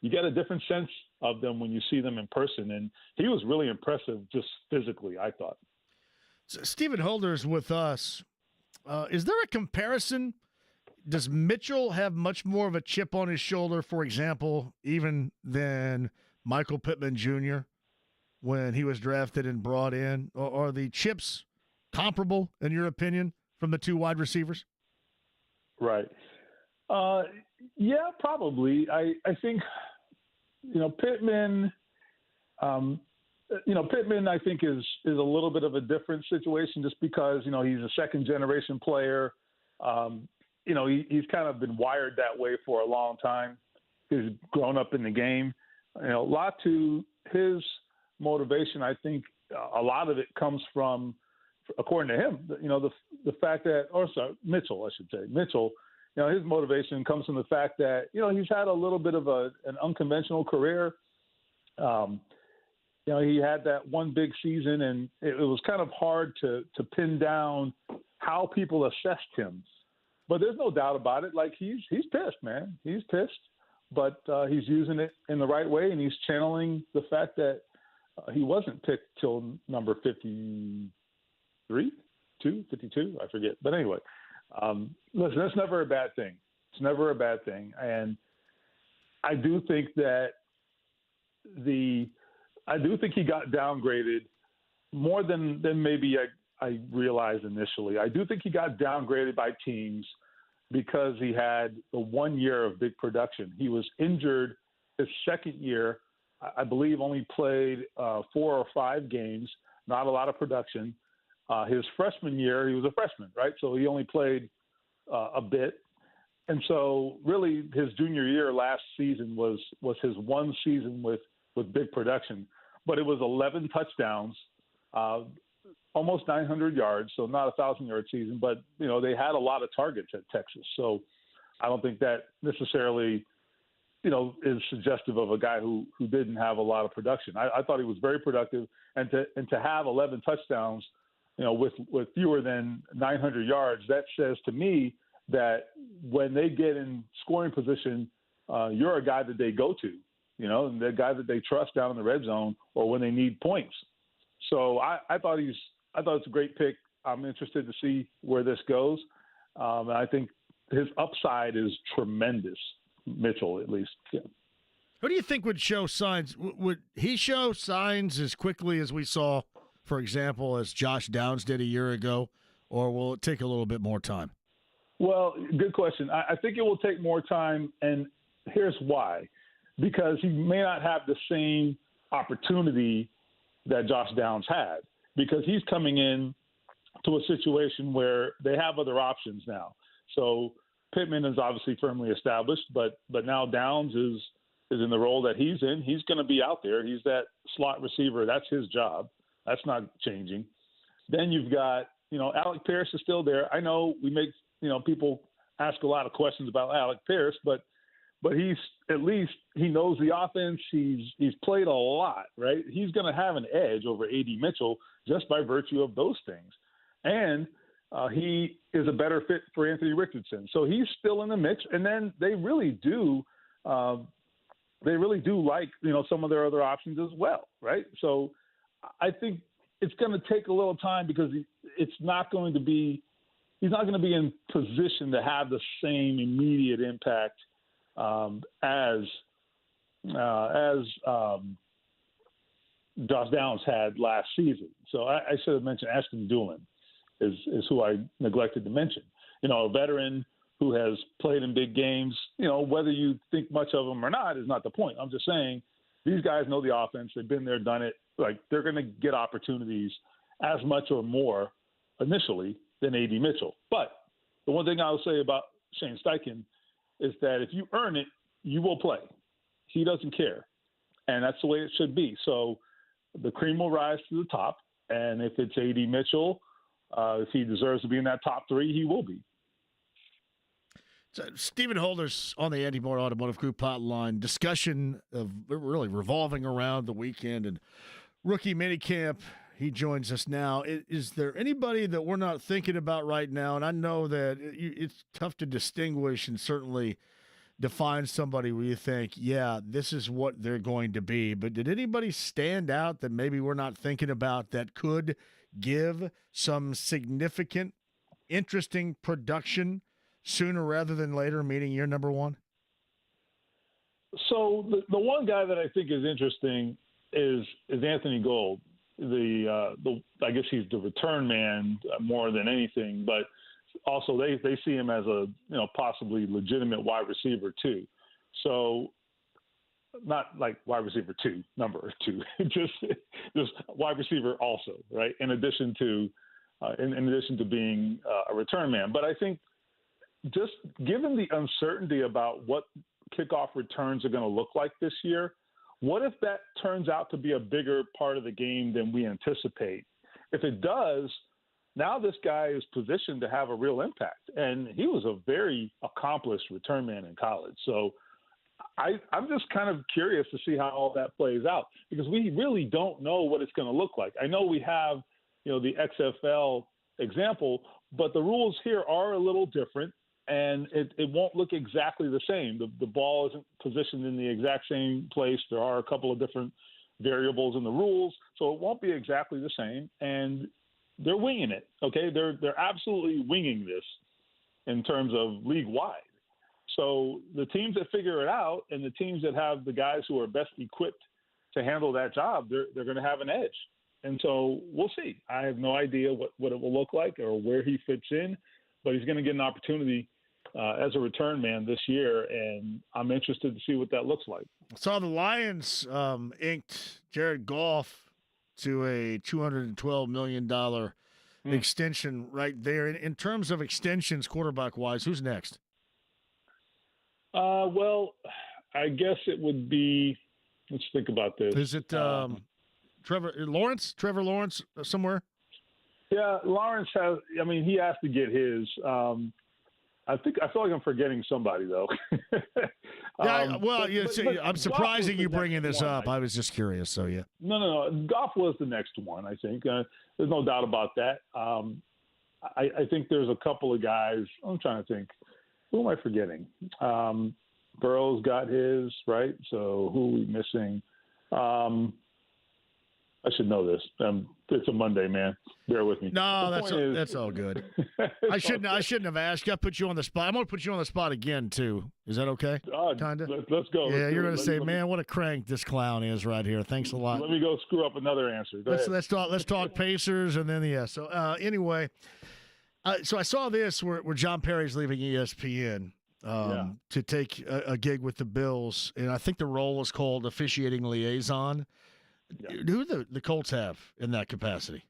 get a different sense of them when you see them in person. And he was really impressive just physically, I thought. So Stephen Holder's with us. Is there a comparison? Does Mitchell have much more of a chip on his shoulder, for example, even than Michael Pittman Jr. when he was drafted and brought in? Or are the chips comparable, in your opinion, from the two wide receivers? Right. Yeah, probably. I think, Pittman, Pittman, I think, is a little bit of a different situation, just because, he's a second-generation player. He's kind of been wired that way for a long time. He's grown up in the game. Latu, his motivation, I think a lot of it comes from, according to him, the fact that, Mitchell, I should say. Mitchell, his motivation comes from the fact that, he's had a little bit of an unconventional career. He had that one big season, and it was kind of hard to pin down how people assessed him. But there's no doubt about it. Like, he's pissed, man. He's pissed, but he's using it in the right way, and he's channeling the fact that he wasn't picked till number 52, I forget. But anyway, listen, that's never a bad thing. It's never a bad thing. And I do think that he got downgraded more than maybe I realized initially. I do think he got downgraded by teams because he had the 1 year of big production. He was injured his second year, I believe only played 4 or 5 games, not a lot of production. His freshman year, he was a freshman, right? So he only played a bit. And so really his junior year last season was his one season with big production. But it was 11 touchdowns, almost 900 yards, so not a 1,000-yard season, but, they had a lot of targets at Texas. So I don't think that necessarily, is suggestive of a guy who didn't have a lot of production. I thought he was very productive, and to have 11 touchdowns with fewer than 900 yards, that says to me that when they get in scoring position, you're a guy that they go to, and the guy that they trust down in the red zone or when they need points. So I thought it's a great pick. I'm interested to see where this goes. And I think his upside is tremendous, Mitchell, at least. Yeah. Who do you think would show signs? Would he show signs as quickly as we saw, for example, as Josh Downs did a year ago, or will it take a little bit more time? Well, good question. I think it will take more time, and here's why. Because he may not have the same opportunity that Josh Downs had, because he's coming in to a situation where they have other options now. So Pittman is obviously firmly established, but now Downs is in the role that he's in. He's going to be out there. He's that slot receiver. That's his job. That's not changing. Then you've got, Alec Pierce is still there. I know we make, people ask a lot of questions about Alec Pierce, but he's at least he knows the offense. He's played a lot, right? He's going to have an edge over A.D. Mitchell just by virtue of those things. And he is a better fit for Anthony Richardson. So he's still in the mix. And then they really do like, some of their other options as well, right? So I think it's going to take a little time because he's not going to be in position to have the same immediate impact as Josh Downs had last season. So I should have mentioned Ashton Doolin is who I neglected to mention. A veteran who has played in big games. Whether you think much of them or not is not the point. I'm just saying these guys know the offense. They've been there, done it. Like, they're going to get opportunities as much or more initially than A.D. Mitchell. But the one thing I will say about Shane Steichen is that if you earn it, you will play. He doesn't care. And that's the way it should be. So the cream will rise to the top. And if it's A.D. Mitchell, if he deserves to be in that top three, he will be. So Stephen Holder's on the Andy Moore Automotive Group hotline. Discussion of really revolving around the weekend and rookie minicamp. He joins us now. Is there anybody that we're not thinking about right now? And I know that it's tough to distinguish and certainly define somebody where you think, yeah, this is what they're going to be. But did anybody stand out that maybe we're not thinking about that could give some significant, interesting production sooner rather than later, meaning you're number one? So the one guy that I think is interesting is Anthony Gold. I guess he's the return man more than anything, but also they see him as a possibly legitimate wide receiver too. So not like wide receiver two, number two, just wide receiver also, right? In addition to being a return man, but I think just given the uncertainty about what kickoff returns are going to look like this year, what if that turns out to be a bigger part of the game than we anticipate? If it does, now this guy is positioned to have a real impact. And he was a very accomplished return man in college. So I'm just kind of curious to see how all that plays out because we really don't know what it's going to look like. I know we have, the XFL example, but the rules here are a little different. And it won't look exactly the same. The ball isn't positioned in the exact same place. There are a couple of different variables in the rules, so it won't be exactly the same. And they're winging it, okay? They're absolutely winging this in terms of league-wide. So the teams that figure it out and the teams that have the guys who are best equipped to handle that job, they're going to have an edge. And so we'll see. I have no idea what it will look like or where he fits in, but he's going to get an opportunity as a return man this year, and I'm interested to see what that looks like. I saw the Lions inked Jared Goff to a $212 million extension right there. In terms of extensions, quarterback-wise, who's next? Well, I guess it would be – let's think about this. Is it Trevor Lawrence somewhere? Yeah, Lawrence has – he has to get his. I feel like I'm forgetting somebody though. I'm surprising you bringing this up. I was just curious. So yeah. No. Goff was the next one. I think there's no doubt about that. I think there's a couple of guys. I'm trying to think. Who am I forgetting? Burrow's got his, right? So who are we missing? I should know this. It's a Monday, man. Bear with me. No, that's all good. I shouldn't have asked you. I put you on the spot. I'm going to put you on the spot again, too. Is that okay? Kind of. Let's go. Yeah, you're going to say, man, what a crank this clown is right here. Thanks a lot. Let me go screw up another answer. Let's talk Pacers, and then, yeah. So, anyway, so I saw this where John Perry's leaving ESPN to take a gig with the Bills, and I think the role is called officiating liaison. Yeah. Who do the Colts have in that capacity?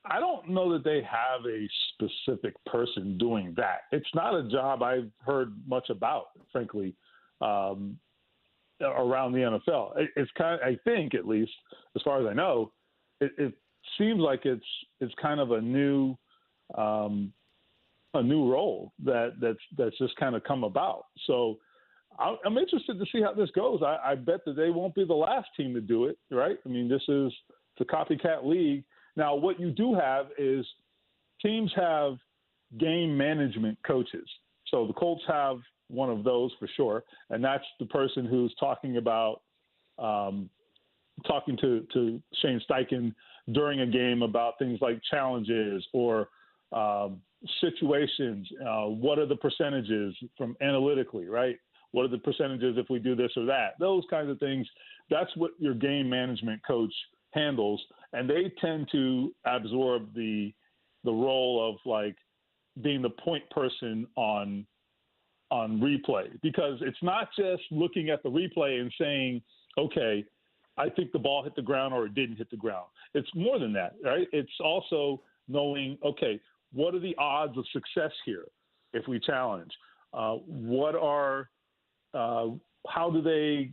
I don't know that they have a specific person doing that. It's not a job I've heard much about, frankly, around the NFL. It's kind of, I think, at least as far as I know, it seems like it's kind of a new role that's just kind of come about. So I'm interested to see how this goes. I bet that they won't be the last team to do it, right? I mean, it's a copycat league. Now, what you do have is teams have game management coaches. So the Colts have one of those for sure, and that's the person who's talking about talking to Shane Steichen during a game about things like challenges or situations. What are the percentages from analytically, right? What are the percentages if we do this or that? Those kinds of things. That's what your game management coach handles, and they tend to absorb the role of like being the point person on replay, because it's not just looking at the replay and saying, okay, I think the ball hit the ground or it didn't hit the ground. It's more than that, right? It's also knowing, okay, what are the odds of success here if we challenge? How do they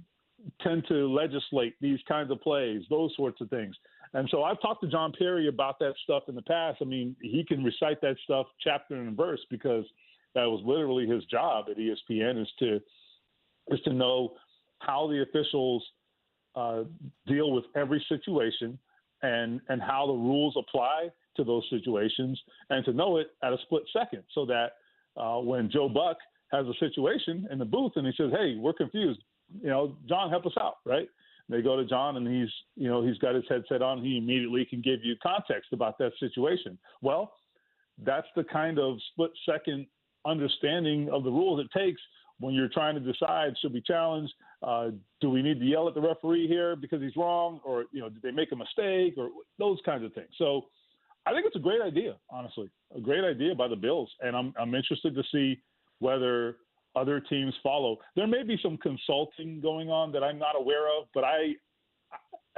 tend to legislate these kinds of plays, those sorts of things. And so I've talked to John Perry about that stuff in the past. I mean, he can recite that stuff chapter and verse because that was literally his job at ESPN is to know how the officials deal with every situation and how the rules apply to those situations, and to know it at a split second so that when Joe Buck has a situation in the booth and he says, hey, we're confused, John, help us out, right? They go to John and he's got his headset on. He immediately can give you context about that situation. Well, that's the kind of split second understanding of the rules it takes when you're trying to decide, should we challenge? Do we need to yell at the referee here because he's wrong? Or, did they make a mistake? Or those kinds of things. So I think it's a great idea, honestly, a great idea by the Bills. And I'm interested to see whether other teams follow. There may be some consulting going on that I'm not aware of, but I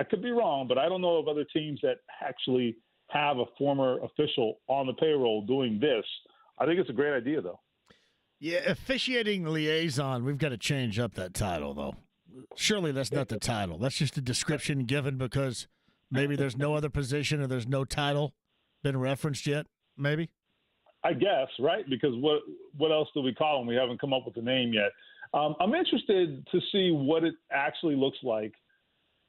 could be wrong, but I don't know of other teams that actually have a former official on the payroll doing this. I think it's a great idea, though. Yeah, officiating liaison, we've got to change up that title, though. Surely that's not the title. That's just a description given because maybe there's no other position or there's no title been referenced yet, maybe? I guess, right? Because what else do we call them? We haven't come up with a name yet. I'm interested to see what it actually looks like,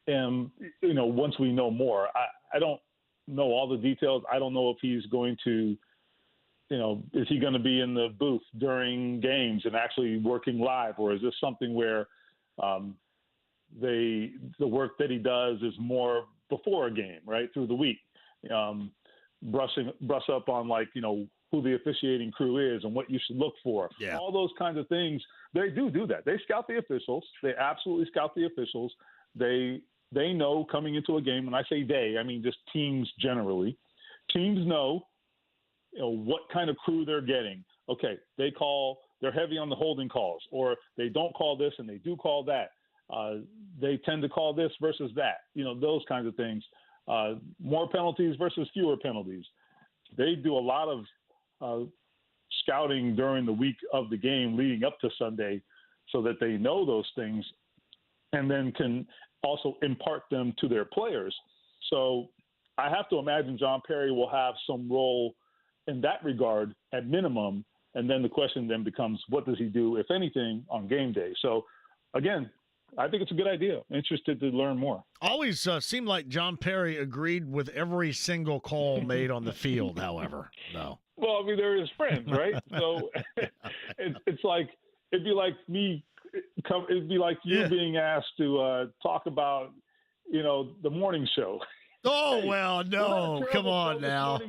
once we know more. I don't know all the details. I don't know if he's going to, is he going to be in the booth during games and actually working live, or is this something where the work that he does is more before a game, right, through the week, brush up on who the officiating crew is and what you should look for. Yeah. All those kinds of things. They do that. They scout the officials. They absolutely scout the officials. They know coming into a game, when I say they, I mean just teams generally. Teams know, what kind of crew they're getting. Okay, they're heavy on the holding calls, or they don't call this and they do call that. They tend to call this versus that. Those kinds of things. More penalties versus fewer penalties. They do a lot of scouting during the week of the game leading up to Sunday so that they know those things and then can also impart them to their players. So I have to imagine John Perry will have some role in that regard at minimum And then the question then becomes, what does he do, if anything, on game day? So, again, I think it's a good idea. Interested to learn more. Always seemed like John Perry agreed with every single call made on the field, however. No. Well, I mean, they're his friends, right? So it's like it'd be like me. It'd be like you being asked to talk about, the morning show. Oh well, no, come on now.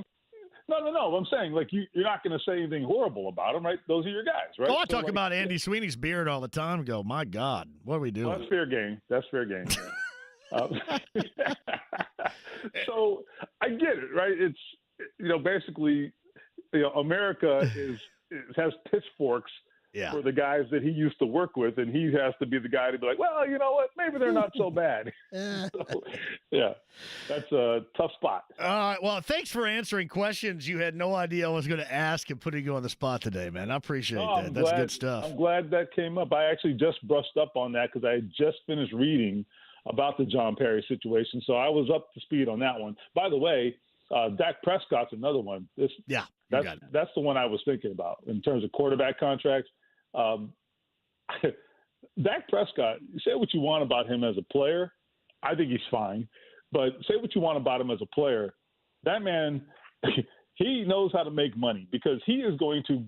No. I'm saying like you're not going to say anything horrible about them, right? Those are your guys, right? Oh, I talk about Andy Sweeney's beard all the time. Go, my God, what are we doing? Well, that's fair game. That's fair game. So I get it, right? It's basically. America has pitchforks for the guys that he used to work with, and he has to be the guy to be like, well, you know what? Maybe they're not so bad. So, yeah, that's a tough spot. All right. Well, thanks for answering questions you had no idea I was going to ask and putting you on the spot today, man. I appreciate that. That's good stuff. I'm glad that came up. I actually just brushed up on that because I had just finished reading about the John Perry situation, so I was up to speed on that one. By the way, Dak Prescott's another one. That's the one I was thinking about in terms of quarterback contracts. Dak Prescott, say what you want about him as a player. I think he's fine. But say what you want about him as a player. That man, he knows how to make money because he is going to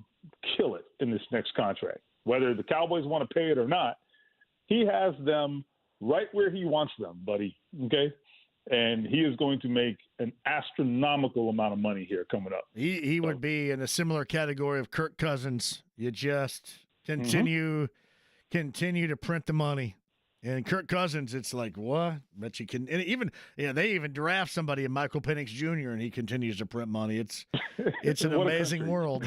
kill it in this next contract. Whether the Cowboys want to pay it or not, he has them right where he wants them, buddy. Okay? And he is going to make an astronomical amount of money here coming up. He would be in a similar category of Kirk Cousins. You just continue to print the money. And Kirk Cousins, it's like, what? But you can, and even, they even draft somebody in Michael Penix Jr. and he continues to print money. It's an amazing world.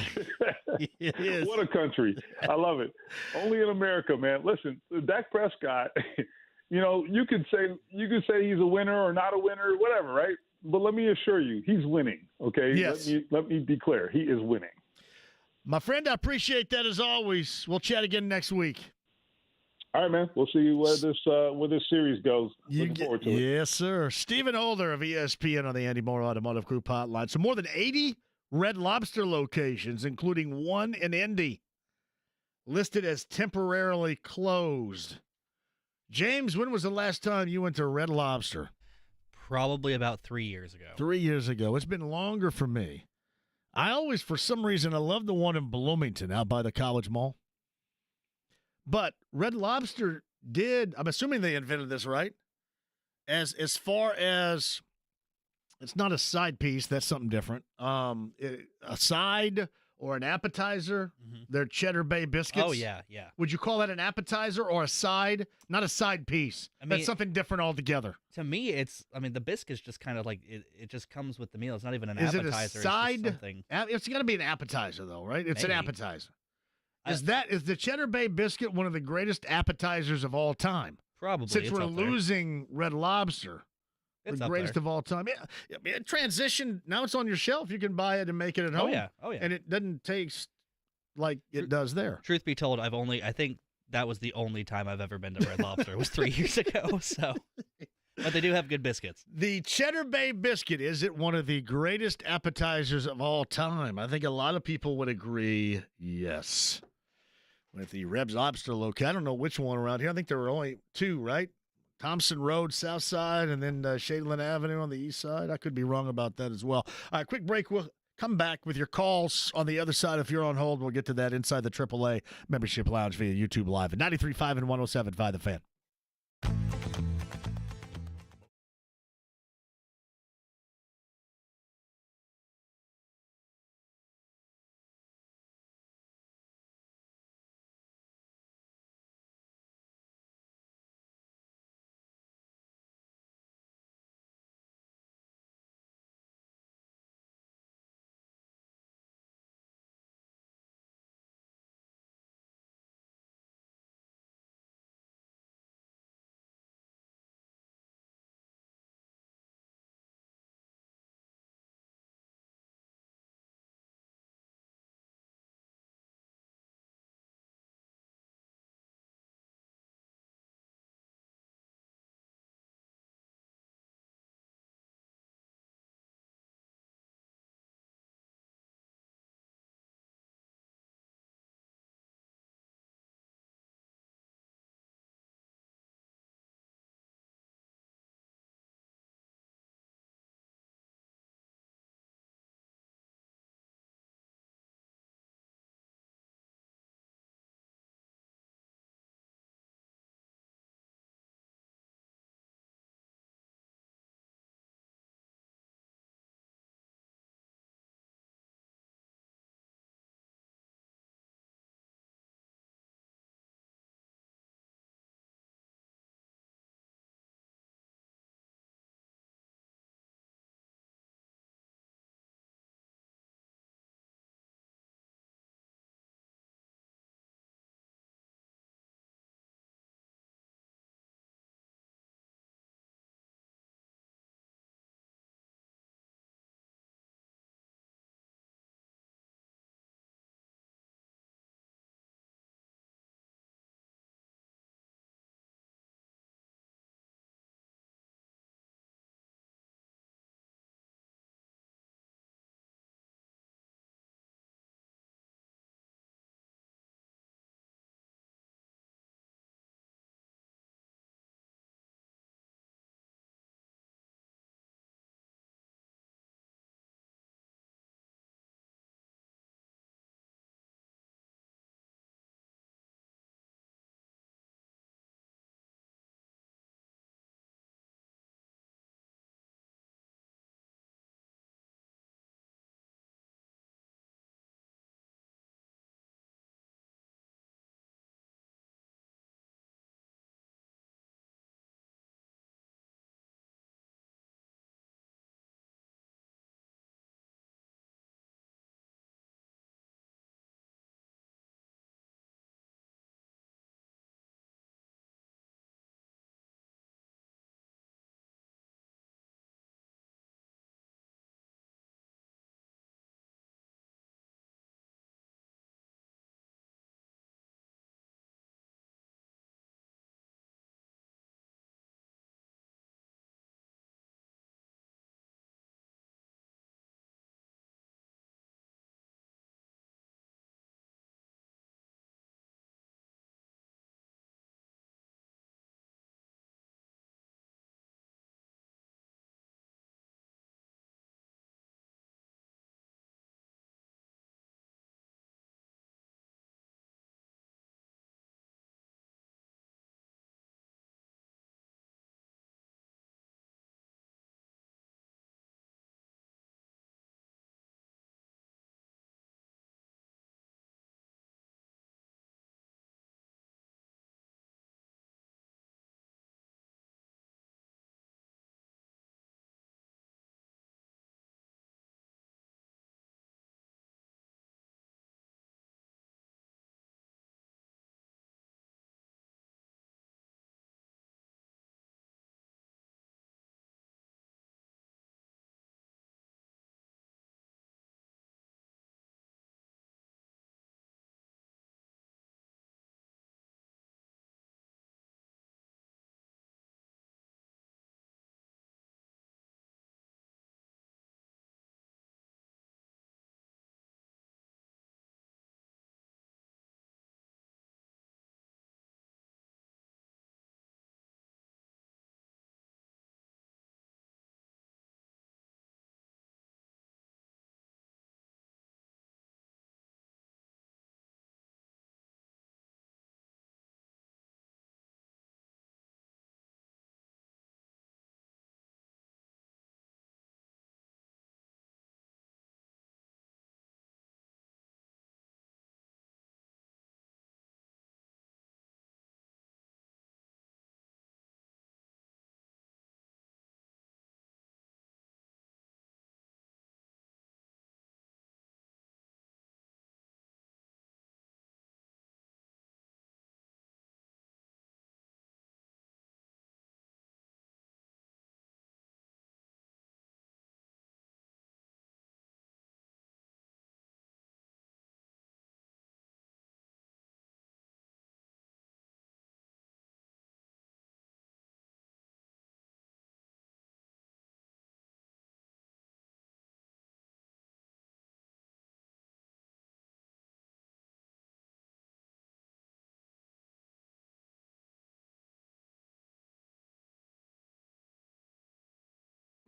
It is. What a country. I love it. Only in America, man. Listen, Dak Prescott, you could say he's a winner or not a winner, whatever, right? But let me assure you, he's winning. Okay. Yes. Let me be clear. He is winning. My friend, I appreciate that as always. We'll chat again next week. All right, man. We'll see where this series goes. Looking forward to it. Yes, sir. Stephen Holder of ESPN on the Andy Moore Automotive Group hotline. So more than 80 Red Lobster locations, including one in Indy, listed as temporarily closed. James, when was the last time you went to Red Lobster? Probably about 3 years ago. 3 years ago. It's been longer for me. I always, for some reason, I love the one in Bloomington out by the College Mall. But Red Lobster did, I'm assuming they invented this, right? As far as, it's not a side piece, that's something different. A side or an appetizer, their Cheddar Bay biscuits. Oh, yeah. Would you call that an appetizer or a side? Not a side piece. That's something different altogether. To me, the biscuit's just kind of like, it just comes with the meal. It's not even an Is appetizer. It a side? It's just something. It's got to be an appetizer, though, right? It's Maybe. an appetizer. Is the Cheddar Bay biscuit one of the greatest appetizers of all time? Probably. Since we're losing Red Lobster, it's the greatest of all time. Yeah, transition. Now it's on your shelf. You can buy it and make it at home. Oh yeah. And it doesn't taste like it does there. Truth be told, I think that was the only time I've ever been to Red Lobster. It was 3 years ago. So, but they do have good biscuits. The Cheddar Bay biscuit, is it one of the greatest appetizers of all time? I think a lot of people would agree. Yes. With the Red Lobster location. I don't know which one around here. I think there were only two, right? Thompson Road, south side, and then Shadeland Avenue on the east side. I could be wrong about that as well. All right, quick break. We'll come back with your calls on the other side. If you're on hold, we'll get to that inside the AAA Membership Lounge via YouTube Live at 93.5 and 107.5 The Fan.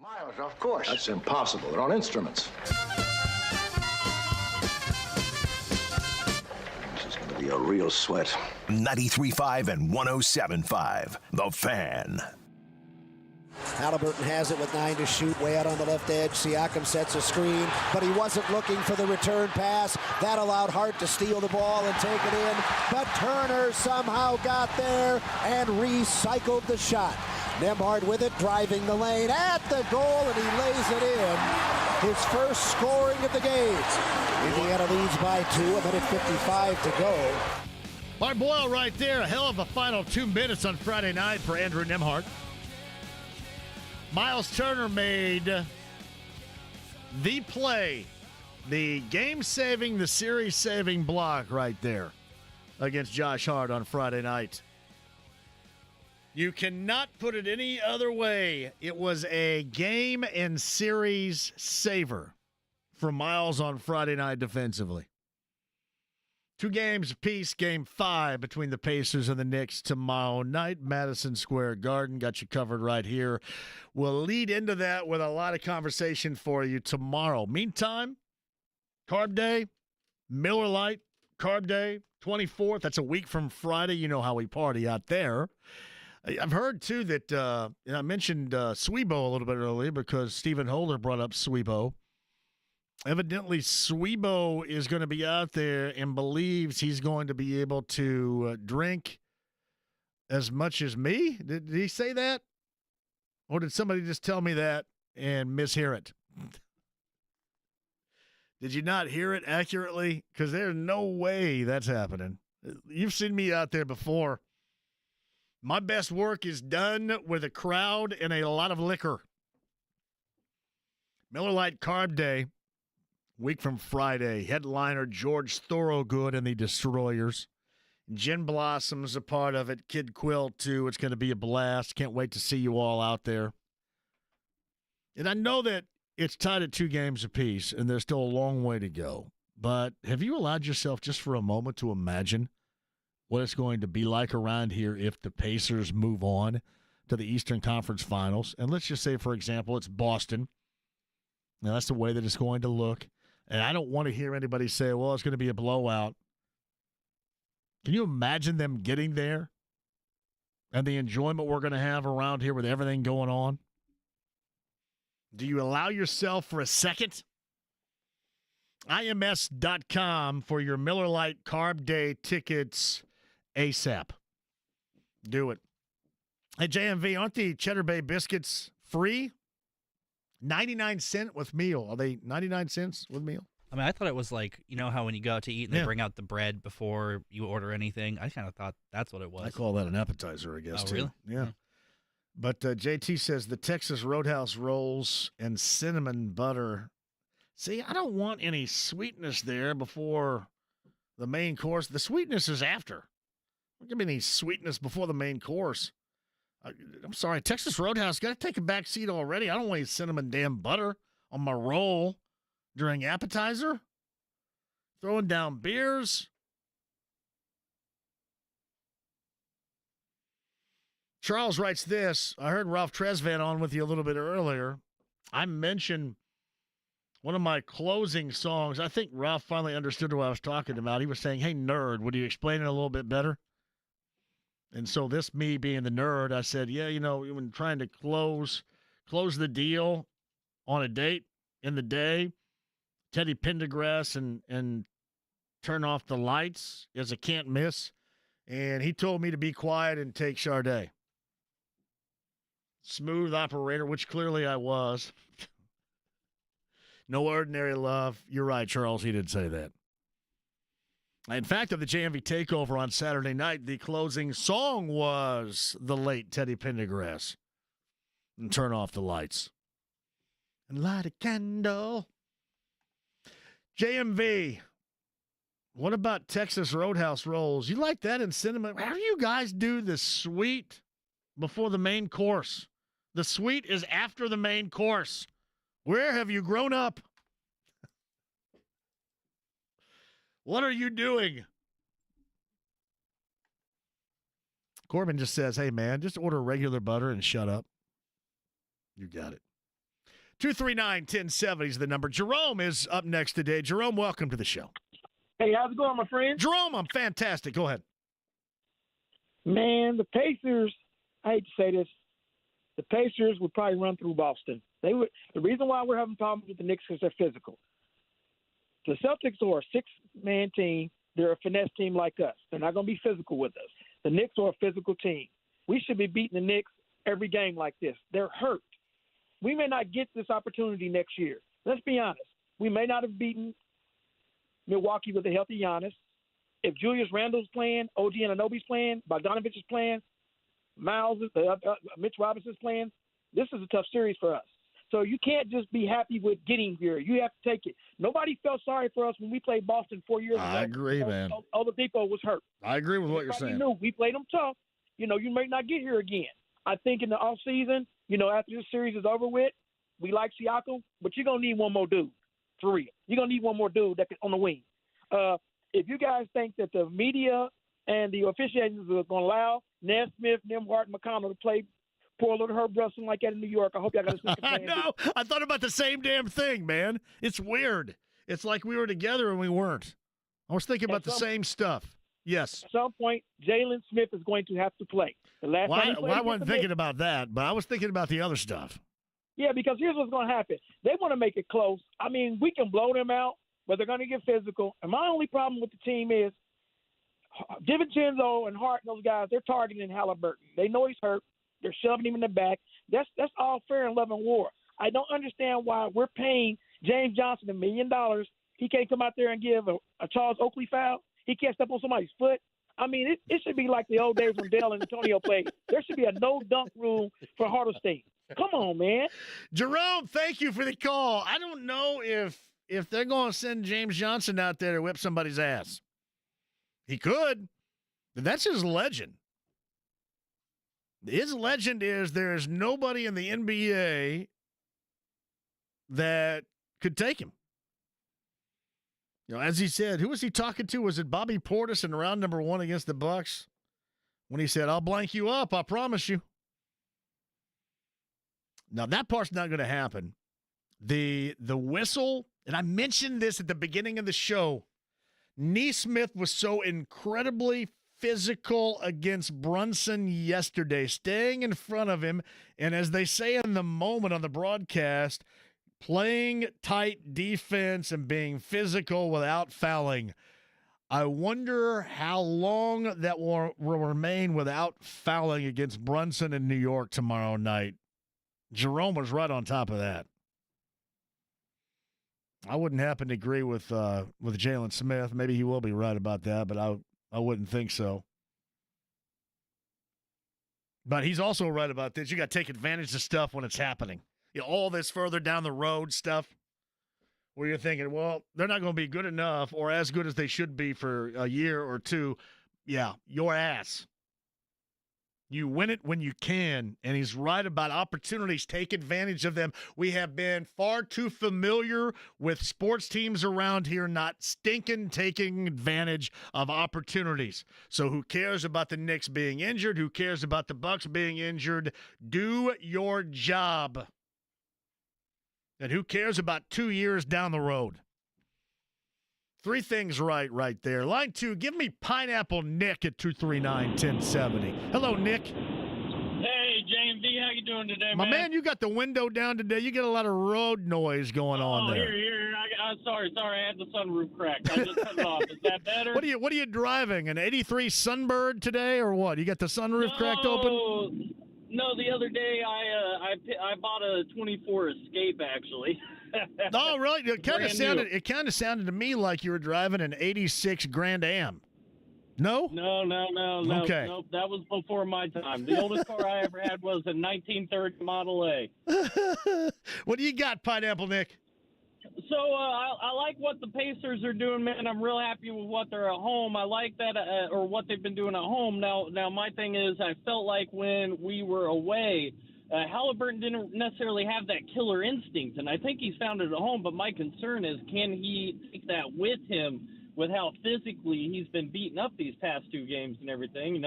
Miles, of course. That's impossible. They're on instruments. This is going to be a real sweat. 93.5 and 107.5. The Fan. Halliburton has it with 9 to shoot, way out on the left edge. Siakam sets a screen, but he wasn't looking for the return pass. That allowed Hart to steal the ball and take it in, but Turner somehow got there and recycled the shot. Nembhard with it, driving the lane at the goal, and he lays it in. His first scoring of the game. Indiana leads by 2, a minute 55 to go. Mark Boyle right there. A hell of a final 2 minutes on Friday night for Andrew Nembhard. Miles Turner made the play, the game-saving, the series-saving block right there against Josh Hart on Friday night. You cannot put it any other way. It was a game and series saver for Miles on Friday night defensively. 2 games apiece, game 5 between the Pacers and the Knicks tomorrow night. Madison Square Garden, got you covered right here. We'll lead into that with a lot of conversation for you tomorrow. Meantime, Carb Day, Miller Lite, Carb Day, 24th. That's a week from Friday. You know how we party out there. I've heard, too, that I mentioned Swebo a little bit earlier because Stephen Holder brought up Swebo. Evidently, Swebo is going to be out there and believes he's going to be able to drink as much as me. Did he say that? Or did somebody just tell me that and mishear it? Did you not hear it accurately? Because there's no way that's happening. You've seen me out there before. My best work is done with a crowd and a lot of liquor. Miller Lite Carb Day, week from Friday. Headliner George Thorogood and the Destroyers. Gin Blossom's a part of it. Kid Quill, too. It's going to be a blast. Can't wait to see you all out there. And I know that it's tied at 2 games apiece, and there's still a long way to go. But have you allowed yourself just for a moment to imagine what it's going to be like around here if the Pacers move on to the Eastern Conference Finals? And let's just say, for example, it's Boston. Now, that's the way that it's going to look. And I don't want to hear anybody say, well, it's going to be a blowout. Can you imagine them getting there and the enjoyment we're going to have around here with everything going on? Do you allow yourself for a second? IMS.com for your Miller Lite Carb Day tickets ASAP. Do it. Hey, JMV, aren't the Cheddar Bay biscuits free? 99 cents with meal. Are they 99 cents with meal? I mean, I thought it was like, you know how when you go out to eat and they bring out the bread before you order anything? I kind of thought that's what it was. I call that an appetizer, I guess, oh, too. Really? Yeah. But JT says the Texas Roadhouse rolls and cinnamon butter. See, I don't want any sweetness there before the main course. The sweetness is after. Don't give me any sweetness before the main course. I'm sorry, Texas Roadhouse got to take a back seat already. I don't want any cinnamon damn butter on my roll during appetizer. Throwing down beers. Charles writes this. I heard Ralph Tresvant on with you a little bit earlier. I mentioned one of my closing songs. I think Ralph finally understood what I was talking about. He was saying, hey, nerd, would you explain it a little bit better? And so this me being the nerd, I said, yeah, you know, when trying to close the deal on a date in the day, Teddy Pendergrass and Turn Off the Lights is a can't miss. And he told me to be quiet and take Sade. Smooth operator, which clearly I was. No ordinary love. You're right, Charles. He did say that. In fact, of the JMV takeover on Saturday night, the closing song was the late Teddy Pendergrass. And Turn Off the Lights. And light a candle. JMV. What about Texas Roadhouse rolls? You like that in cinnamon? How do you guys do the sweet before the main course? The sweet is after the main course. Where have you grown up? What are you doing? Corbin just says, hey, man, just order regular butter and shut up. You got it. 239-1070 is the number. Jerome is up next today. Jerome, welcome to the show. Hey, how's it going, my friend? Jerome, I'm fantastic. Go ahead. Man, the Pacers, I hate to say this, the Pacers would probably run through Boston. They would. The reason why we're having problems with the Knicks is they're physical. The Celtics are a six-man team. They're a finesse team like us. They're not going to be physical with us. The Knicks are a physical team. We should be beating the Knicks every game like this. They're hurt. We may not get this opportunity next year. Let's be honest. We may not have beaten Milwaukee with a healthy Giannis. If Julius Randle's playing, OG Anunoby's playing, Bogdanovich is playing, Mitch Robinson's playing, this is a tough series for us. So you can't just be happy with getting here. You have to take it. Nobody felt sorry for us when we played Boston 4 years ago. I agree, man. Oladipo was hurt. I agree with what you're saying. Knew we played them tough. You may not get here again. I think in the offseason, after this series is over with, we like Siakam, but you're going to need one more dude, for real. You're going to need one more dude that can, on the wing. If you guys think that the media and the officiators are going to allow Nesmith, Nembhard, and McConnell to play poor little Herb Russell like that in New York, I hope y'all got to I know. I thought about the same damn thing, man. It's weird. It's like we were together and we weren't. I was thinking about the same stuff. Yes. At some point, Jalen Smith is going to have to play. The last time he played I wasn't thinking about that, but I was thinking about the other stuff. Yeah, because here's what's going to happen. They want to make it close. I mean, we can blow them out, but they're going to get physical. And my only problem with the team is DiVincenzo and Hart and those guys, they're targeting Halliburton. They know he's hurt. They're shoving him in the back. That's all fair and love and war. I don't understand why we're paying James Johnson $1 million. He can't come out there and give a Charles Oakley foul. He can't step on somebody's foot. I mean, it should be like the old days when Dale and Antonio played. There should be a no-dunk rule for Hardesty. Come on, man. Jerome, thank you for the call. I don't know if they're going to send James Johnson out there to whip somebody's ass. He could. But that's his legend. His legend is there is nobody in the NBA that could take him. As he said, who was he talking to? Was it Bobby Portis in round number 1 against the Bucks? When he said, I'll blank you up, I promise you. Now, that part's not going to happen. The whistle, and I mentioned this at the beginning of the show, Nesmith was so incredibly physical against Brunson yesterday, staying in front of him, and as they say in the moment on the broadcast, playing tight defense and being physical without fouling. I wonder how long that will remain without fouling against Brunson in New York tomorrow night. Jerome was right on top of that. I wouldn't happen to agree with Jalen Smith. Maybe he will be right about that, but I wouldn't think so. But he's also right about this. You got to take advantage of stuff when it's happening. All this further down the road stuff where you're thinking, well, they're not going to be good enough or as good as they should be for a year or two. Yeah, your ass. You win it when you can, and he's right about opportunities. Take advantage of them. We have been far too familiar with sports teams around here not stinking taking advantage of opportunities. So who cares about the Knicks being injured? Who cares about the Bucks being injured? Do your job. And who cares about 2 years down the road? 3 things right there. Line 2, give me Pineapple Nick at 239-1070. Hello, Nick. Hey, JMV, how you doing today, man? My man, you got the window down today. You got a lot of road noise going on there. Here. I'm sorry. I had the sunroof cracked. I just cut it off. Is that better? What are you driving? An 83 Sunbird today or what? You got the sunroof cracked open? No, the other day I bought a 24 Escape, actually. Oh, really? It kind of sounded to me like you were driving an 86 Grand Am. No? No. Okay. Nope, that was before my time. The oldest car I ever had was a 1930 Model A. What do you got, Pineapple Nick? So I like what the Pacers are doing, man. I'm real happy with what they're at home. I like that, or what they've been doing at home. Now my thing is, I felt like when we were away, Halliburton didn't necessarily have that killer instinct, and I think he's found it at home. But my concern is, can he take that with him, with how physically he's been beaten up these past 2 games and everything?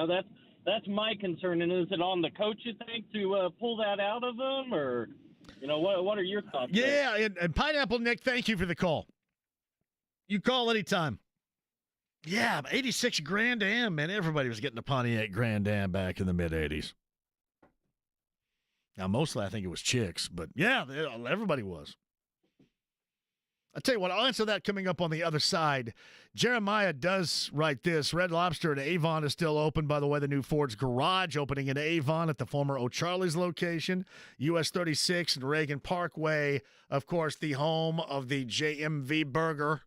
That's my concern. And is it on the coach, you think, to pull that out of him, or? What are your thoughts? Yeah, and Pineapple Nick, thank you for the call. You call anytime. Yeah, 86 Grand Am, man. Everybody was getting a Pontiac Grand Am back in the mid-'80s. Now, mostly I think it was chicks, but yeah, everybody was. I'll tell you what, I'll answer that coming up on the other side. Jeremiah does write this. Red Lobster in Avon is still open. By the way, the new Ford's Garage opening in Avon at the former O'Charlie's location. US 36 and Reagan Parkway, of course, the home of the JMV Burger.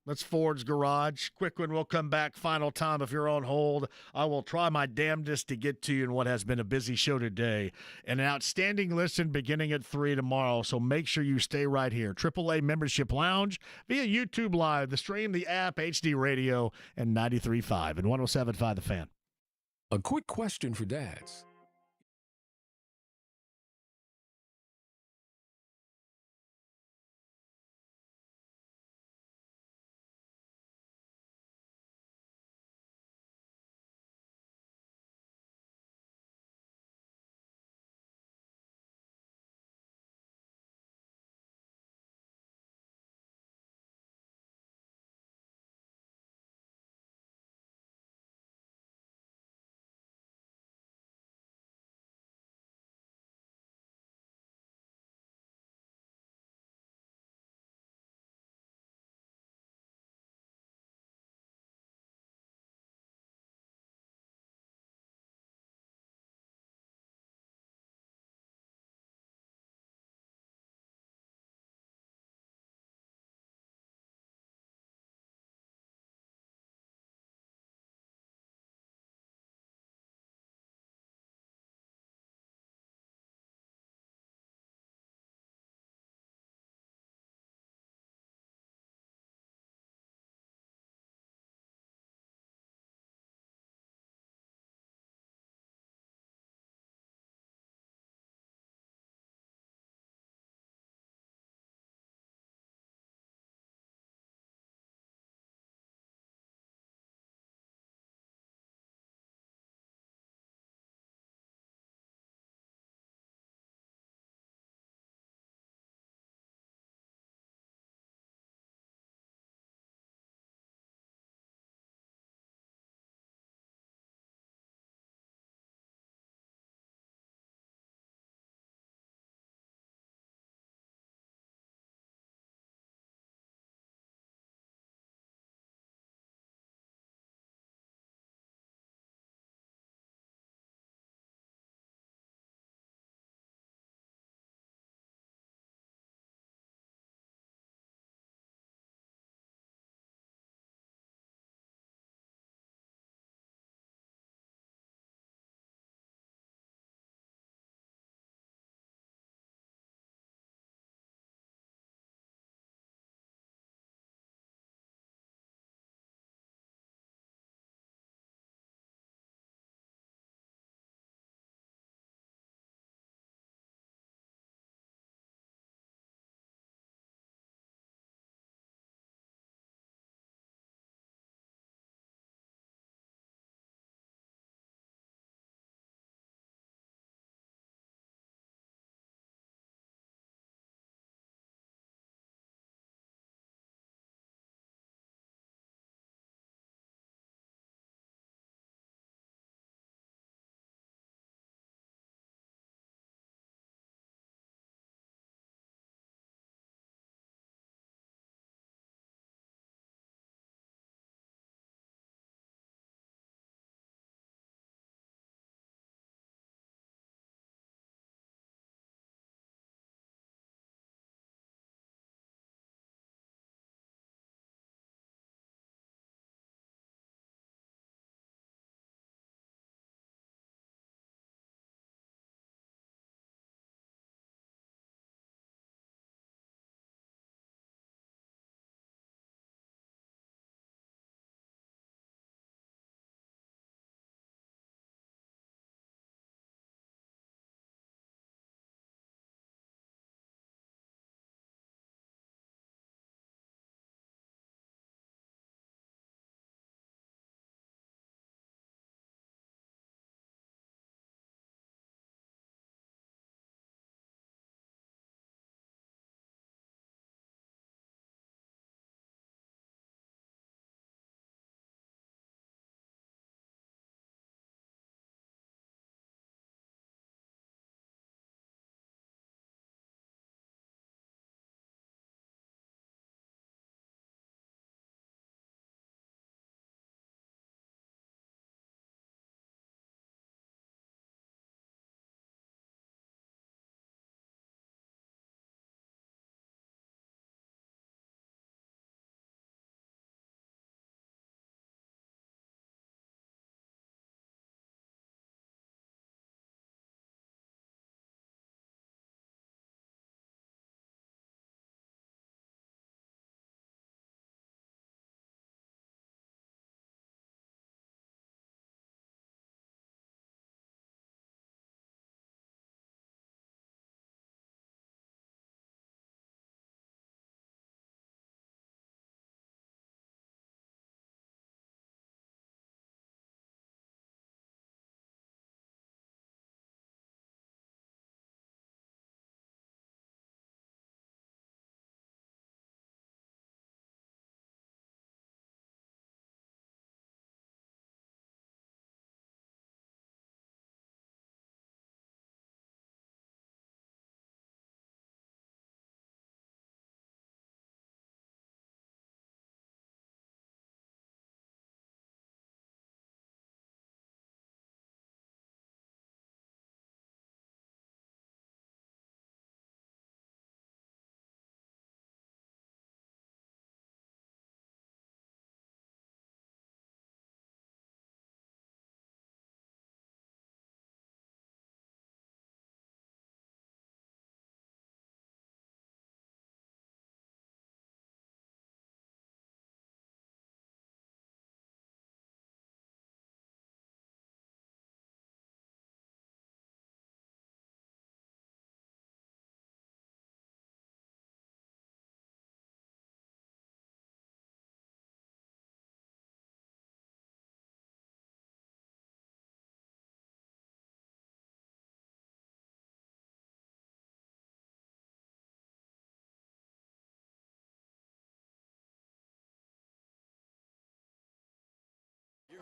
That's Ford's Garage. Quick one, we'll come back. Final time if you're on hold. I will try my damnedest to get to you in what has been a busy show today. And an outstanding listen beginning at 3 tomorrow, so make sure you stay right here. AAA Membership Lounge via YouTube Live, the stream, the app, HD Radio, and 93.5 and 107.5 The Fan. A quick question for dads.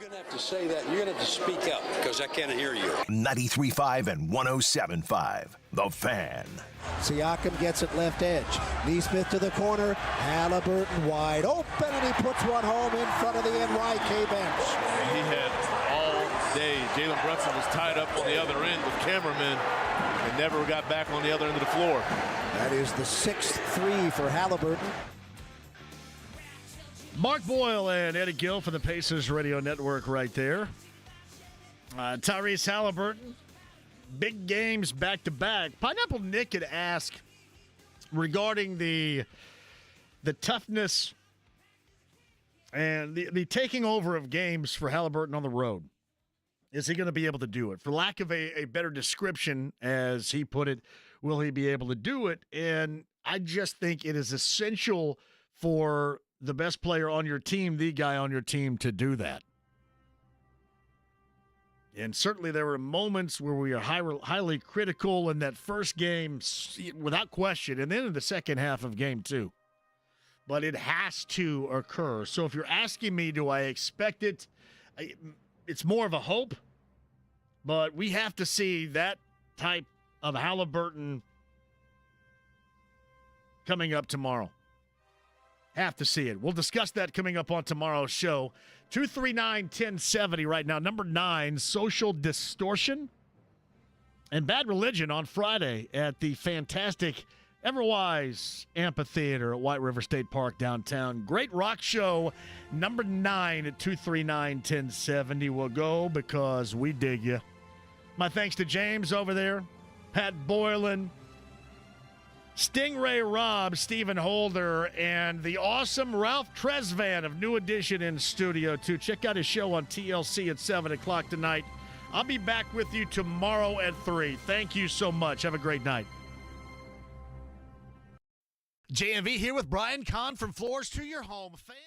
You're going to have to say that. You're going to have to speak up because I can't hear you. 93.5 and 107.5. The Fan. Siakam gets it left edge. Neesmith to the corner. Halliburton wide open, and he puts one home in front of the NYK bench. He had all day. Jalen Brunson was tied up on the other end with cameramen and never got back on the other end of the floor. That is the 6th three for Halliburton. Mark Boyle and Eddie Gill for the Pacers Radio Network right there. Tyrese Halliburton, big games back-to-back. Pineapple Nick had asked regarding the toughness and the taking over of games for Halliburton on the road. Is he going to be able to do it? For lack of a better description, as he put it, will he be able to do it? And I just think it is essential for the best player on your team, the guy on your team, to do that. And certainly there were moments where we are highly critical in that first game, without question, and then in the second half of game 2. But it has to occur. So if you're asking me, do I expect it? It's more of a hope, but we have to see that type of Halliburton coming up tomorrow. Have to see it. We'll discuss that coming up on tomorrow's show. 239-1070 right now. Number 9, Social Distortion and Bad Religion on Friday at the fantastic Everwise Amphitheater at White River State Park downtown. Great rock show. Number 9 at 239-1070 will go because we dig you. My thanks to James over there, Pat Boyland, Stingray Rob, Stephen Holder, and the awesome Ralph Tresvant of New Edition in Studio 2. Check out his show on TLC at 7 o'clock tonight. I'll be back with you tomorrow at 3. Thank you so much. Have a great night. JMV here with Brian Kahn from Floors to Your Home. Fans.